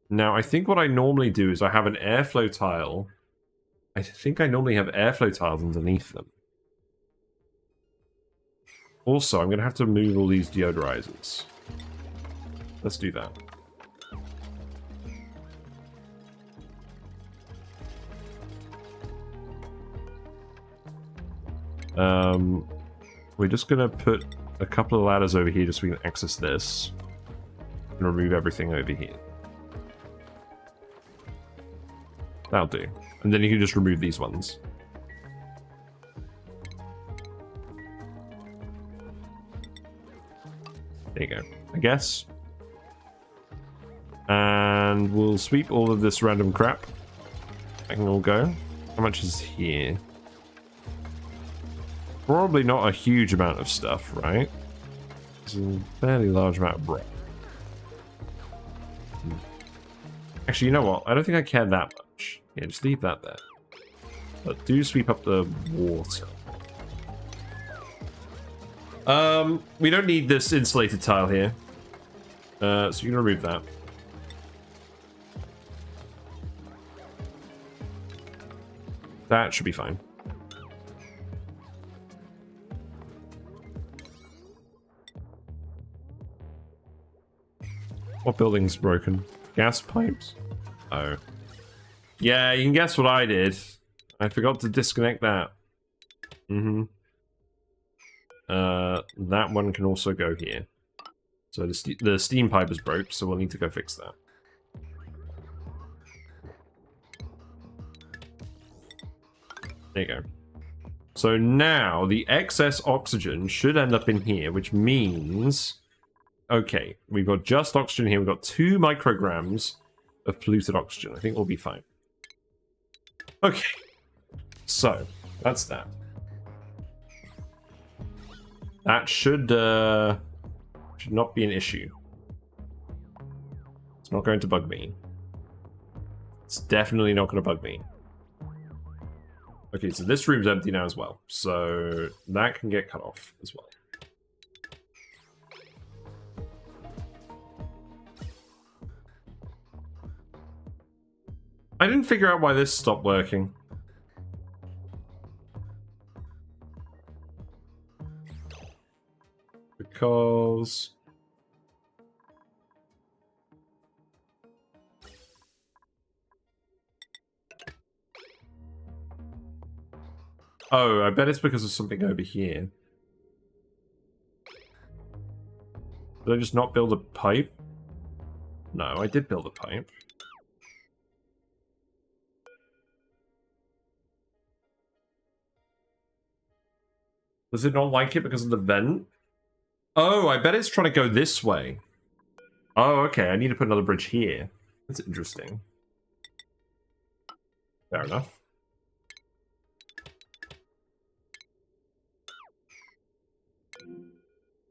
Now, I think what I normally do is I have an airflow tile. I think I normally have airflow tiles underneath them. Also, I'm going to have to move all these deodorizers. Let's do that. We're just going to put a couple of ladders over here just so we can access this. And remove everything over here. That'll do. And then you can just remove these ones. There you go. I guess. And we'll sweep all of this random crap. That can all go. How much is here? Probably not a huge amount of stuff, right? It's a fairly large amount of bread. Actually, you know what? I don't think I care that much. Yeah, just leave that there. But do sweep up the water. We don't need this insulated tile here. So you can remove that. That should be fine. What building's broken? Gas pipes? Oh. Yeah, you can guess what I did. I forgot to disconnect that. Mm-hmm. That one can also go here. So the steam pipe is broke, so we'll need to go fix that. There you go. So now the excess oxygen should end up in here, which means... Okay, we've got just oxygen here. We've got 2 micrograms of polluted oxygen. I think we'll be fine. Okay. So, that's that. That should not be an issue. It's not going to bug me. It's definitely not going to bug me. Okay, so this room's empty now as well. So that can get cut off as well. I didn't figure out why this stopped working. Because... Oh, I bet it's because of something over here. Did I just not build a pipe? No, I did build a pipe. Does it not like it because of the vent? Oh, I bet it's trying to go this way. Oh, okay, I need to put another bridge here. That's interesting. Fair enough.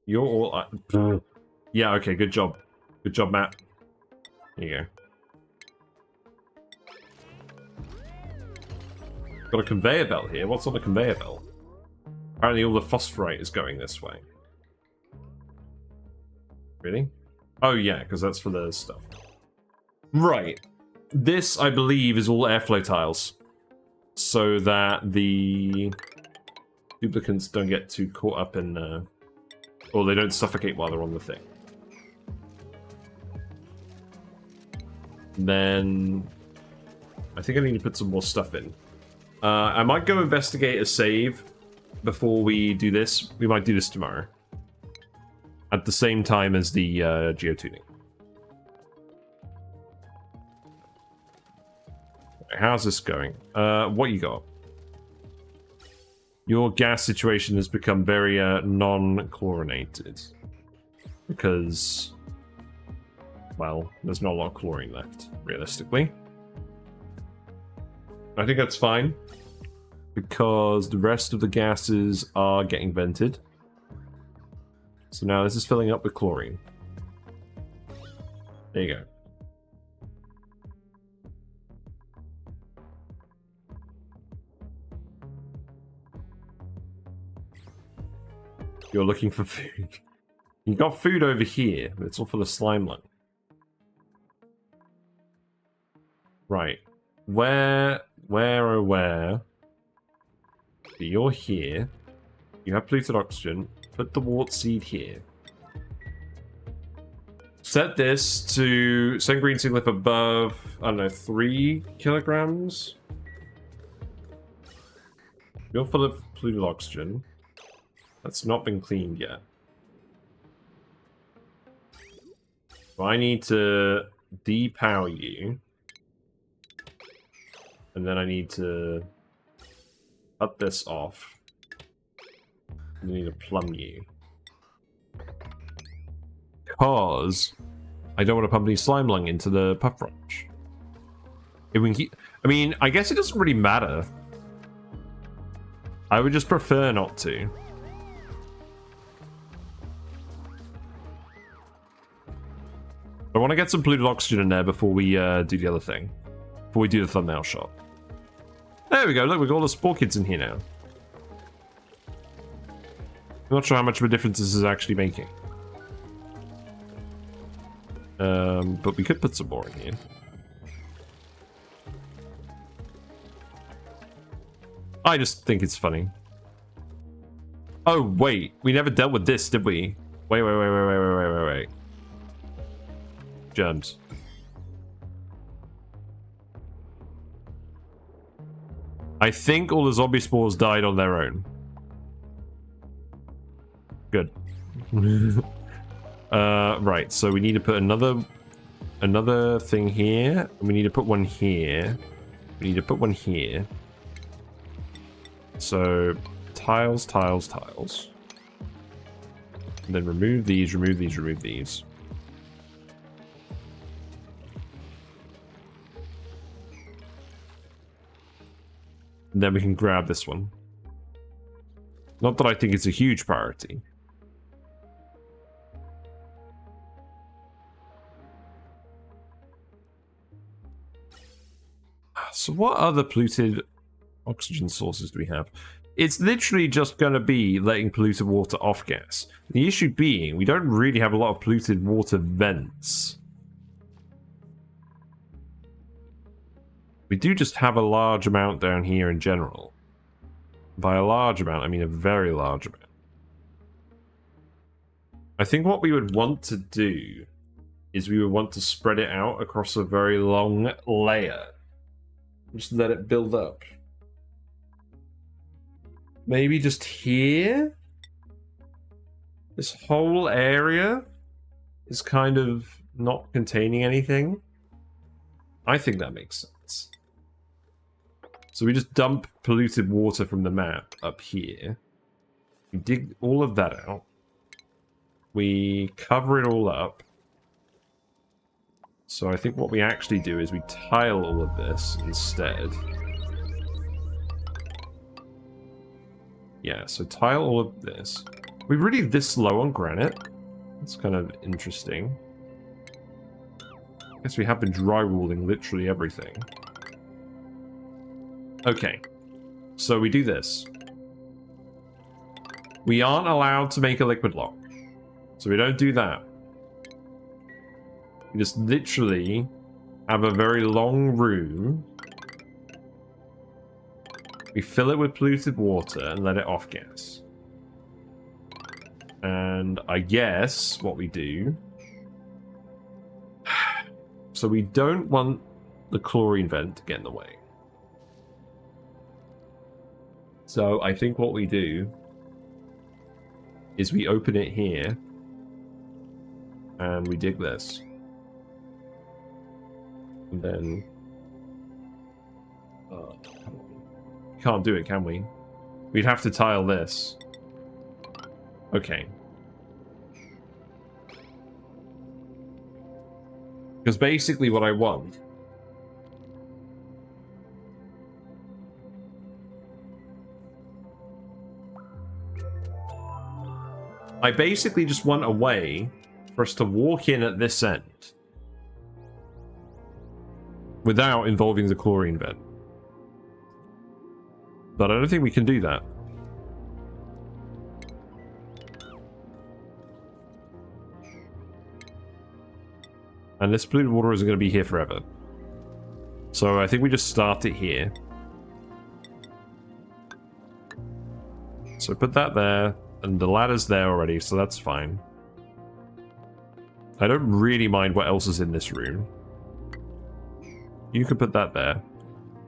You're all... yeah, okay, good job. Good job, Matt. Here you go. Got a conveyor belt here. What's on the conveyor belt? Apparently all the phosphorite is going this way. Really? Oh yeah, because that's for the stuff. Right. This, I believe, is all airflow tiles. So that the duplicants don't get too caught up in... or they don't suffocate while they're on the thing. Then... I think I need to put some more stuff in. I might go investigate a save before we do this. We might do this tomorrow. At the same time as the geotuning. How's this going? What you got? Your gas situation has become very non-chlorinated. Because, well, there's not a lot of chlorine left, realistically. I think that's fine. Because the rest of the gases are getting vented. So now this is filling up with chlorine. There you go. You're looking for food. You got food over here, but it's all for the slime lung. Right. Where? You're here. You have polluted oxygen. Put the wart seed here. Set this to... Send green seed lift above, I don't know, 3 kilograms? You're full of polluted oxygen. That's not been cleaned yet. So I need to depower you. And then I need to cut this off. I need to plumb you. Because I don't want to pump any slime lung into the puff branch. If we can keep... I mean, I guess it doesn't really matter. I would just prefer not to. I want to get some polluted oxygen in there before we do the other thing. Before we do the thumbnail shot. There we go, look, we've got all the spore kids in here now. I'm not sure how much of a difference this is actually making. But we could put some more in here. I just think it's funny. Oh, wait. We never dealt with this, did we? Wait. Germs. I think all the zombie spores died on their own. Good. Right, so we need to put another thing here. We need to put one here. We need to put one here. So tiles. And then remove these. And then we can grab this one. Not that I think it's a huge priority. So what other polluted oxygen sources do we have? It's literally just going to be letting polluted water off gas. The issue being, we don't really have a lot of polluted water vents. We do just have a large amount down here in general. By a large amount, I mean a very large amount. I think what we would want to do is we would want to spread it out across a very long layer. Just let it build up. Maybe just here? This whole area is kind of not containing anything. I think that makes sense. So we just dump polluted water from the map up here. We dig all of that out. We cover it all up. So I think what we actually do is we tile all of this instead. Yeah, so tile all of this. We're really this low on granite. That's kind of interesting. I guess we have been drywalling literally everything. Okay, so we do this. We aren't allowed to make a liquid lock. So we don't do that. We just literally have a very long room. We fill it with polluted water and let it off gas. And I guess what we do... So we don't want the chlorine vent to get in the way. So I think what we do is we open it here and we dig this. And then... can't do it, can we? We'd have to tile this. Okay. Because basically what I want... I basically just want a way for us to walk in at this end without involving the chlorine vent. But I don't think we can do that. And this polluted water isn't going to be here forever. So I think we just start it here. So put that there. And the ladder's there already, so that's fine. I don't really mind what else is in this room. You can put that there.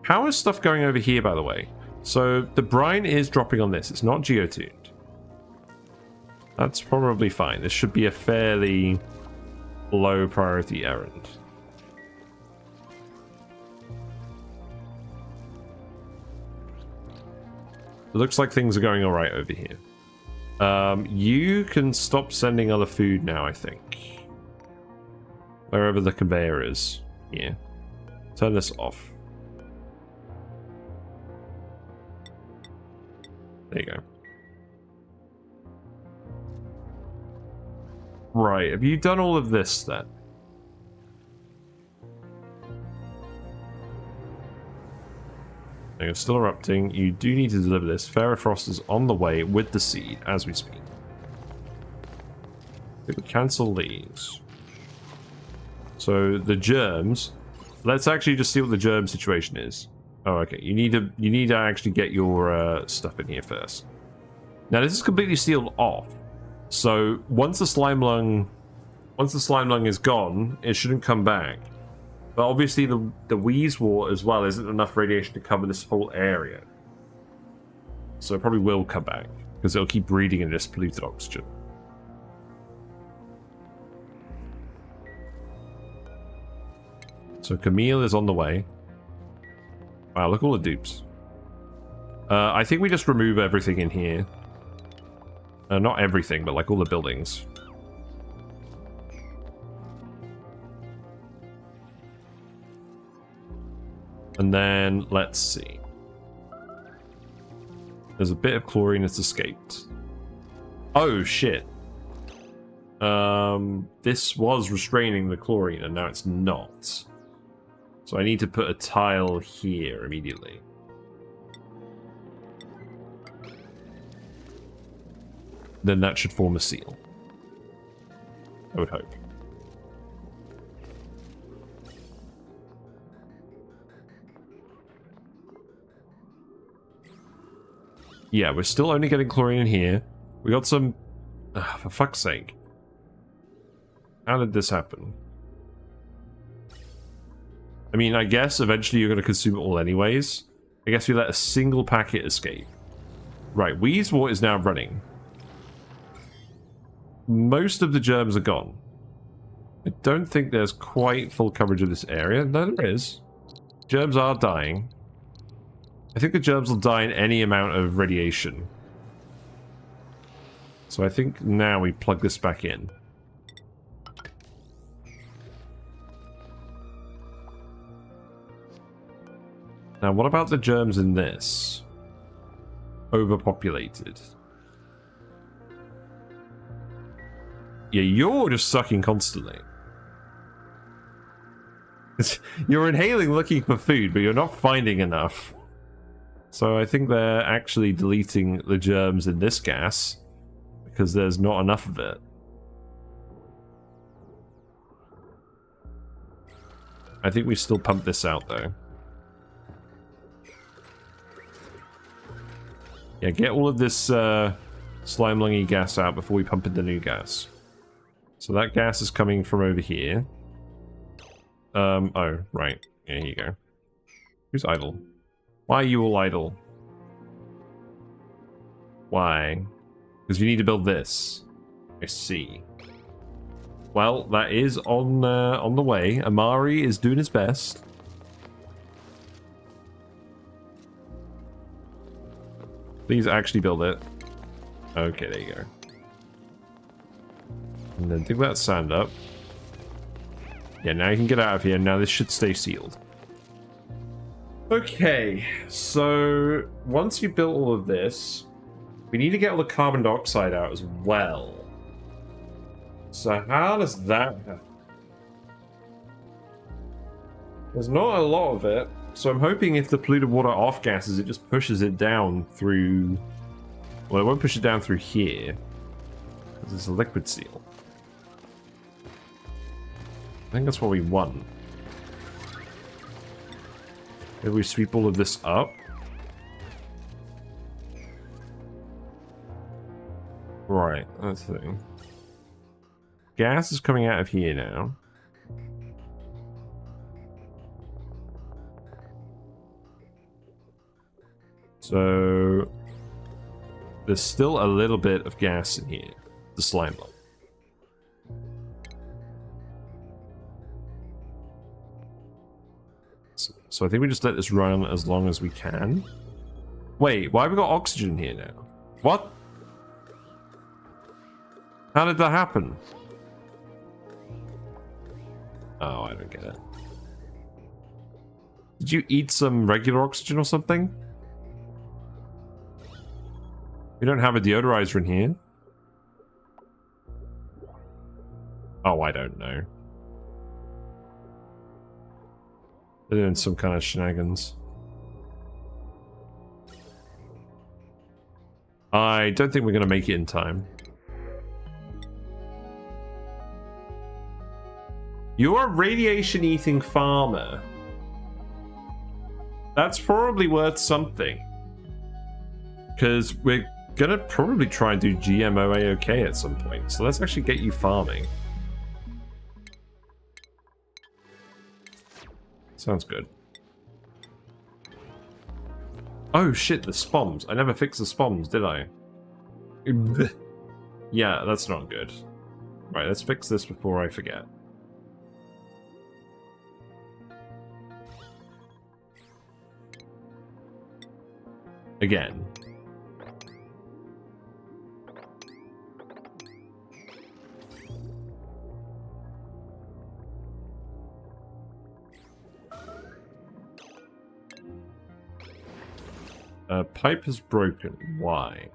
How is stuff going over here, by the way? So the brine is dropping on this. It's not geotuned. That's probably fine. This should be a fairly low priority errand. It looks like things are going alright over here. You can stop sending other food now, I think. Wherever the conveyor is. Here. Turn this off. There you go. Right, have you done all of this then? You're still erupting. You do need to deliver this. Ferrofrost is on the way with the seed as we speak. We cancel these. So the germs. Let's actually just see what the germ situation is. Oh, okay. You need to actually get your stuff in here first. Now this is completely sealed off. So once the slime lung is gone, it shouldn't come back. But obviously the wheeze wart as well isn't enough radiation to cover this whole area. So it probably will come back because it'll keep breeding in this polluted oxygen. So Camille is on the way. Wow, look at all the dupes. I think we just remove everything in here. Not everything, but like all the buildings. And then, let's see. There's a bit of chlorine that's escaped. Oh, shit. This was restraining the chlorine, and now it's not. So I need to put a tile here immediately. Then that should form a seal. I would hope. Yeah, we're still only getting chlorine in here. We got some... for fuck's sake. How did this happen? I mean, I guess eventually you're going to consume it all anyways. I guess we let a single packet escape. Right, wheeze wart is now running. Most of the germs are gone. I don't think there's quite full coverage of this area. No, there is. Germs are dying. I think the germs will die in any amount of radiation. So I think now we plug this back in. Now, what about the germs in this? Overpopulated. Yeah, you're just sucking constantly. You're inhaling looking for food, but you're not finding enough. So I think they're actually deleting the germs in this gas because there's not enough of it. I think we still pump this out though. Yeah, get all of this slime lungy gas out before we pump in the new gas. So that gas is coming from over here. Oh, right. Yeah, here you go. Who's idle? Why are you all idle? Why? Because you need to build this. I see. Well, that is on the way. Amari is doing his best. Please actually build it. Okay, there you go. And then dig that sand up. Yeah, now you can get out of here. Now this should stay sealed. Okay, so once you built all of this, we need to get all the carbon dioxide out as well. So how does that happen? There's not a lot of it, so I'm hoping if the polluted water off gases, it just pushes it down through... Well, it won't push it down through here, because it's a liquid seal. I think that's what we want. If we sweep all of this up. Right, let's see. Gas is coming out of here now. So there's still a little bit of gas in here. The slime lung. So I think we just let this run as long as we can. Wait, why have we got oxygen here now? What? How did that happen? Oh, I don't get it. Did you eat some regular oxygen or something? We don't have a deodorizer in here. Oh, I don't know. They're doing some kind of shenanigans. I don't think we're going to make it in time. You're a radiation-eating farmer. That's probably worth something. Because we're gonna probably try and do GMO A-OK at some point. So let's actually get you farming. Sounds good. Oh shit, the spoms. I never fixed the spoms, did I? Yeah, that's not good. Right, let's fix this before I forget. Again. Pipe is broken. Why?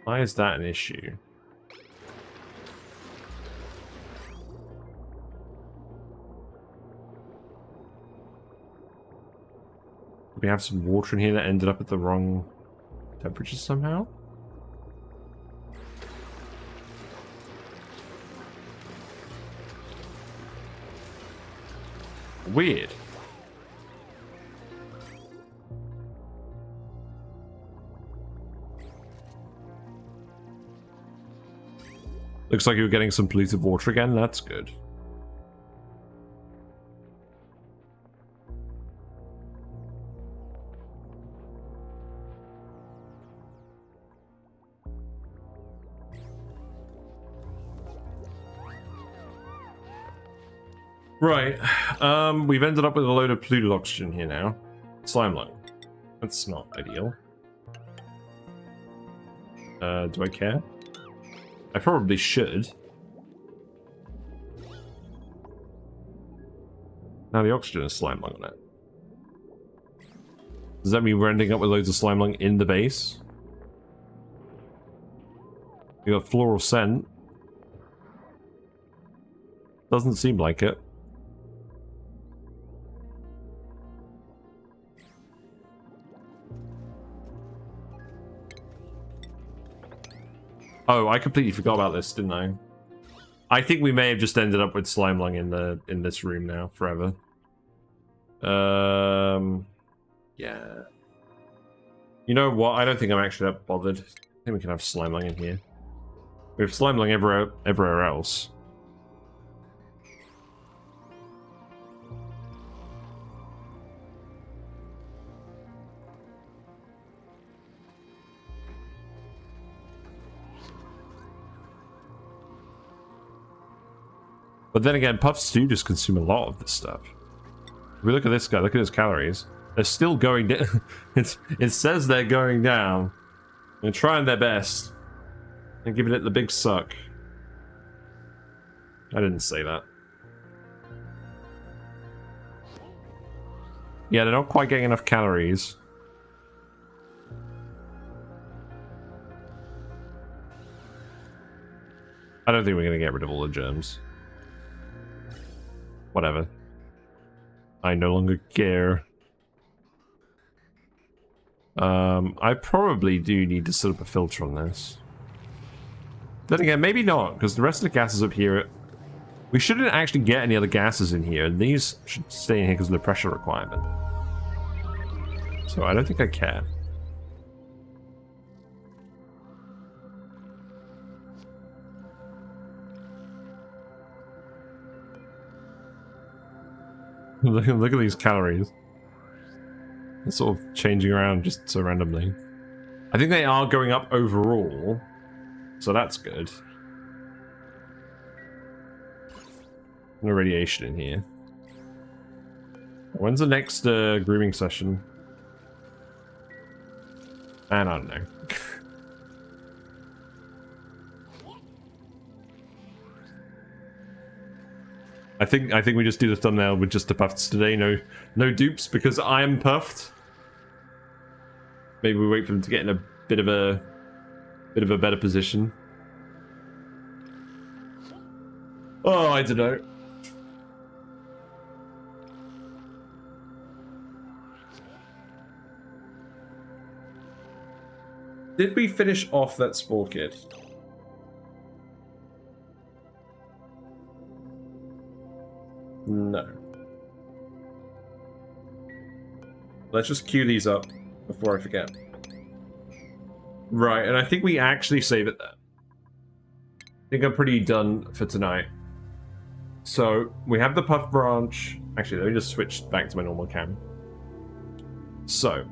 Why is that an issue? We have some water in here that ended up at the wrong temperature somehow? Weird. Looks like you're getting some polluted water again. That's good. Right, we've ended up with a load of polluted oxygen here now. Slime lung. That's not ideal. Do I care? I probably should. Now the oxygen is slime lung on it. Does that mean we're ending up with loads of slime lung in the base? We got floral scent. Doesn't seem like it. Oh, I completely forgot about this, didn't I? I think we may have just ended up with slime lung in this room now forever. Yeah. You know what? I don't think I'm actually that bothered. I think we can have slime lung in here. We have slime lung everywhere else. But then again, puffs do just consume a lot of this stuff. If we look at this guy, look at his calories. They're still going down. It says they're going down. They're trying their best. They're giving it the big suck. I didn't say that. Yeah, they're not quite getting enough calories. I don't think we're going to get rid of all the germs. Whatever. I no longer care. I probably do need to set up a filter on this. Then again, maybe not, because the rest of the gases up here... We shouldn't actually get any other gases in here, and these should stay in here because of the pressure requirement. So I don't think I care. Look at these calories. They're sort of changing around just so randomly. I think they are going up overall, so that's good. No radiation in here. When's the next grooming session? And I don't know. I think we just do the thumbnail with just the puffs today. No dupes because I am puffed. Maybe we wait for them to get in a bit of a better position. Oh, I don't know. Did we finish off that Spore Kid? No. Let's just queue these up before I forget. Right, and I think we actually save it there. I think I'm pretty done for tonight. So, we have the Puff branch. Actually, let me just switch back to my normal cam. So,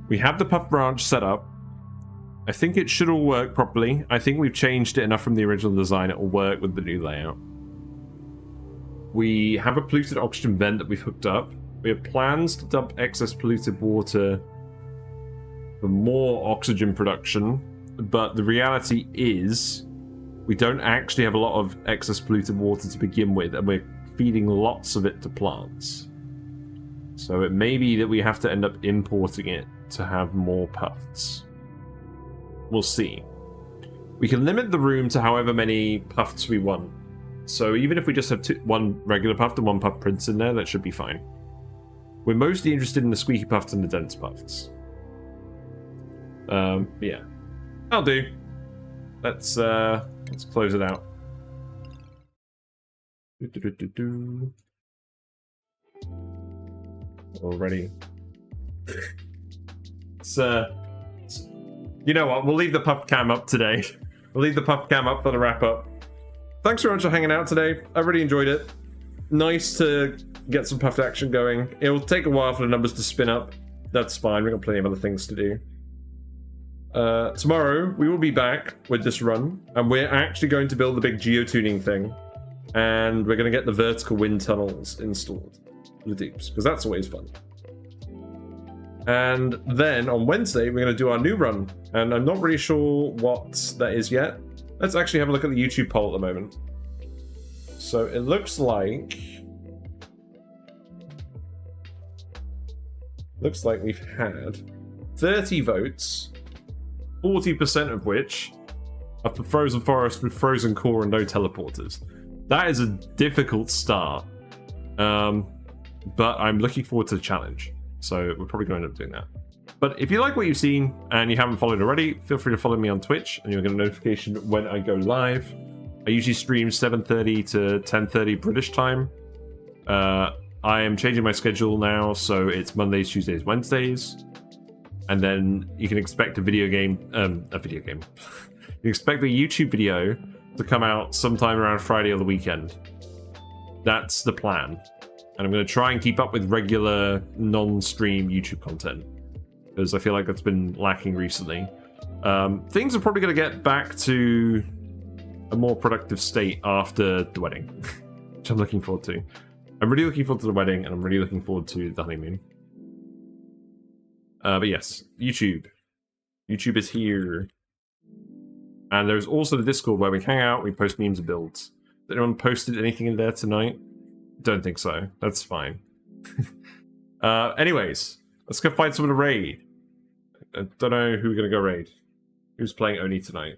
we have the Puff branch set up. I think it should all work properly. I think we've changed it enough from the original design. It will work with the new layout. We have a polluted oxygen vent that we've hooked up. We have plans to dump excess polluted water for more oxygen production, but the reality is we don't actually have a lot of excess polluted water to begin with, and we're feeding lots of it to plants. So it may be that we have to end up importing it to have more puffs. We'll see. We can limit the room to however many puffs we want. So even if we just have one regular puff and one puff prints in there, that should be fine. We're mostly interested in the squeaky puffs and the dense puffs. Yeah. I'll do. Let's close it out. Already. You know what? We'll leave the puff cam up today. We'll leave the puff cam up for the wrap up. Thanks very much for hanging out today. I really enjoyed it. Nice to get some puffed action going. It'll take a while for the numbers to spin up. That's fine. We've got plenty of other things to do. Tomorrow, we will be back with this run, and we're actually going to build the big geotuning thing. And we're going to get the vertical wind tunnels installed for the dupes, because that's always fun. And then on Wednesday, we're going to do our new run, and I'm not really sure what that is yet. Let's actually have a look at the YouTube poll at the moment. So it looks like we've had 30 votes, 40% of which are for Frozen Forest with frozen core and no teleporters. That is a difficult start, but I'm looking forward to the challenge. So we're probably going to end up doing that. But if you like what you've seen and you haven't followed already, feel free to follow me on Twitch and you'll get a notification when I go live. I usually stream 7:30 to 10:30 British time. I am changing my schedule now, so it's Mondays, Tuesdays, Wednesdays. And then you can expect a video game. You can expect the YouTube video to come out sometime around Friday or the weekend. That's the plan. And I'm going to try and keep up with regular non-stream YouTube content, because I feel like that's been lacking recently. Things are probably going to get back to a more productive state after the wedding, which I'm looking forward to. I'm really looking forward to the wedding, and I'm really looking forward to the honeymoon. But yes, YouTube. YouTube is here. And there's also the Discord where we hang out, we post memes and builds. Did anyone posted anything in there tonight? Don't think so. That's fine. Anyways, let's go find someone to raid. I don't know who we're going to go raid. Who's playing ONI tonight?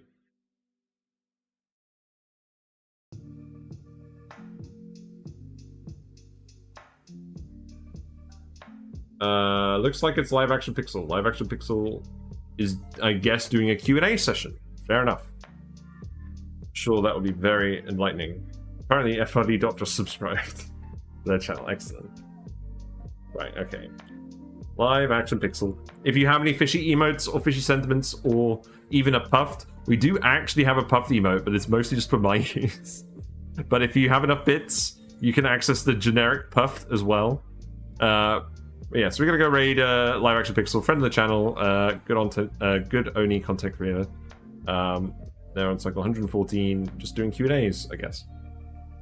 Looks like it's Live Action Pixel. Live Action Pixel is, I guess, doing a Q&A session. Fair enough. Sure, that would be very enlightening. Apparently, FRD Doctor subscribed to their channel. Excellent. Right, okay. Live Action Pixel. If you have any fishy emotes or fishy sentiments or even a puffed, we do actually have a puffed emote, but it's mostly just for my use. But if you have enough bits, you can access the generic puffed as well. Yeah, so we're gonna go raid Live Action Pixel, friend of the channel, good ONI content creator. They're on cycle 114, just doing Q&As, I guess.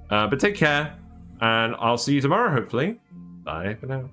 But take care, and I'll see you tomorrow, hopefully. Bye for now.